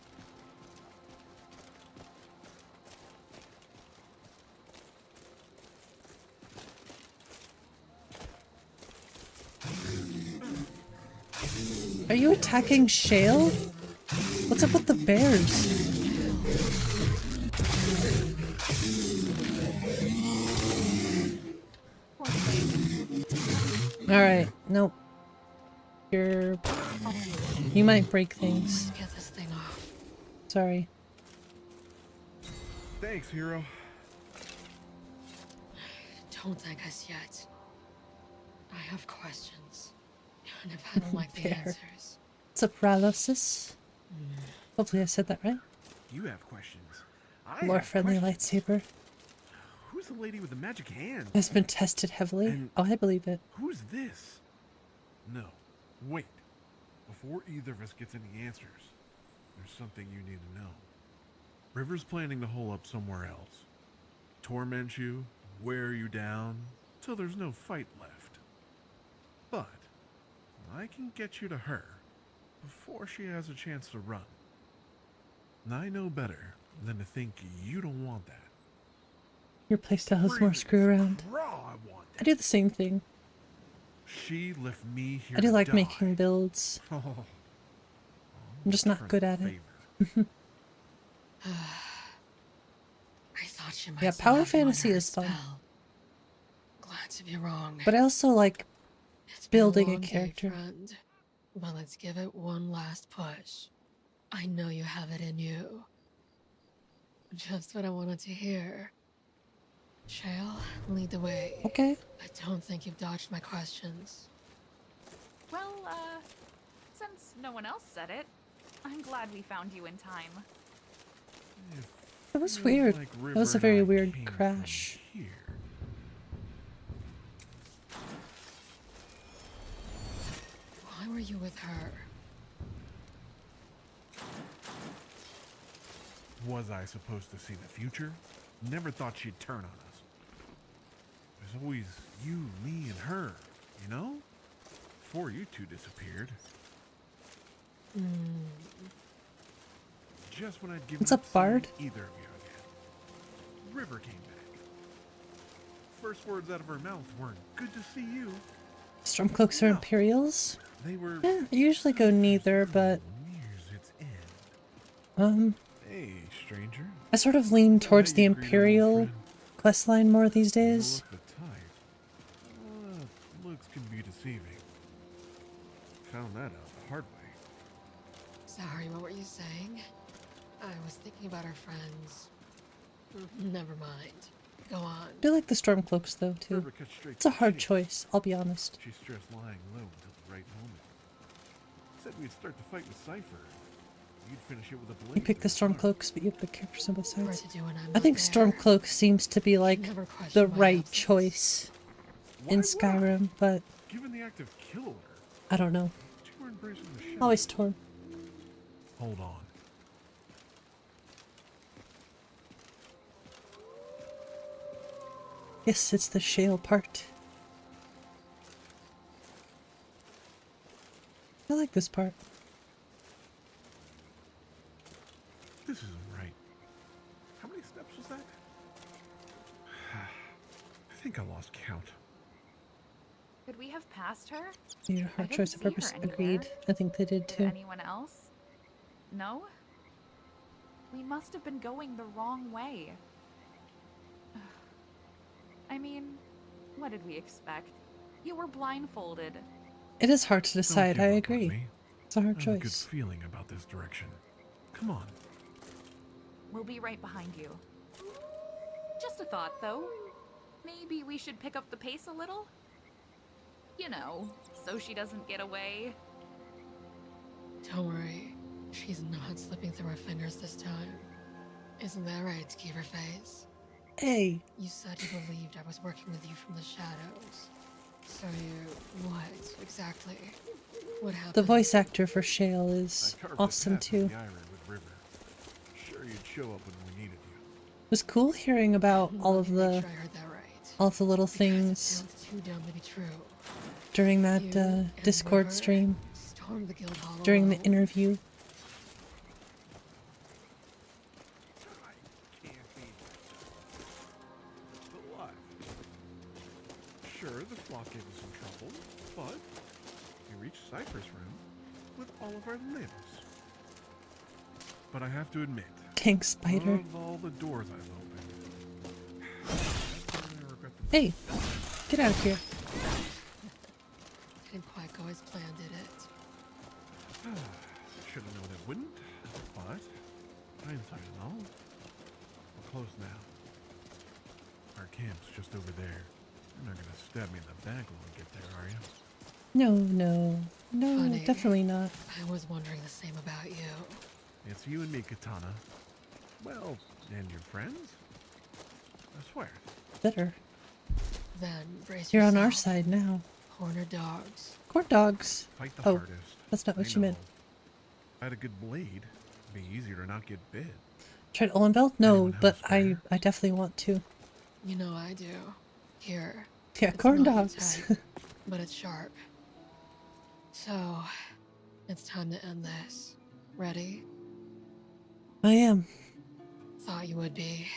Are you attacking Shale? What's up with the bears? Alright, nope. You might break things. Get this thing off. Sorry. Thanks, hero. Don't thank us yet. I have questions. And if I don't like the answers. It's a paralysis. Hopefully I said that right. You have questions. More friendly lightsaber. Who's the lady with the magic hands? Has been tested heavily. And oh, I believe it. Who's this? No, wait. Before either of us gets any answers, there's something you need to know. River's planning to hole up somewhere else. Torment you, wear you down, till there's no fight left. But I can get you to her before she has a chance to run. And I know better than to think you don't want that. Your playstyle is more screw around. I do the same thing. She left me here. I do to like die. making builds. Oh, I'm just not good at it. I thought she might Yeah, still power have you under fantasy her is fun. spell. Glad to be wrong. But I also like It's been building a long day, character. friend. But let's give it one last push. I know you have it in you. Just what I wanted to hear. Shale, lead the way. Okay. I don't think you've dodged my questions. Well, since no one else said it, I'm glad we found you in time. That was weird. Like That was a River very and I weird came from crash. here. Why were you with her? Was I supposed to see the future? Never thought she'd turn on us. There's always you, me, and her, you know? Before you two disappeared. Just when I'd given What's up, Bard? either of you again. River came back. First words out of her mouth weren't, "Good to see you." Stormcloaks are Imperials? They were... Yeah, I usually go neither, but Nears its end. Hey, stranger. I sort of lean towards the you greet an old Imperial friend. questline more these days. You look the type. Looks can be deceiving. Found that out the hard way. Sorry, what were you saying? I was thinking about our friends. Never mind. Go on. I do like the Stormcloaks though, too. River cut straight It's a to the hard chase. choice, I'll be honest. She stressed lying low until the right moment. Said we'd start the fight with Cypher. You'd finish it with a blade. You pick the Stormcloaks, but you have the characters on both More sides. to do when I'm I not think there. Stormcloak seems to be like Never the question my right absence. choice in Skyrim, but Given the act of kill order, I don't know. you were embracing the shit. Always torn. Hold on. Yes, it's the Shale part. I like this part. This isn't right. How many steps was that? I think I lost count. Could we have passed her? Your I hard didn't choice of see her purpose. anywhere. Agreed. I think they did Did too. anyone else? No? We must have been going the wrong way. I mean, what did we expect? You were blindfolded. It is hard to decide, Don't I give up on agree. me. It's a hard I have a good choice. feeling about this direction. Come on. We'll be right behind you. Just a thought, though. Maybe we should pick up the pace a little? You know, so she doesn't get away. Don't worry, she's not slipping through her fingers this time. Isn't that right, Skeeverface? Hey. You said you believed I was working with you from the shadows. So you... what, exactly? What happened? The voice actor for Shale is awesome too. Sure you'd show up when we needed you. It was cool hearing about all of the little things during that Discord stream, during the interview. Sure, the flock gave us some trouble, but we reached Cypher's room with all of our limbs. But I have to admit, King Spider. of all the doors I've opened, Hey, get out of here. Didn't quite go as planned, did it? Should have known it wouldn't, but hindsight and all, we're close now. Our camp's just over there. You're not gonna stab me in the back when we get there, are you? No, Funny. definitely not. I was wondering the same about you. It's you and me, Katana. Well, and your friends? I swear. Better. Then brace You're yourself. on our side now. Corner dogs. Corn dogs. Fight the Oh, hardest. that's not what I you meant. know. If I had a good blade, it'd be easier to not get bit. Tried Olenveld? No, but I definitely want to. You know I do. Here. Yeah, It's corn not dogs. tight, but it's sharp. So, it's time to end this. Ready? I am. Thought you would be.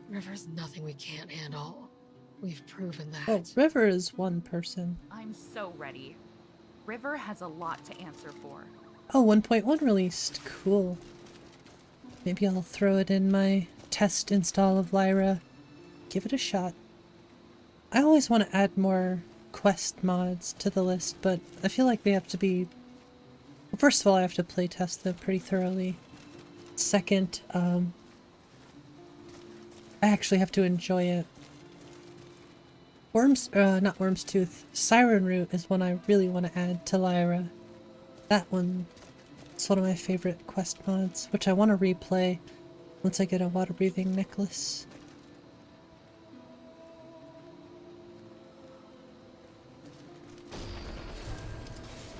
River's nothing we can't handle. We've proven that. Oh, River is one person. I'm so ready. River has a lot to answer for. Oh, 1.1 released. Cool. Maybe I'll throw it in my test install of Lyra. Give it a shot. I always want to add more quest mods to the list, but I feel like they have to be... Well, first of all, I have to playtest them pretty thoroughly. Second, I actually have to enjoy it. Not Wyrmstooth. Siren Root is one I really want to add to Lyra. That one is one of my favorite quest mods, which I want to replay once I get a water-breathing necklace.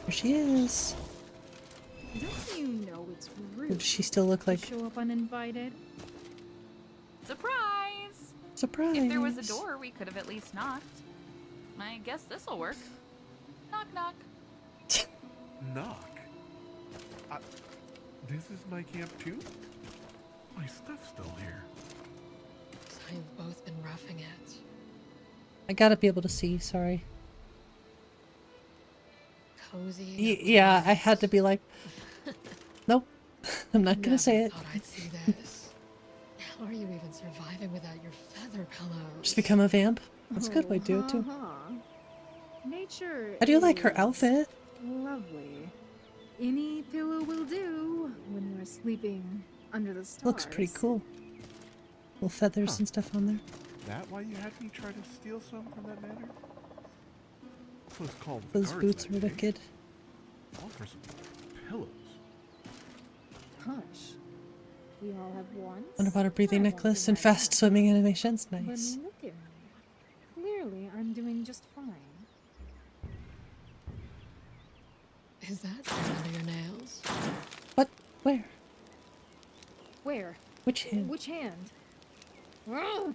There she is. Don't you know it's rude? Does she still look like... to show up uninvited? Surprise! Surprise! If there was a door, we could have at least knocked. I guess this'll work. Knock, knock. Knock? This is my camp too? My stuff's still here. So you've both been roughing it. I gotta be able to see, sorry. Cozy. Yeah, I had to be like... Nope. I'm not gonna say it. Thought I'd see this. How are you even surviving without your feather pillows? Just become a vamp. That's a good way to do it too. Nature I do like her is outfit. Lovely. Any pillow will do when you are sleeping under the stars. Looks pretty cool. Little feathers and stuff on there. That why you had me try to steal some from that manor? So it's called Those boots are wicked. All for some pillows. Hush. We all have wants. Underwater breathing necklace and fast swimming animations. But Nice. look at me. Clearly, I'm doing just fine. Is that skin under your nails? What? Where? Where? Which hand? Which hand? Oh,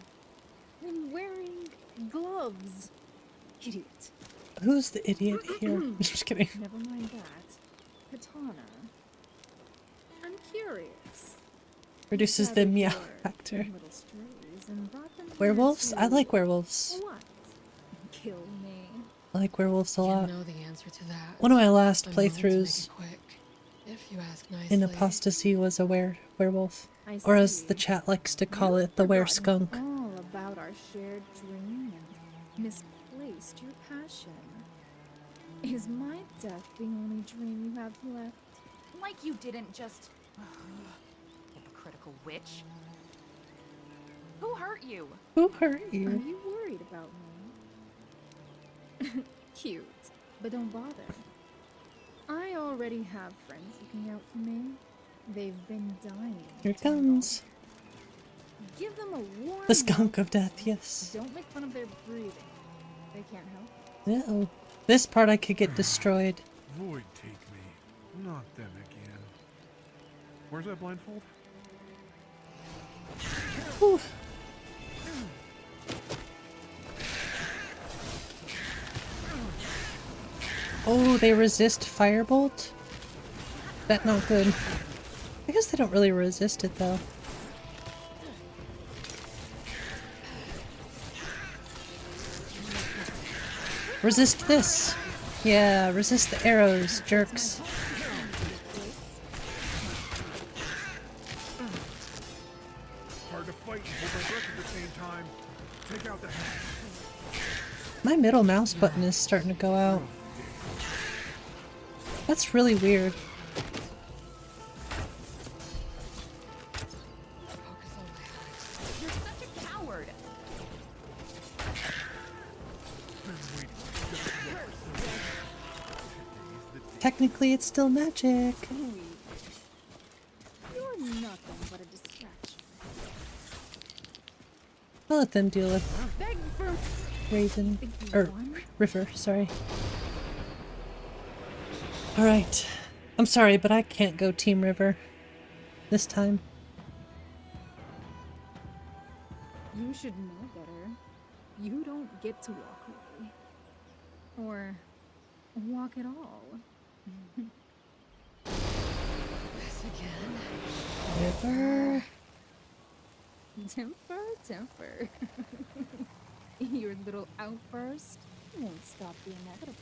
I'm wearing gloves. Idiot. Who's the idiot here? Just kidding. Never mind that. Katana. I'm curious. Reduces the meow factor. Werewolves? I like werewolves. What? Kill me. I like werewolves a lot. You know the answer to that. One of my last I'm willing to make playthroughs it quick, if you ask nicely. in Apostasy was a werewolf. Or as the chat likes to call it, the were-skunk. All about our shared dream and misplaced your passion. Is my death the only dream you have left? Like you didn't just... Hypocritical witch. Who hurt you? Who hurt you? Are you worried about me? Cute, but don't bother. I already have friends looking out for me. They've been dying. Here it comes. Give them a warm The skunk of death, yes. Don't make fun of their breathing. They can't help. Uh-oh. This part I could get destroyed. Void take me. Not them again. Where's that blindfold? Whew. Oh, they resist firebolt? That not good. I guess they don't really resist it though. Resist this! Yeah, resist the arrows, jerks. Hard to fight and hold my breath at the same time. Take out the hat. My middle mouse button is starting to go out. That's really weird. You're such a coward. Technically, it's still magic. You're nothing but a distraction. I'll let them deal with Ryzen. Or River, sorry. Alright. I'm sorry, but I can't go Team River this time. You should know better. You don't get to walk away. Or walk at all. This again. River. Temper. Your little outburst won't stop the inevitable.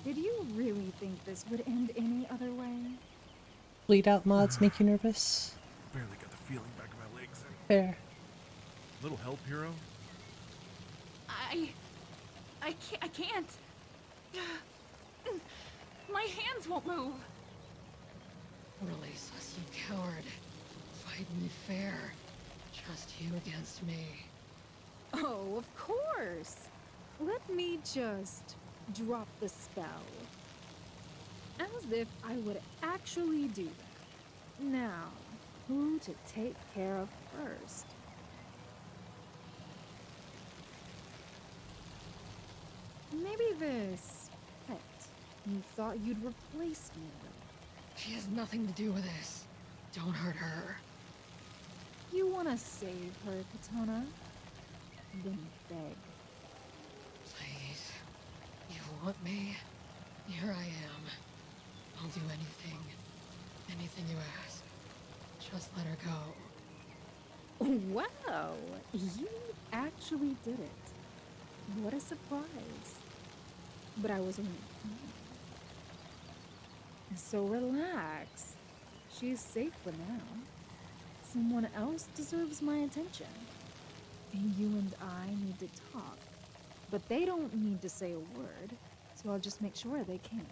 Did you really think this would end any other way? Bleed out mods make you nervous? Barely got the feeling back in my legs. Fair. Little help, hero? I can't. My hands won't move. Release us, you coward. Fight me fair. Just you against me. Oh, of course. Let me just drop the spell. As if I would actually do that. Now, who to take care of first? Maybe this pet you thought you'd replace me with. She has nothing to do with this. Don't hurt her. You want to save her, Katana? Then beg. Please. You want me? Here I am. I'll do anything. Anything you ask. Just let her go. Wow! You actually did it. What a surprise. But I was only kidding. So relax. She's safe for now. Someone else deserves my attention. And you and I need to talk. But they don't need to say a word, so I'll just make sure they can't.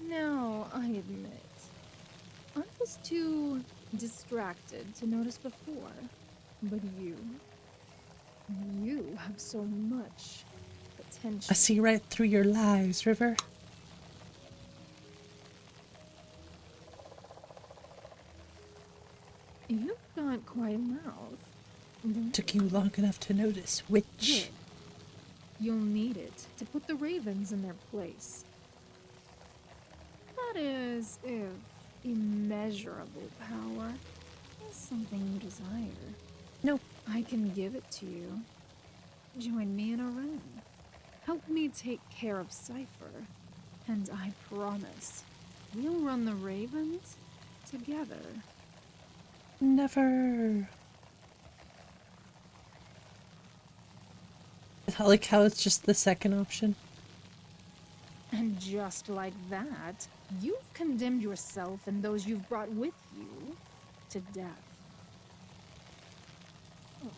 Now, I admit, I was too distracted to notice before. But you have so much potential. I see right through your lies, River. You've got quite a mouth. Took you long enough to notice, witch. Good. You'll need it to put the ravens in their place. That is, if immeasurable power is something you desire. Nope. I can give it to you. Join me in a run. Help me take care of Cypher. And I promise, we'll run the ravens together. Never. I like how it's just the second option. And just like that, you've condemned yourself and those you've brought with you to death. Oh,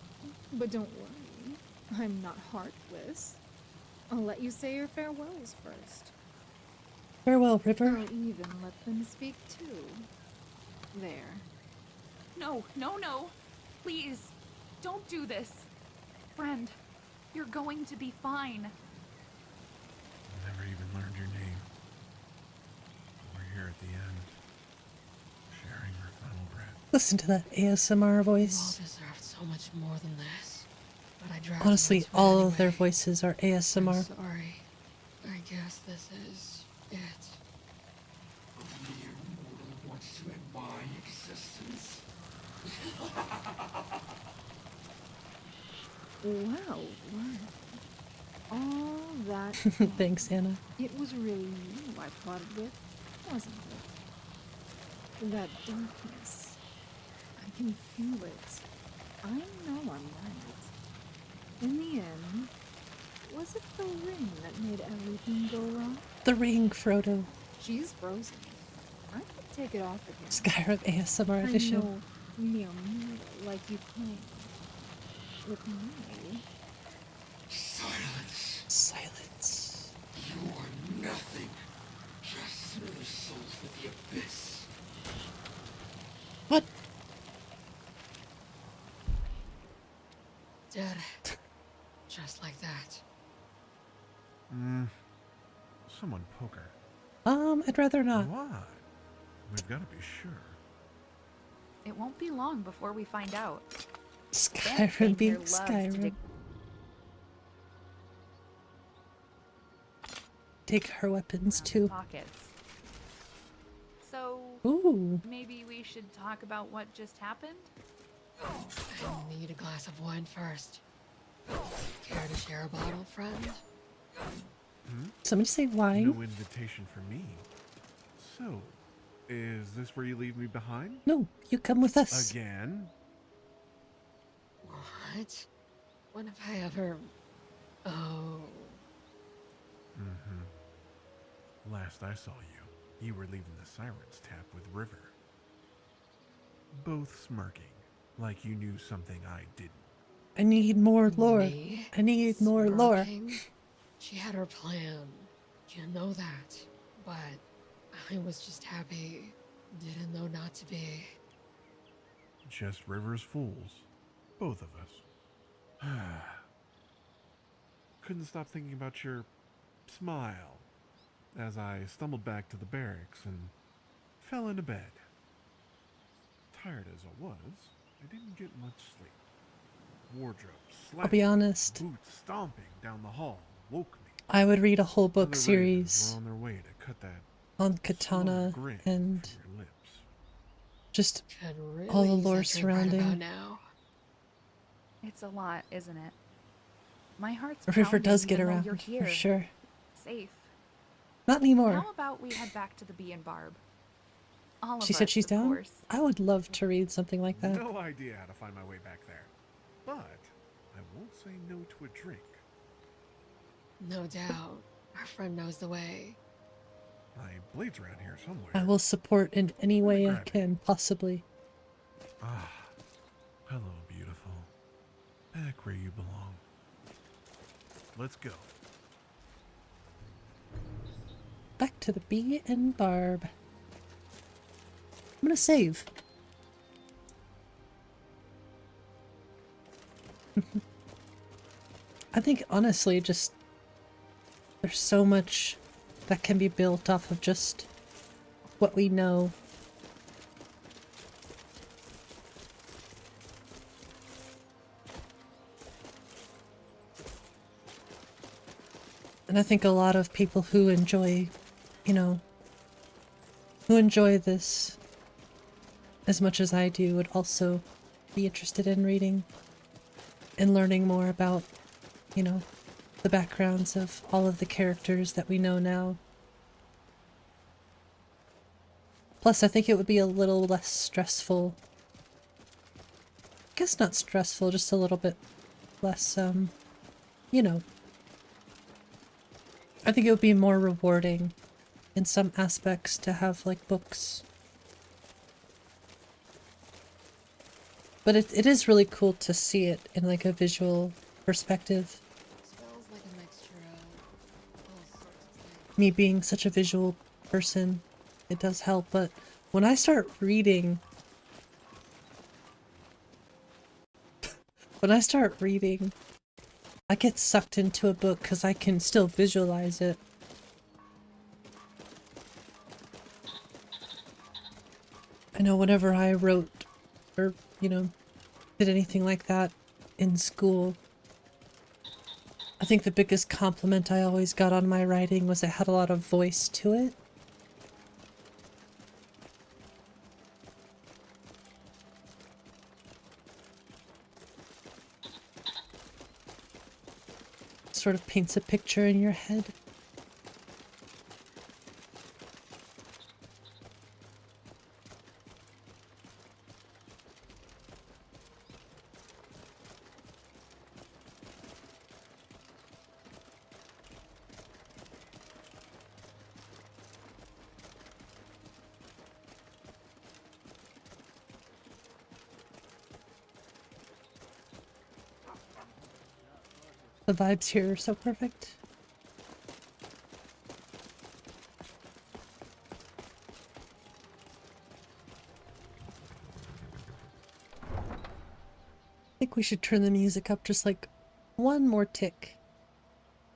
but don't worry, I'm not heartless. I'll let you say your farewells first. Farewell, River. I'll even let them speak too. There. No. Please, don't do this. Friend, you're going to be fine. Never even learned your name. here at the end, sharing her final breath. Listen to that ASMR You all voice. deserved so much more than this. But I dragged Honestly, you into it all anyway. of their voices are I'm ASMR. sorry. I guess this is it. Wants to end my existence. Wow, wow. All that time, Thanks, Anna. it was really you I plotted with, wasn't it? That darkness. I can feel it. I know I'm right. In the end, was it the ring that made everything go wrong? The ring, Frodo. She's frozen. I could take it off again. Skyrim ASMR I edition. know, 𝕊𝕦𝕓𝕤, like you claim. With me. Silence. Silence. You are nothing. Just another soul for the abyss. What? Dead. Just like that. Someone poke her. I'd rather not. Why? We've got to be sure. It won't be long before we find out. Skyrim being Skyrim. Take her weapons too. Pockets. So, Ooh. maybe we should talk about what just happened? I need a glass of wine first. Care to share a bottle, friend? Somebody say wine? No invitation for me. So, is this where you leave me behind? No, you come with us. Again? What? When have I ever... Oh... Last I saw you, you were leaving the Sirens Tap with River. Both smirking, like you knew something I didn't. I need more lore. Me? I need more lore. Smirking? She had her plan. You know that. But I was just happy. Didn't know not to be. Just River's fools. Both of us. Couldn't stop thinking about your smile as I stumbled back to the barracks and fell into bed. Tired as I was, I didn't get much sleep. Wardrobe slapping, I'll be honest. boots stomping down the hall woke me. I would read a whole And book the Ravens series were on their way to cut that on Katana slow grin and from your lips. just Could really all the use lore that drink right surrounding. about now. It's a lot, isn't it? My heart's River does pounding get even though around, you're for here, sure. safe. Not anymore. How about we head back to the Bee and Barb? All of She said us, she's of down? course. I would love to read something like that. No idea how to find my way back there. But I won't say no to a drink. No doubt. Our friend knows the way. My blade's around here somewhere. I will support in any way I Grab it. can, possibly. Ah, hello, beautiful. Back where you belong. Let's go. Back to the Bee and Barb. I'm gonna save. I think honestly just there's so much that can be built off of just what we know. And I think a lot of people who enjoy, you know, who enjoy this as much as I do would also be interested in reading and learning more about, you know, the backgrounds of all of the characters that we know now. Plus, I think it would be a little less stressful. I guess not stressful, just a little bit less, you know. I think it would be more rewarding in some aspects to have, like, books. But it is really cool to see it in, like, a visual perspective. Smells like a mixture of all sorts of things. Me being such a visual person, it does help, but when I start reading... when I start reading, I get sucked into a book because I can still visualize it. I know whenever I wrote or, you know, did anything like that in school, I think the biggest compliment I always got on my writing was it had a lot of voice to it. Sort of paints a picture in your head. The vibes here are so perfect. I think we should turn the music up just like one more tick.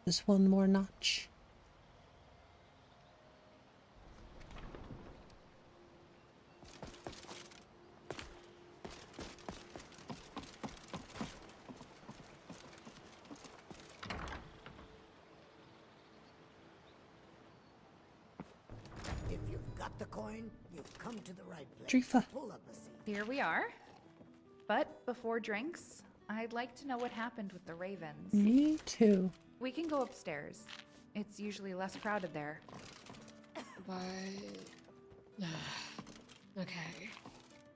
Just one more notch. If you've got the coin, you've come to the right place. 𝕃𝕚𝕝. Pull up a seat. Here we are. But before drinks, I'd like to know what happened with the ravens. Me too. We can go upstairs. It's usually less crowded there. But... okay.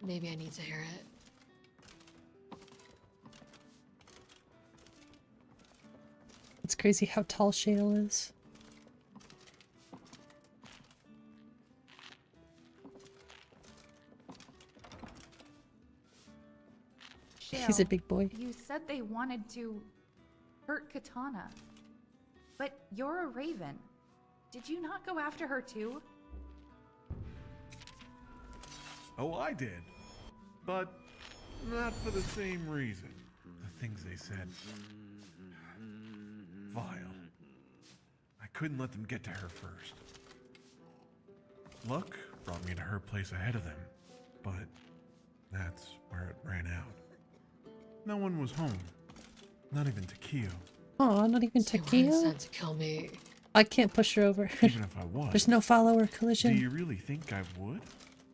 Maybe I need to hear it. It's crazy how tall Shale is. He's a big boy. You said they wanted to hurt Katana. But you're a raven. Did you not go after her too? Oh, I did. But not for the same reason. The things they said. Vile. I couldn't let them get to her first. Luck brought me to her place ahead of them, but that's where it ran out. No one was home. Not even 𝕃𝕚𝕐. Aw, not even So you weren't 𝕃𝕚𝕐? sent to kill me. I can't push her over. Even if I was. There's no follower Do collision. you really think I would?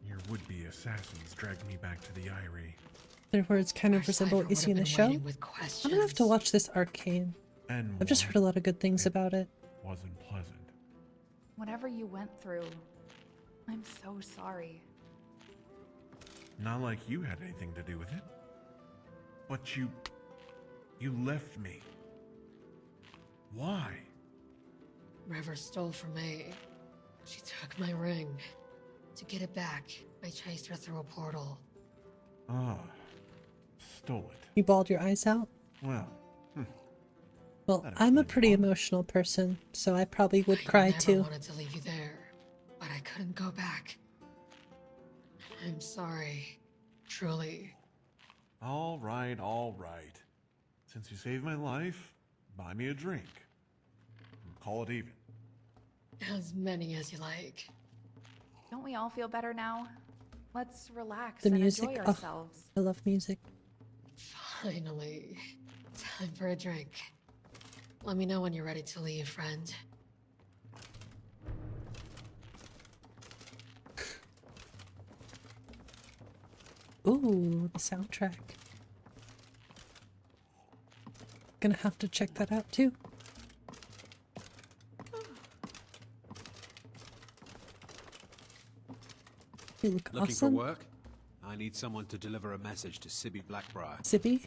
Your would-be assassins dragged me back to the Eyrie. Their words kind of resemble Cypher Izzy in the would've show. been waiting with I'm gonna have to questions. watch this Arcane. And I've just heard a lot of good things about it. wasn't pleasant. Whatever you went through, I'm so sorry. Not like you had anything to do with it. But you left me. Why? River stole from me. She took my ring. To get it back, I chased her through a portal. Ah, stole it. You bawled your eyes out? Well, Well, That I'm a explains pretty why. emotional person, so I probably would cry I never too. wanted to leave you there, but I couldn't go back. I'm sorry. Truly. all right, all right. Since you saved my life, buy me a drink. Call it even. As many as you like. Don't we all feel better now? Let's relax The and music. enjoy Oh, ourselves. I love music. Finally. Time for a drink. Let me know when you're ready to leave, friend. Ooh, the soundtrack. Gonna have to check that out too. You look Looking awesome. for work? I need someone to deliver a message to Sibby Blackbriar. Sibby?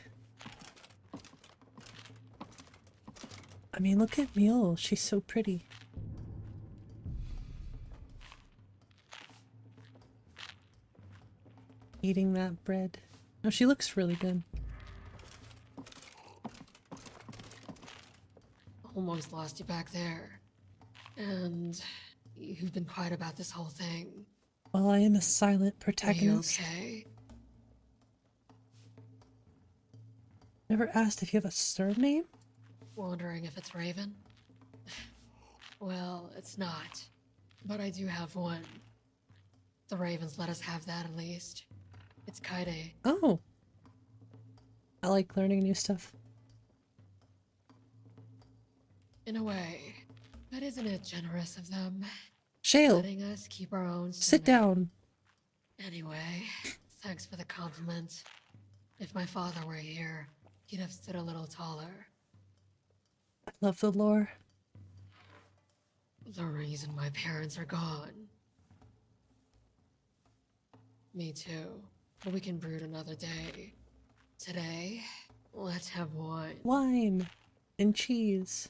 I mean, look at Mule. She's so pretty. Eating that bread. No, she looks really good. Almost lost you back there. And you've been quiet about this whole thing. Well, I am a silent Are you protagonist. okay? Never asked if you have a surname? Wondering if it's Raven? Well, it's not. But I do have one. The ravens let us have that at least. It's 𝕃𝕚𝕝. Oh. I like learning new stuff. In a way, but isn't it generous of them? Shale, Letting us keep our own sit down. Anyway, thanks for the compliment. If my father were here, he'd have stood a little taller. I love the lore. The reason my parents are gone. Me too. But we can brood another day. Today, let's have wine. Wine and cheese.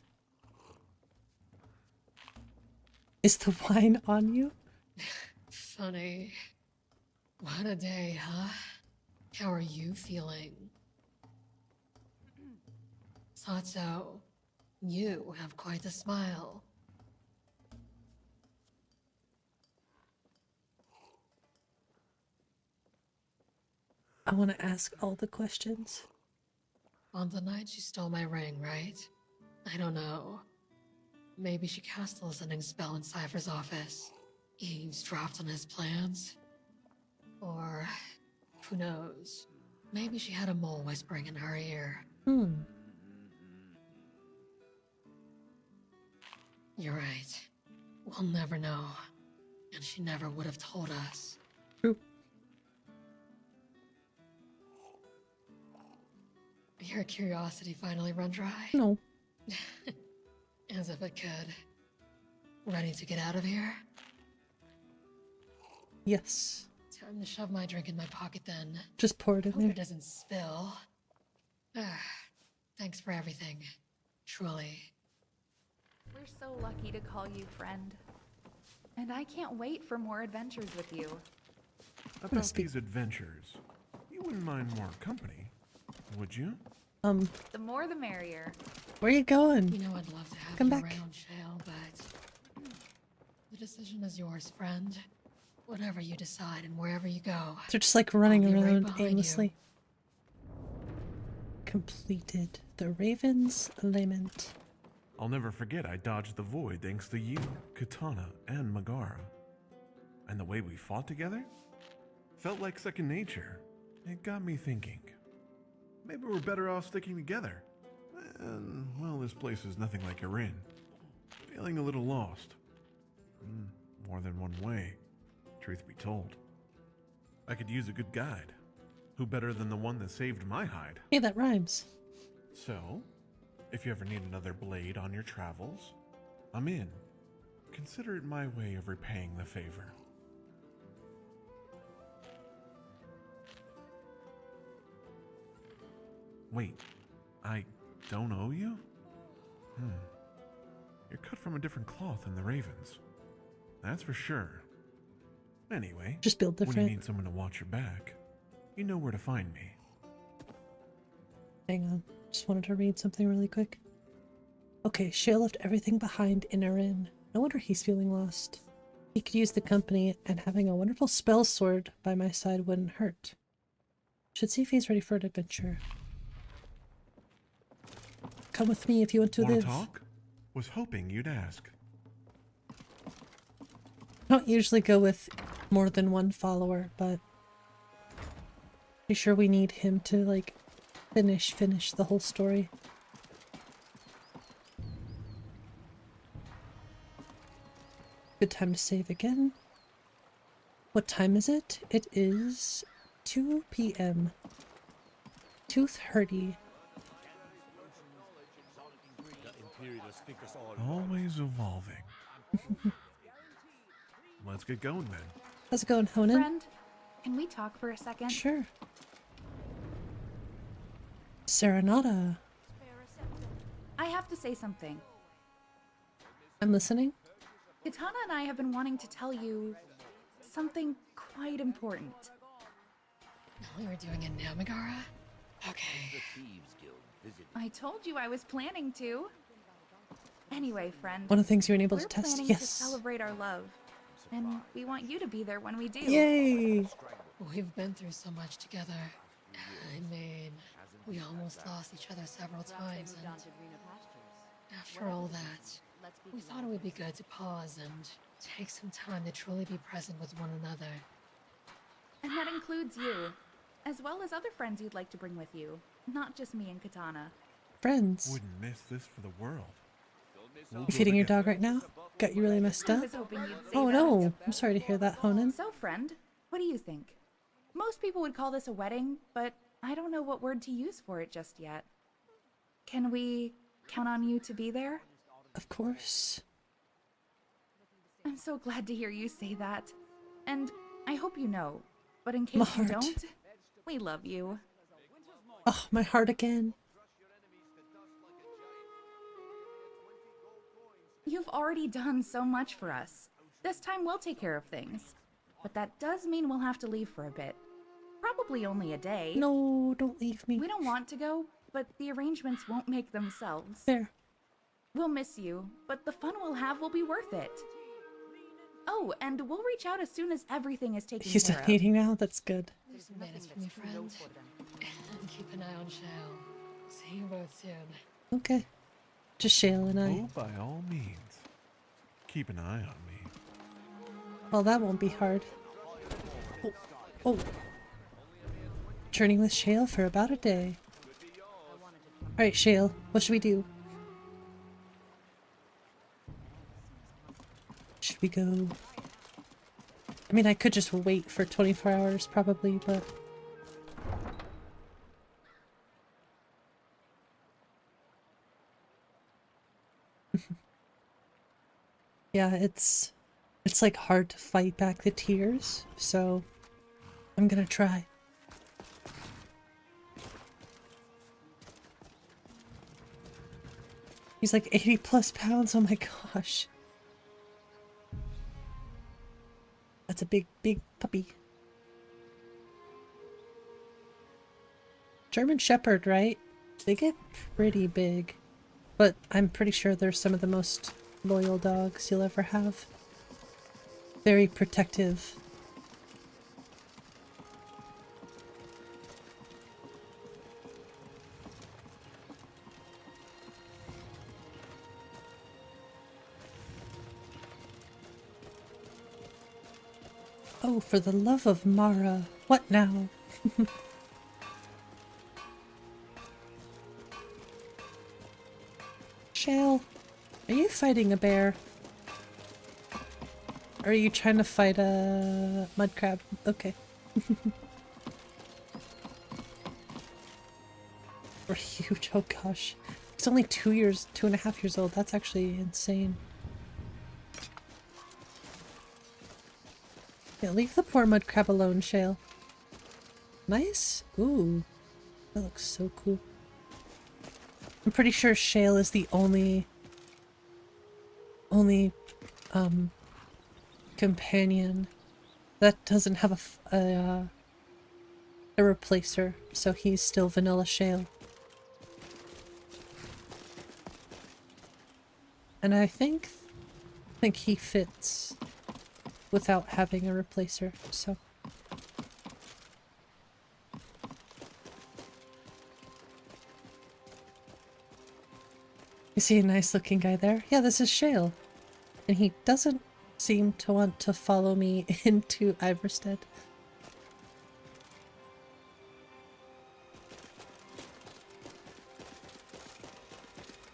Is the wine on you? Funny. What a day, huh? How are you feeling? Thought so. You have quite the smile. I want to ask all the questions. On the night she stole my ring, right? I don't know. Maybe she cast a listening spell in Cypher's office. Eavesdropped on his plans. Or, who knows? Maybe she had a mole whispering in her ear. You're right. We'll never know. And she never would have told us. True. Your curiosity finally run dry? No. As if it could. Ready to get out of here? Yes. Time to shove my drink in my pocket then. Just pour it in Hope there. it doesn't spill. Thanks for everything. Truly. We're so lucky to call you friend. And I can't wait for more adventures with you. About these adventures, you wouldn't mind more company, would you? The more the merrier. Where are you going? You know I'd love to have Come you back. around, Shale, but the decision is yours, friend. Whatever you decide and wherever you go. They're just like running I'll be right around behind you. aimlessly. Completed the Raven's Lament. I'll never forget I dodged the void thanks to you, Katana, and Megara. And the way we fought together? Felt like second nature. It got me thinking. Maybe we're better off sticking together. And, well, this place is nothing like you're in. Feeling a little lost. More than one way, truth be told. I could use a good guide. Who better than the one that saved my hide? Hey, that rhymes. So, if you ever need another blade on your travels, I'm in. Consider it my way of repaying the favor. Wait, I don't owe you? You're cut from a different cloth than the Ravens. That's for sure. Anyway, just build when different. you need someone to watch your back, you know where to find me. Hang on, just wanted to read something really quick. Okay, Shale left everything behind in Erin. No wonder he's feeling lost. He could use the company, and having a wonderful spell sword by my side wouldn't hurt. Should see if he's ready for an adventure. Come with me if you want to Wanna live. talk? Was hoping you'd ask. I don't usually go with more than one follower, but pretty sure we need him to like finish the whole story. Good time to save again. What time is it? It is 2 p.m. Tooth hurdy. Always evolving. Let's get going then. How's it going, Honan? Friend, can we talk for a second? Sure. Serenata. I have to say something. I'm listening. Katana and I have been wanting to tell you something quite important. We were doing it now, Megara? Okay. I told you I was planning to. Anyway, friend. One of the things you were able to we're test. planning Yes. to celebrate our love. And we want you to be there when we do. Yay! We've been through so much together. I mean, we almost lost each other several times, and after all that, We thought it would be good to pause and take some time to truly be present with one another. And that includes you, as well as other friends you'd like to bring with you. Not just me and Katana. Friends. Wouldn't miss this for the world. You feeding your dog right now? Got you really messed I up? was hoping you'd say Oh that. no, I'm sorry to hear that, Honan. So, friend, what do you think? Most people would call this a wedding, but I don't know what word to use for it just yet. Can we count on you to be there? Of course. I'm so glad to hear you say that. And I hope you know, but in case you don't, we love you. Oh, my heart again. You've already done so much for us. This time we'll take care of things. But that does mean we'll have to leave for a bit. Probably only a day. No, don't leave me. We don't want to go, but the arrangements won't make themselves. There. We'll miss you, but the fun we'll have will be worth it. Oh, and we'll reach out as soon as everything is taken He's care done of. eating now? That's good. Do some minutes for me, friend. And keep an eye on Shale. See you both soon. Okay. Just Shale and I. Oh, by all means. Keep an eye on me. Well, that won't be hard. Oh. Oh. Journeying with Shale for about a day. Alright, Shale, what should we do? Should we go? I mean, I could just wait for 24 hours probably, but... yeah, it's like hard to fight back the tears, so I'm gonna try. He's like 80 plus pounds, oh my gosh. That's a big, big puppy. German Shepherd, right? They get pretty big. But I'm pretty sure they're some of the most loyal dogs you'll ever have. Very protective. Oh, for the love of Mara. What now? Shale, are you fighting a bear? Or are you trying to fight a mud crab? Okay. We're huge, oh gosh. He's only 2.5 years old. That's actually insane. Yeah, leave the poor mud crab alone, Shale. Nice. Ooh. That looks so cool. I'm pretty sure Shale is the only companion that doesn't have a replacer, so he's still vanilla Shale. And I think he fits without having a replacer, so. You see a nice looking guy there? Yeah, this is Shale. And he doesn't seem to want to follow me into Iverstead.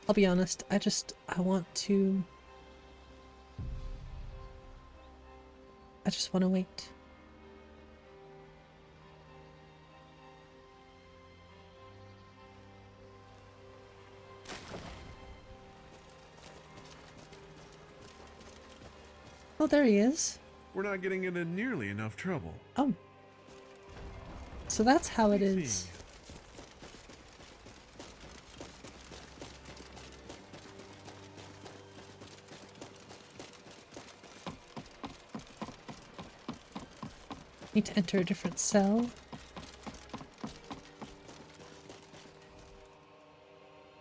I'll be honest, I want to... I just want to wait. Oh, there he is. We're not getting into nearly enough trouble. Oh. So that's how it is. Need to enter a different cell.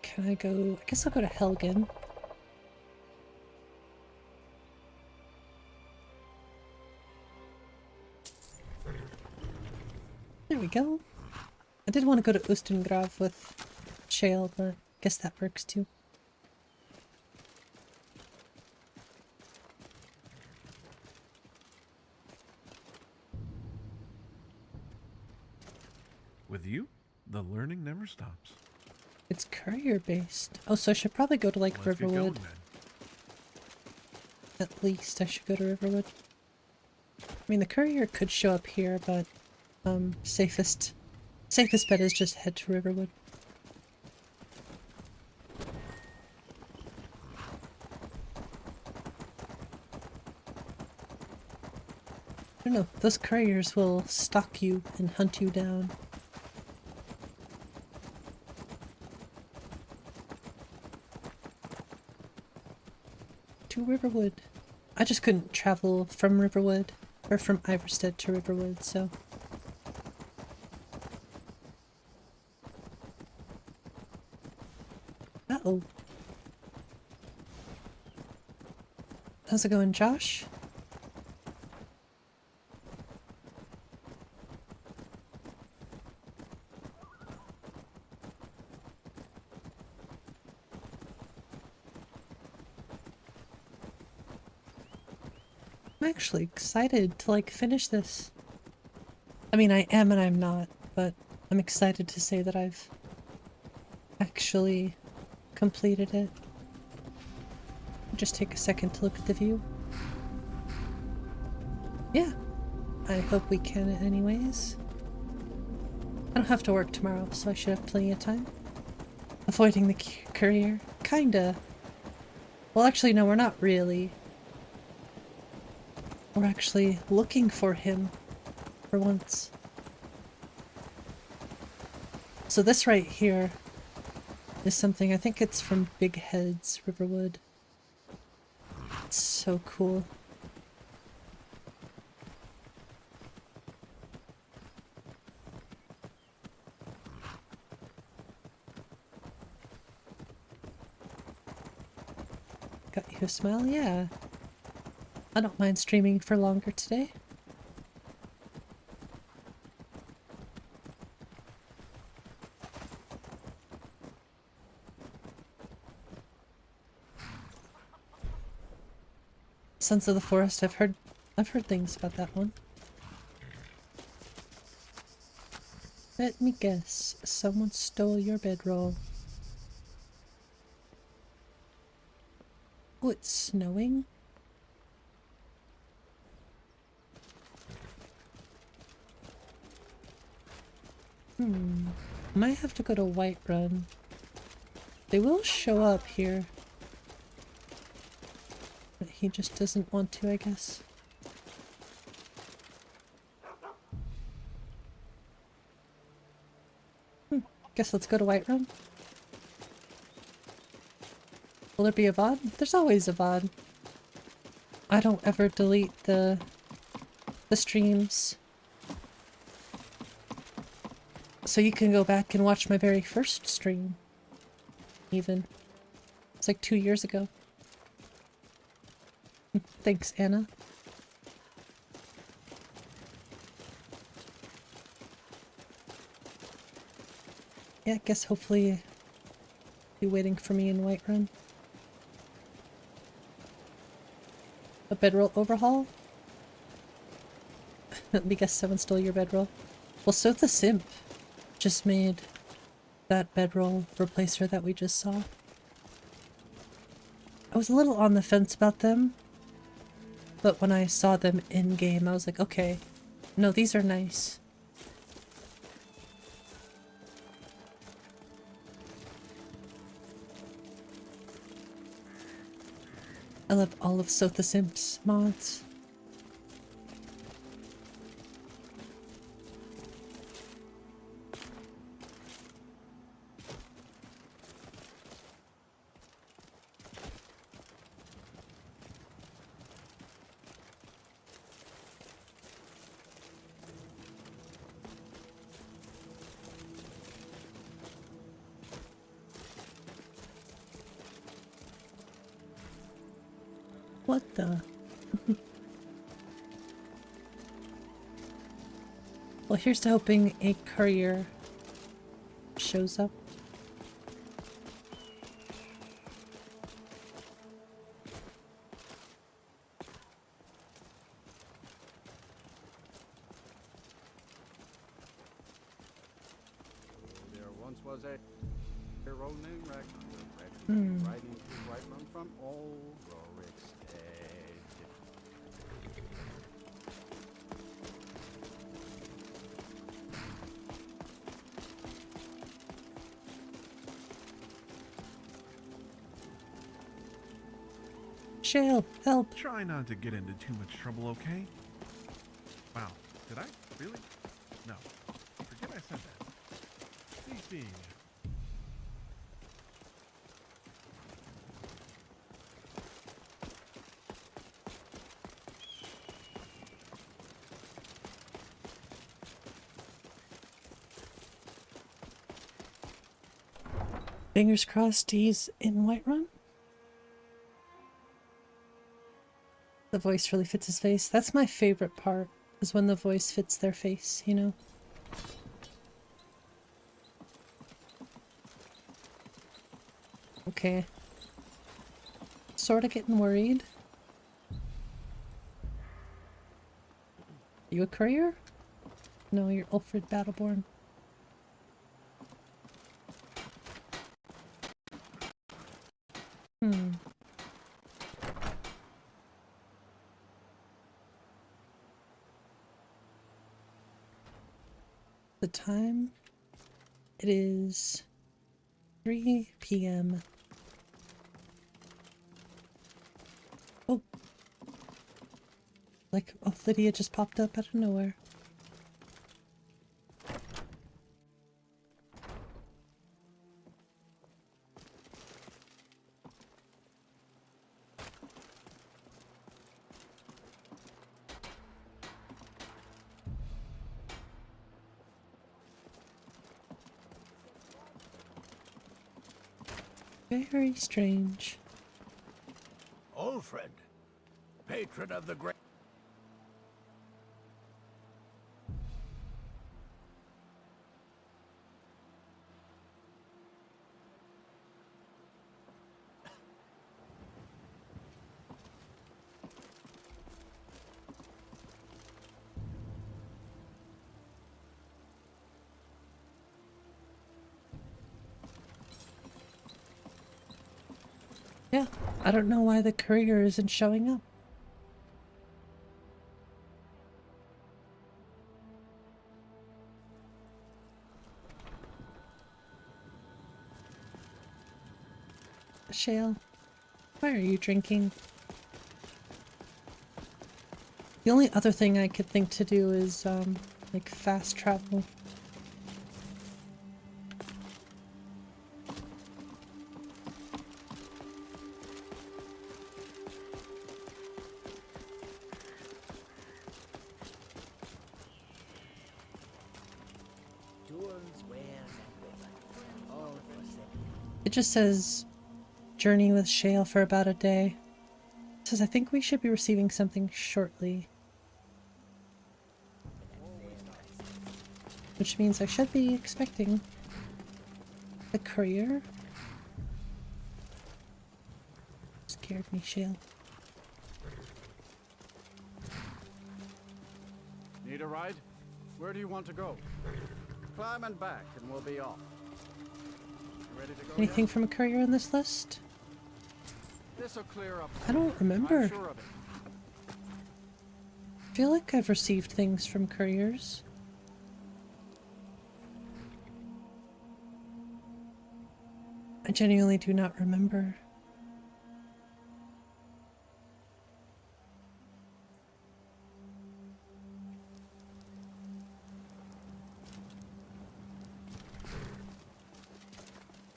Can I go? I guess I'll go to Helgen. There we go. I did want to go to 𝕊𝕤𝕓𝕤𝕤 with Shale, but I guess that works too. you, the learning never stops. It's courier based. Oh, so I should probably go to like Let's get going, Riverwood. then. At least I should go to Riverwood. I mean, the courier could show up here, but safest bet is just head to Riverwood. I don't know, those couriers will stalk you and hunt you down. To Riverwood. I just couldn't travel from Riverwood, or from Iverstead to Riverwood, so... Uh-oh. How's it going, Josh? I'm actually excited to like finish this. I mean, I am and I'm not, but I'm excited to say that I've actually completed it. Just take a second to look at the view. Yeah, I hope we can anyways. I don't have to work tomorrow, so I should have plenty of time. Avoiding the courier? Kinda. Well, actually, no, we're not really. We're actually looking for him, for once. So this right here is something, I think it's from Big Heads, Riverwood. It's so cool. Got you a smile? Yeah. I don't mind streaming for longer today. Sons of the Forest, I've heard things about that one. Let me guess, someone stole your bedroll. Oh, it's snowing? Might have to go to Whiterun. They will show up here. But he just doesn't want to, I guess. Guess let's go to Whiterun. Will there be a VOD? There's always a VOD. I don't ever delete the streams. So you can go back and watch my very first stream. Even. It's like 2 years ago. Thanks, Anna. Yeah, I guess hopefully be waiting for me in Whiterun. A bedroll overhaul? Let me guess someone stole your bedroll. Well, so the simp just made that bedroll replacer that we just saw. I was a little on the fence about them, but when I saw them in-game, I was like, okay, no, these are nice. I love all of Sotha Simp's mods. What the? Well, here's to hoping a courier shows up. was a hero named Ragnar, riding to Whiterun from old Rorikstead. Shale, help! Try not to get into too much trouble, okay? Wow, did I? Really? No. Forget I said that. Stay seeing you. Fingers crossed he's in Whiterun. The voice really fits his face. That's my favorite part, is when the voice fits their face, you know? Okay. Sorta getting worried. You a courier? No, you're Ulfred Battleborn. The time? It is 3 p.m. Oh. Like, oh, Lydia just popped up out of nowhere. Very strange. Old friend, patron of the great. Yeah, I don't know why the courier isn't showing up. Shale, why are you drinking? The only other thing I could think to do is, like, fast travel. It just says journey with Shale for about a day. It says I think we should be receiving something shortly. Which means I should be expecting the courier. Scared me, Shale. Need a ride? Where do you want to go? Climb and back and we'll be off. Ready to go? Anything from a courier on this list? This'll clear up. I don't remember. I'm sure of it. I feel like I've received things from couriers. I genuinely do not remember.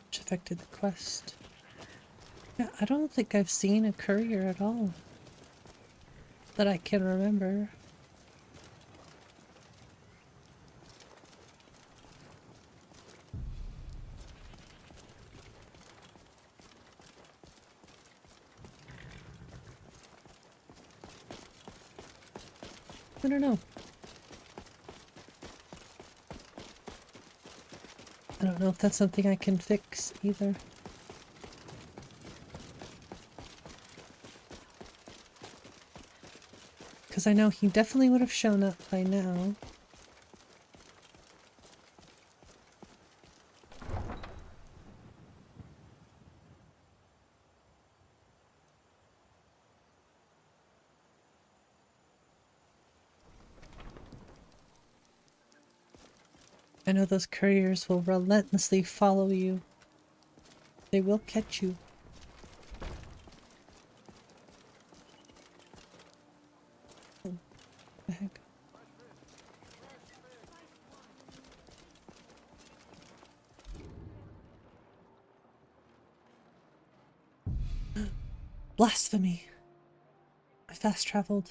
Which affected the quest. Yeah, I don't think I've seen a courier at all that I can remember. I don't know. I don't know if that's something I can fix either. Because I know he definitely would have shown up by now. I know those couriers will relentlessly follow you. They will catch you. Oh, the heck? Blasphemy! I fast traveled.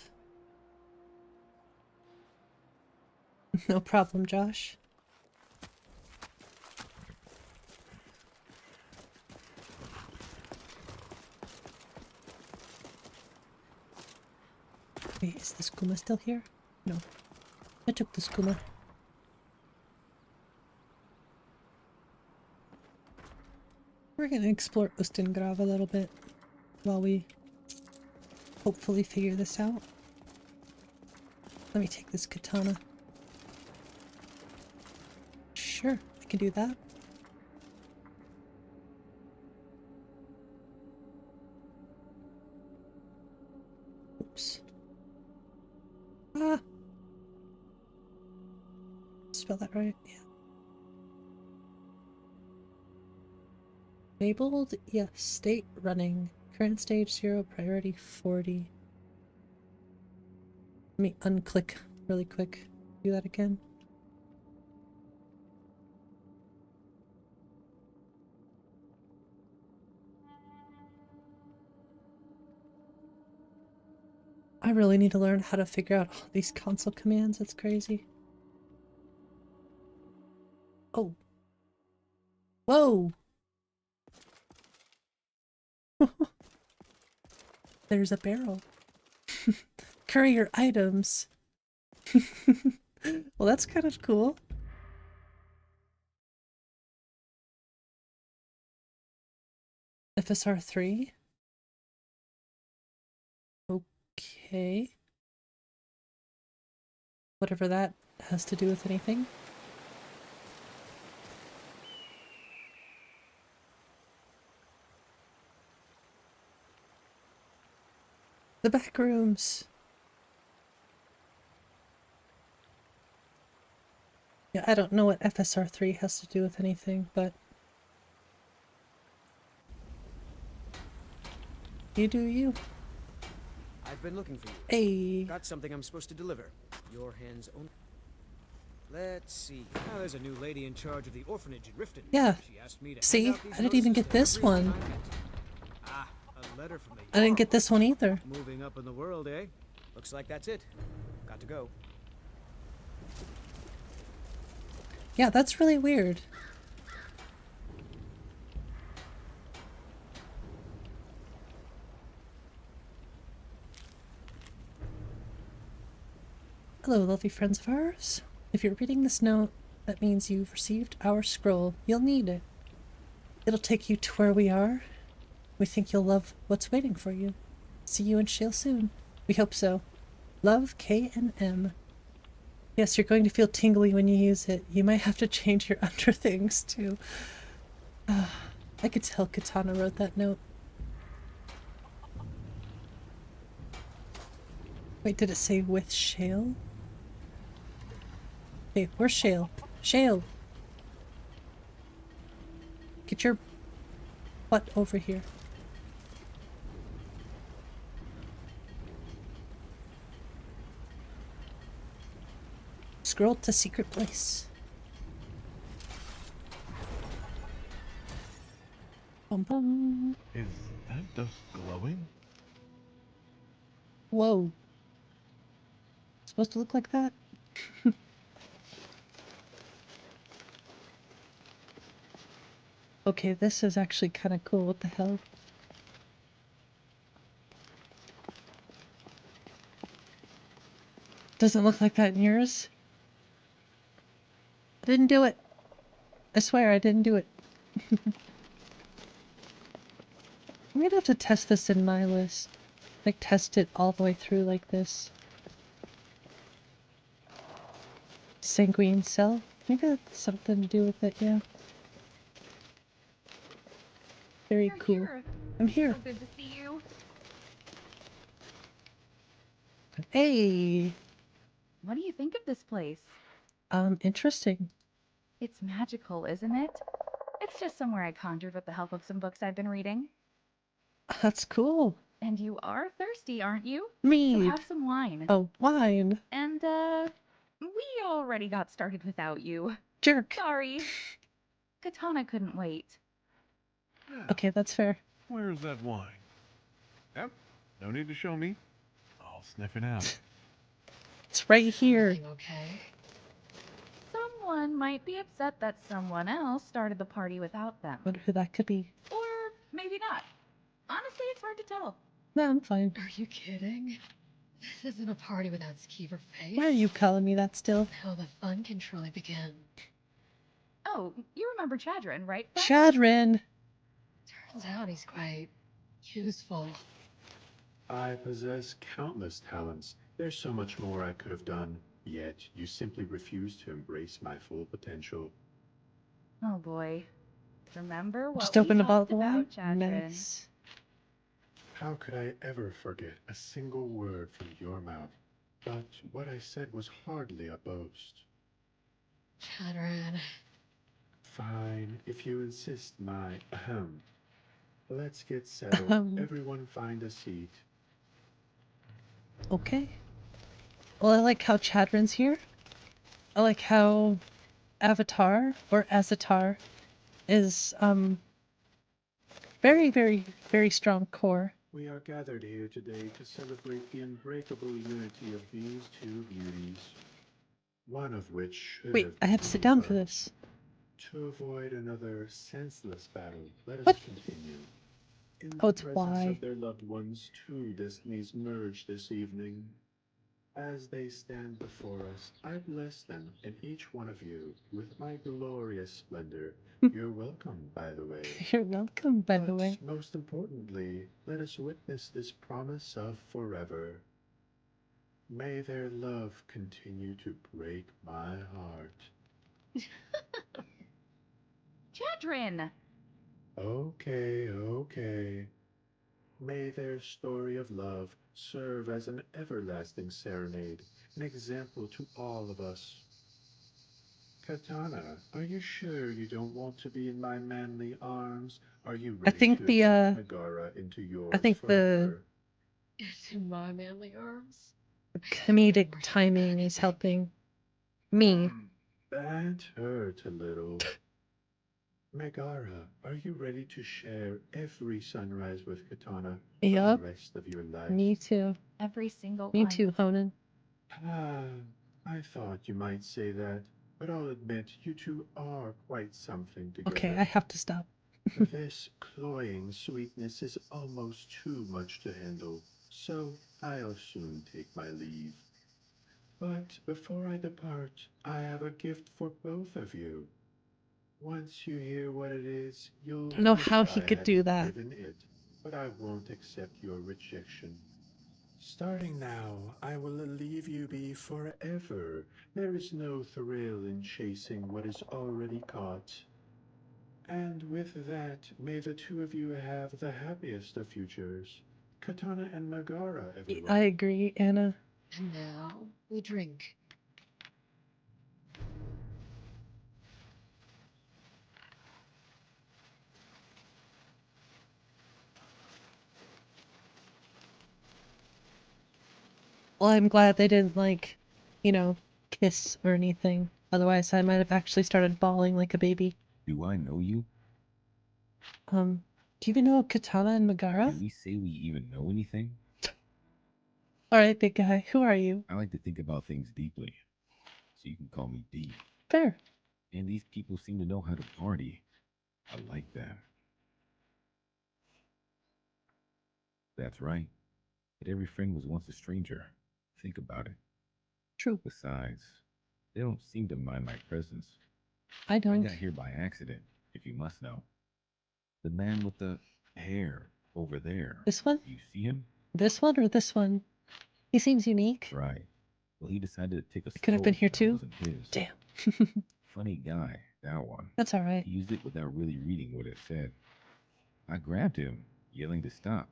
No problem, Josh. Wait, is the skooma still here? No. I took the skooma. We're gonna explore 𝕤𝕤𝕓𝕤𝕗 a little bit while we hopefully figure this out. Let me take this katana. Sure, I can do that. Oops. Ah! Spell that right? Yeah. Enabled? Yes. State running. Current stage 0, priority 40. Let me unclick really quick. Do that again. I really need to learn how to figure out all these console commands. It's crazy. Oh. Whoa! There's a barrel. Courier items. Well, that's kind of cool. FSR 3. Okay. Whatever that has to do with anything. The back rooms. Yeah, I don't know what FSR 3 has to do with anything, but you do you. I've been looking for you. Hey. Got something I'm supposed to deliver. Your hands only. Let's see. Now there's a new lady in charge of the orphanage in Riften. Yeah. She asked me to See, hand out these I didn't even notices get to this everyone one. I met. Ah, a letter from the I didn't get this one either. Moving up in the world, eh? Looks like that's it. Got to go. Yeah, that's really weird. Hello, lovely friends of ours. If you're reading this note, that means you've received our scroll. You'll need it. It'll take you to where we are. We think you'll love what's waiting for you. See you in Shale soon. We hope so. Love, K and M. Yes, you're going to feel tingly when you use it. You might have to change your underthings too. I could tell Katana wrote that note. Wait, did it say with Shale? Okay, where's Shale? Shale! Get your butt over here. Scroll to secret place. Bum bum. Is that dust glowing? Whoa. Supposed to look like that? Okay, this is actually kind of cool. What the hell? Doesn't look like that in yours? I didn't do it. I swear I didn't do it. I'm gonna have to test this in my list. Like, test it all the way through like this. Sanguine cell? Maybe that's something to do with it, yeah. Very You're cool. here. I'm here. So good to see you. Hey! What do you think of this place? Interesting. It's magical, isn't it? It's just somewhere I conjured with the help of some books I've been reading. That's cool. And you are thirsty, aren't you? Mead. So have some wine. Oh, wine. And, we already got started without you. Jerk. Sorry. Katana couldn't wait. Okay, that's fair. Where's that wine? Yep. No need to show me. I'll sniff it out. It's right here. Okay. Someone might be upset that someone else started the party without them. Wonder who that could be. Or maybe not. Honestly, it's hard to tell. No, I'm fine. Are you kidding? This isn't a party without Skeever face. Why are you calling me that still? Now the fun can truly begin. Oh, you remember Chadrin, right? Chadrin! Turns out he's quite useful. I possess countless talents. There's so much more I could have done, yet you simply refuse to embrace my full potential. Oh boy. Remember what Just opened we a bottle talked of wine? about, Chadrin? Nice. How could I ever forget a single word from your mouth? But what I said was hardly a boast. Chadrin. Fine, if you insist, my ahem. Let's get settled. Everyone find a seat. Okay. Well, I like how Chadrin's here. I like how Avatar, or Azatar, is, very, very, very strong core. We are gathered here today to celebrate the unbreakable unity of these two beauties. One of which should Wait, I have to sit down for this. To avoid another senseless battle, let us What? continue. In Oh, the it's presence why. of their loved ones, two destinies merge this evening. As they stand before us, I bless them and each one of you with my glorious splendor. You're welcome, by the way. You're welcome, by the way. Most importantly, let us witness this promise of forever. May their love continue to break my heart. Chadrin! Okay. May their story of love serve as an everlasting serenade, an example to all of us. Katana, are you sure you don't want to be in my manly arms? Are you ready to accept Megara into yours I think forever? Into my manly arms? the comedic timing is helping me. That hurt a little. Megara, are you ready to share every sunrise with Katana for Yup. the rest of your life? Me too. Every single Me one. too, Honan. I thought you might say that, but I'll admit you two are quite something together. Okay, I have to stop. This cloying sweetness is almost too much to handle, so I'll soon take my leave. But before I depart, I have a gift for both of you. Once you hear what it is, you'll I don't know wish how he I could had do that. given it, but I won't accept your rejection. Starting now, I will leave you be forever. There is no thrill in chasing what is already caught. And with that, may the two of you have the happiest of futures. Katana and Megara, everyone. I agree, Anna. And now we drink. Well, I'm glad they didn't, like, you know, kiss or anything. Otherwise, I might have actually started bawling like a baby. Do I know you? Do you even know Katana and Megara? Can we say we even know anything? Alright, big guy, who are you? I like to think about things deeply, so you can call me D. Fair. And these people seem to know how to party. I like that. That's right. But every friend was once a stranger. Think about it. True. Besides, they don't seem to mind my presence. I don't. I got here by accident, if you must know. The man with the hair over there. This one? You see him? This one or this one? He seems unique. Right. Well, he decided to take a Could have been here too. His. Damn. Funny guy, that one. That's alright. He used it without really reading what it said. I grabbed him, yelling to stop.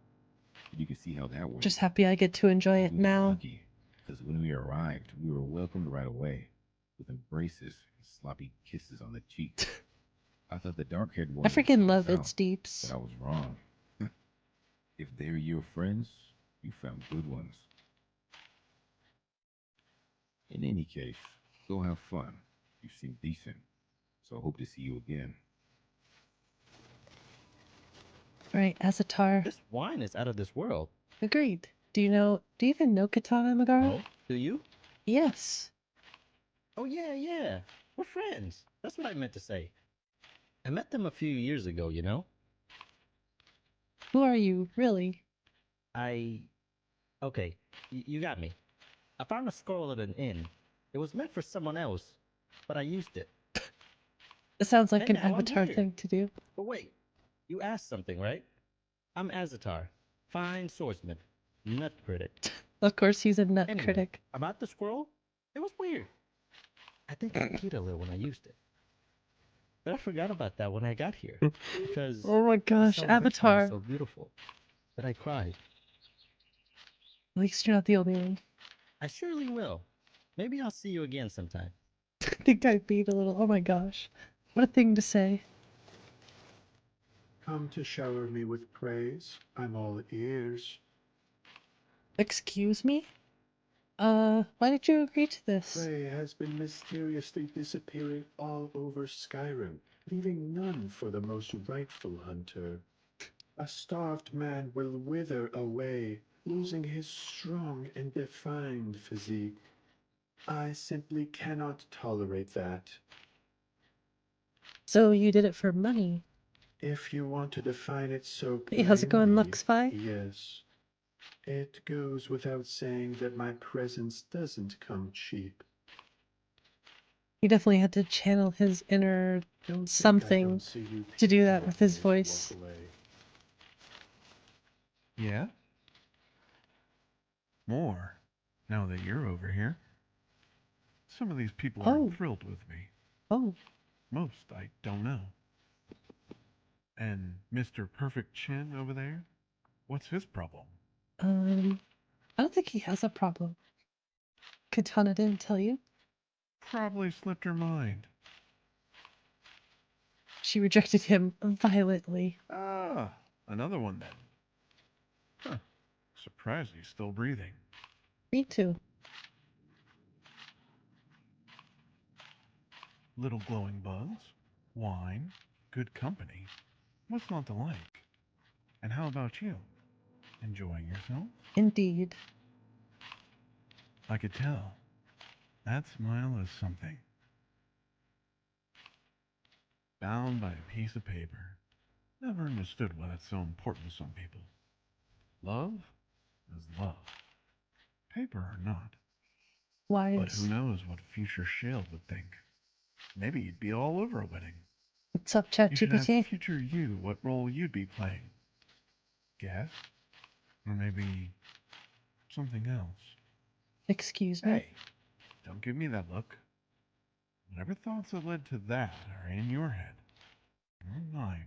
You can see how that went. Just happy I get to enjoy it now. Because when we arrived, we were welcomed right away. with embraces and sloppy kisses on the cheek. I thought the dark-haired one I was freaking from the love South, its deeps. but I was wrong. If they're your friends, you found good ones. In any case, go have fun. You seem decent, so I hope to see you again. Right, Azatar. This wine is out of this world. Agreed. Do you even know 𝕊𝕚𝕓𝕚𝕝𝕝? Oh, do you? Yes. Oh, yeah. We're friends. That's what I meant to say. I met them a few years ago, you know? Who are you, really? Okay, you got me. I found a scroll at an inn. It was meant for someone else, but I used it. It sounds like And an now I'm Avatar here. thing to do. But wait, you asked something, right? I'm Azatar, fine swordsman, nut critic. Of course, he's a nut Anyway, critic. about the scroll, it was weird. I think I peed a little when I used it. But I forgot about that when I got here. Because Oh my gosh, the celebration Avatar. was so beautiful that I cried. At least you're not the only one. I surely will. Maybe I'll see you again sometime. I think I beat a little. Oh my gosh. What a thing to say. Come to shower me with praise. I'm all ears. Excuse me? Why did you agree to this? Prey has been mysteriously disappearing all over Skyrim, leaving none for the most rightful hunter. A starved man will wither away, losing his strong and defined physique. I simply cannot tolerate that. So you did it for money? If you want to define it so plainly, Hey, how's it going, Luxfy? yes. It goes without saying that my presence doesn't come cheap. He definitely had to channel his inner something to do that with his voice. Yeah? More, now that you're over here. Some of these people aren't thrilled with me. Oh. Most I don't know. And Mr. Perfect Chin over there? What's his problem? I don't think he has a problem. Katana didn't tell you? Probably slipped her mind. She rejected him violently. Ah, another one then. Huh. Surprised he's still breathing. Me too. Little glowing bugs, wine, good company. What's not to like? And how about you? Enjoying yourself? Indeed. I could tell. That smile is something. Bound by a piece of paper. Never understood why that's so important to some people. Love is love. Paper or not. Wise. But who knows what future Shale would think. Maybe you'd be all over a wedding. What's up, You should ask ChatGPT? future you what role you'd be playing. Guess? Or maybe something else. Excuse me? Hey, don't give me that look. Whatever thoughts that led to that are in your head, not mine.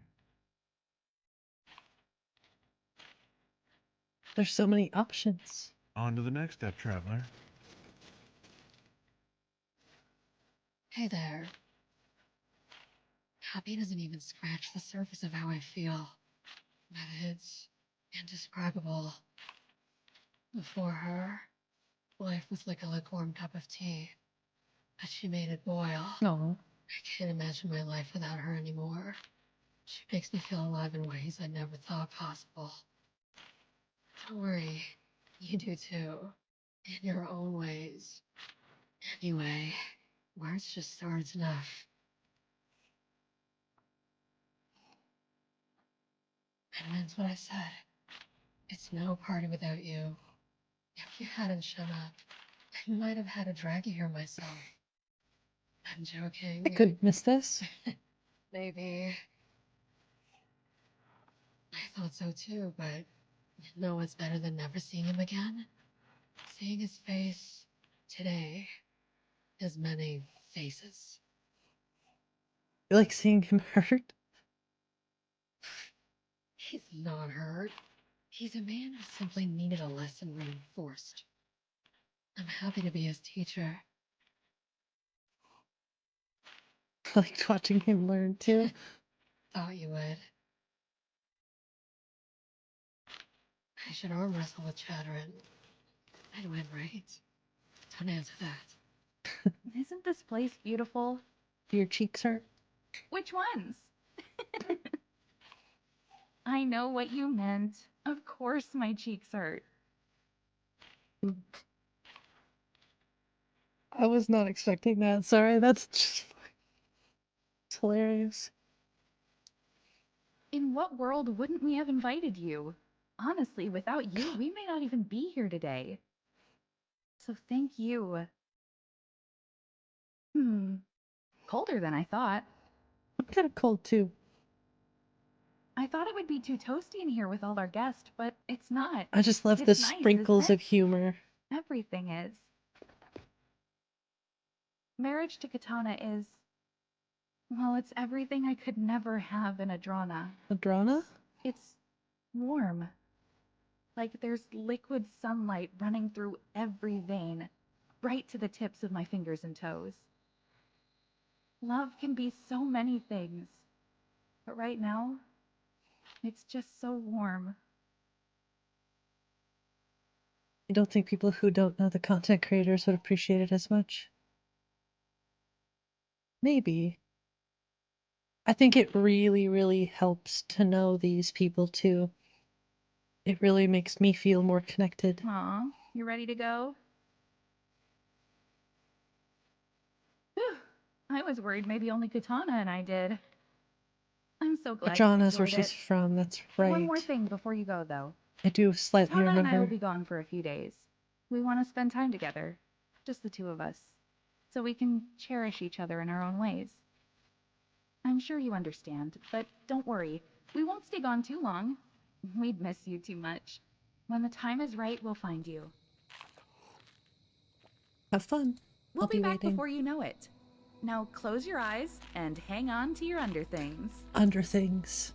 There's so many options. On to the next step, traveler. Hey there. Happy doesn't even scratch the surface of how I feel. But it's indescribable. Before her, life was like a lukewarm cup of tea. But she made it boil. No. I can't imagine my life without her anymore. She makes me feel alive in ways I never thought possible. Don't worry, you do too. In your own ways. Anyway, words just aren't enough. I meant what I said. It's no party without you. If you hadn't shown up, I might have had to drag you here myself. I'm joking. I couldn't miss this. Maybe. I thought so too, but you know what's better than never seeing him again? Seeing his face today. His many faces. You like seeing him hurt? He's not hurt. He's a man who simply needed a lesson reinforced. I'm happy to be his teacher. I liked watching him learn too. Thought you would. I should arm wrestle with Chatterin. I'd win, right? Don't answer that. Isn't this place beautiful? Do your cheeks hurt? Which ones? I know what you meant. Of course my cheeks hurt. I was not expecting that. Sorry, that's just it's hilarious. In what world wouldn't we have invited you? Honestly, without you, we may not even be here today. So thank you. Colder than I thought. I'm kind of cold too. I thought it would be too toasty in here with all our guests, but it's not. I just love It's the nice, sprinkles isn't of humor. it? Everything is. Marriage to Katana is... well, it's everything I could never have in a Drana. A Drana? It's warm. Like there's liquid sunlight running through every vein, right to the tips of my fingers and toes. Love can be so many things, but right now, it's just so warm. I don't think people who don't know the content creators would appreciate it as much. Maybe. I think it really, really helps to know these people too. It really makes me feel more connected. Aw, you ready to go? Whew, I was worried maybe only Katana and I did. I'm so glad you Drana's where enjoyed she's it. from, that's right. One more thing before you go, though. I do slightly Katana and I will remember. be gone for a few days. We want to spend time together, just the two of us, so we can cherish each other in our own ways. I'm sure you understand, but don't worry. We won't stay gone too long. We'd miss you too much. When the time is right, we'll find you. Have fun. We'll I'll be back waiting. before you know it. Now close your eyes and hang on to your underthings. Underthings.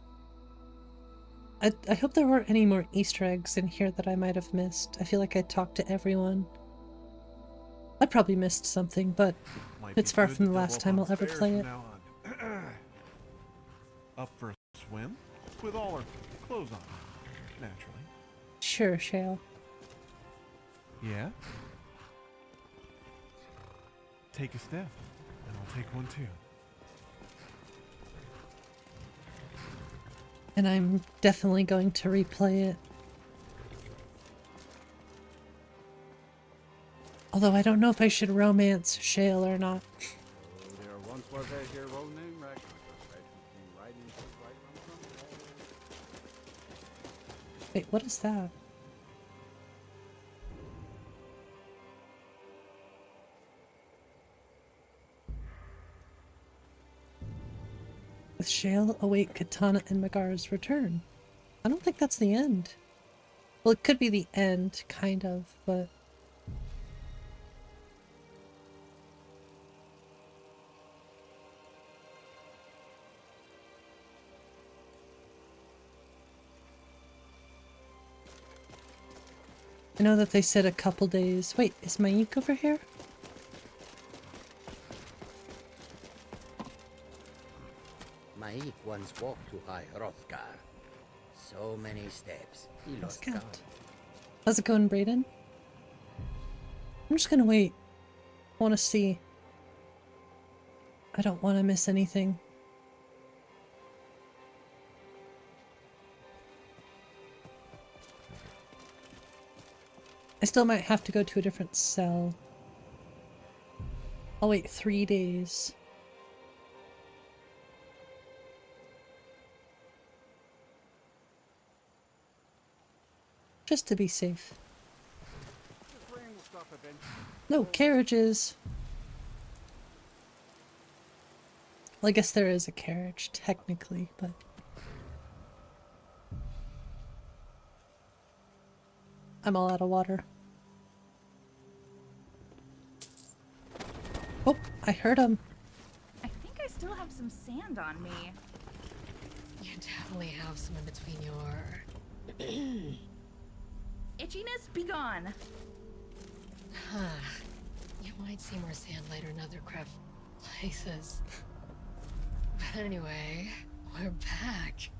I hope there weren't any more Easter eggs in here that I might have missed. I feel like I talked to everyone. I probably missed something, but it's far from the last time I'll ever play it. Up for a swim? With all our clothes on, naturally. Sure, Shale. Yeah? Take a step, and I'll take one too. And I'm definitely going to replay it. Although I don't know if I should romance Shale or not. There once was a hero named Ragnar. Wait, what is that? With Shale, await Katana and Magar's return. I don't think that's the end. Well, it could be the end, kind of, but... I know that they said a couple days. Wait, is Mayik over here? Mayik once walked to High Hrothgar. So many steps. He lost Count. count. How's it going, Brayden? I'm just gonna wait. I want to see. I don't want to miss anything. I still might have to go to a different cell. I'll wait 3 days. Just to be safe. No carriages. Well, I guess there is a carriage, technically, but... I'm all out of water. Oh, I heard him. I think I still have some sand on me. You definitely have some in between your... Itchiness, be gone. You might see more sand later in other craft places. But anyway, we're back.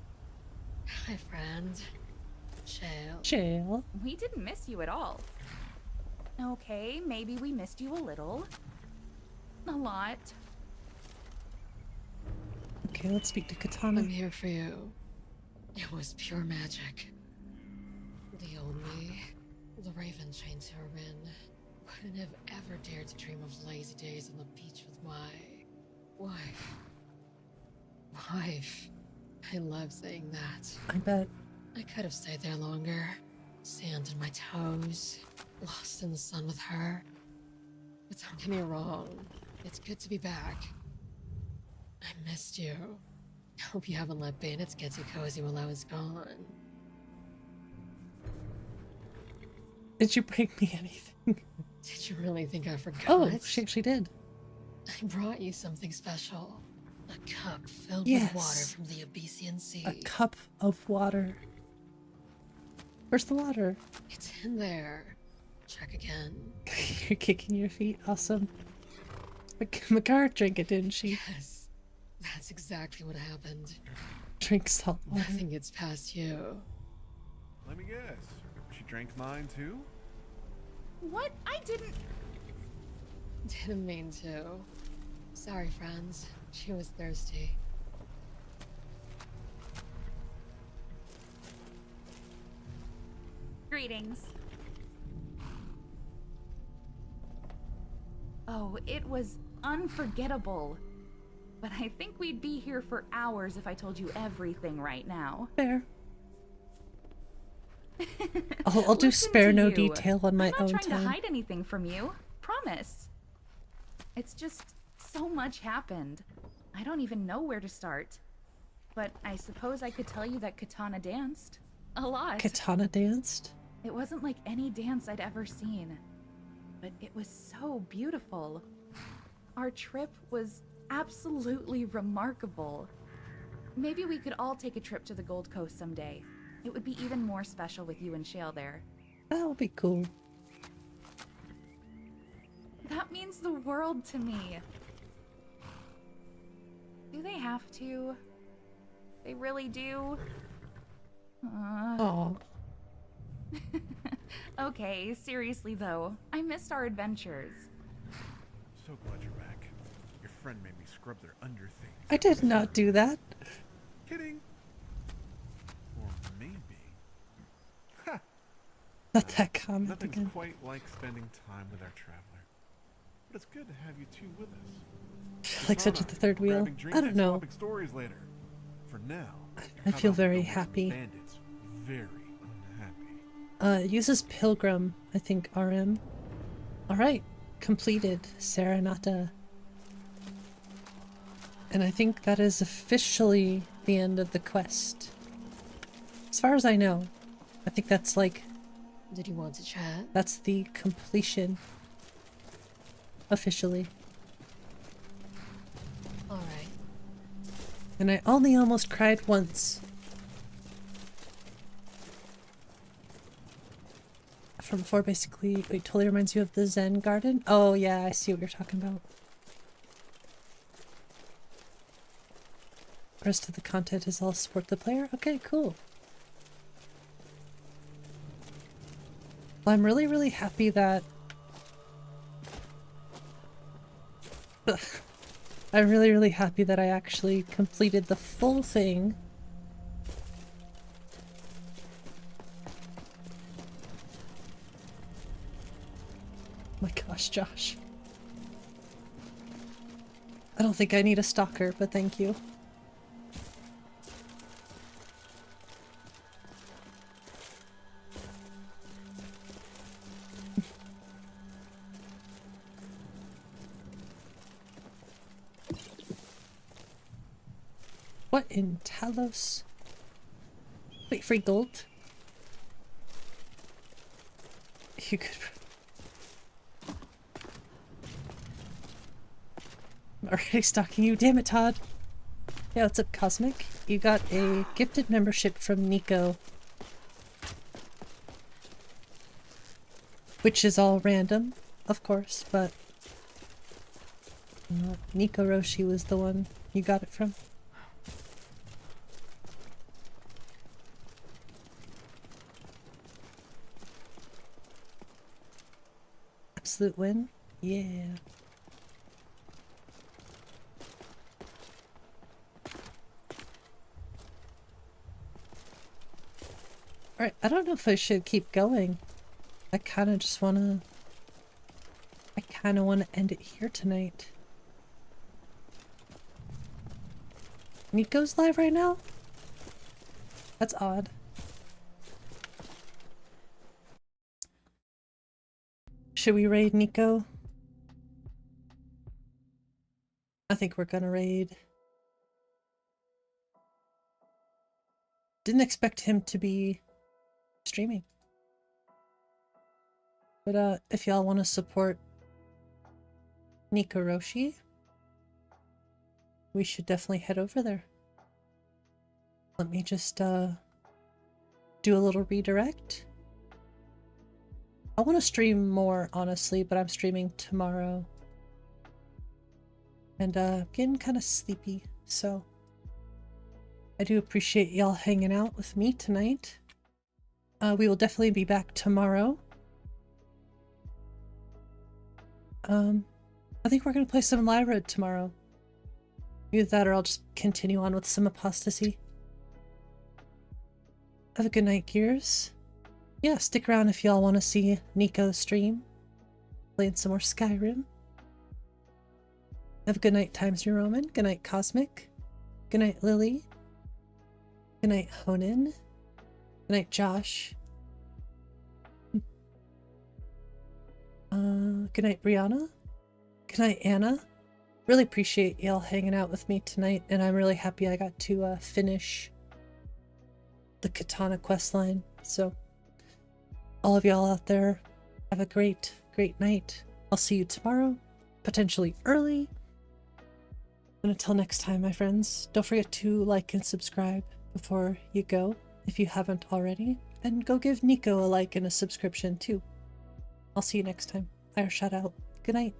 Hi, friend. Shale. Shale. We didn't miss you at all. Okay, maybe we missed you a little. A lot. Okay, let's speak to Katana. I'm here for you. It was pure magic. 𝕊𝕦𝕚𝕓𝕓𝕤𝕚 wouldn't have ever dared to dream of lazy days on the beach with my wife. Wife. I love saying that. I bet. I could have stayed there longer. Sand in my toes. Lost in the sun with her. But don't get me wrong. It's good to be back. I missed you. Hope you haven't let bandits get too cozy while I was gone. Did you bring me anything? Did you really think I forgot? Oh, she actually did. I brought you something special. A cup filled Yes. with water from the Abyssinian Sea. A cup of water. Where's the water? It's in there. Check again. You're kicking your feet. Awesome. Makar drank it, didn't she? Yes. That's exactly what happened. Drink salt water. Nothing gets past you. Let me guess. She drank mine too? What? I didn't... Didn't mean to. Sorry, friends. She was thirsty. Greetings. Oh, it was unforgettable. But I think we'd be here for hours if I told you everything right now. Fair. I'll do Listen spare to no you. detail on my I'm not own trying time. to hide anything from you. Promise. It's just so much happened. I don't even know where to start. But I suppose I could tell you that Katana danced. A lot. Katana danced? It wasn't like any dance I'd ever seen. But it was so beautiful. Our trip was absolutely remarkable. Maybe we could all take a trip to the Gold Coast someday. It would be even more special with you and Shale there. That would be cool. That means the world to me. Do they have to? They really do? Aw. Okay, seriously though, I missed our adventures. So glad you're back. Your friend made me scrub their under things. I did not do that. Kidding. Or maybe. Ha! Not that comment Nothing's again. quite like spending time with our traveler. But it's good to have you two with us. Like such at the third wheel. Grabbing drinks I don't and know. swapping stories later. For now, I how feel about very we go with happy. Bandits. Very unhappy. It uses Pilgrim, I think, RM. Alright, completed. Serenata. And I think that is officially the end of the quest. As far as I know. I think that's like... Did you want to chat? That's the completion. Officially. Alright. And I only almost cried once. From before, basically, it totally reminds you of the Zen garden. Oh yeah, I see what you're talking about. The rest of the content is all support the player? Okay, cool. Well, I'm really, really happy that... I'm really, really happy that I actually completed the full thing. My gosh, Josh. I don't think I need a stalker, but thank you. What in Talos? Wait, free gold? You could... I'm already stalking you, damn it, Todd. Yeah, what's up, Cosmic? You got a gifted membership from Nico. Which is all random, of course, but... Nico Roshi was the one you got it from. absolute win. Yeah. Alright, I don't know if I should keep going. I kind of just want to... I kind of want to end it here tonight. Nico's live right now? That's odd. Should we raid Nico? I think we're gonna raid. Didn't expect him to be streaming. But if y'all want to support Nico Roshi, we should definitely head over there. Let me just do a little redirect. I want to stream more, honestly, but I'm streaming tomorrow. And getting kind of sleepy, so I do appreciate y'all hanging out with me tonight. We will definitely be back tomorrow. I think we're going to play some Lyra tomorrow. Either that or I'll just continue on with some Apostasy. Have a good night, Gears. Yeah, stick around if y'all want to see Nico stream. Playing some more Skyrim. Have a good night, Times New Roman. Good night, Cosmic. Good night, Lily. Good night, Honan. Good night, Josh. Good night, Brianna. Good night, Anna. Really appreciate y'all hanging out with me tonight, and I'm really happy I got to finish the Katana questline. So, all of y'all out there, have a great, great night. I'll see you tomorrow, potentially early. And until next time, my friends, don't forget to like and subscribe before you go, if you haven't already. And go give Nico a like and a subscription too. I'll see you next time. Shout out. Good night.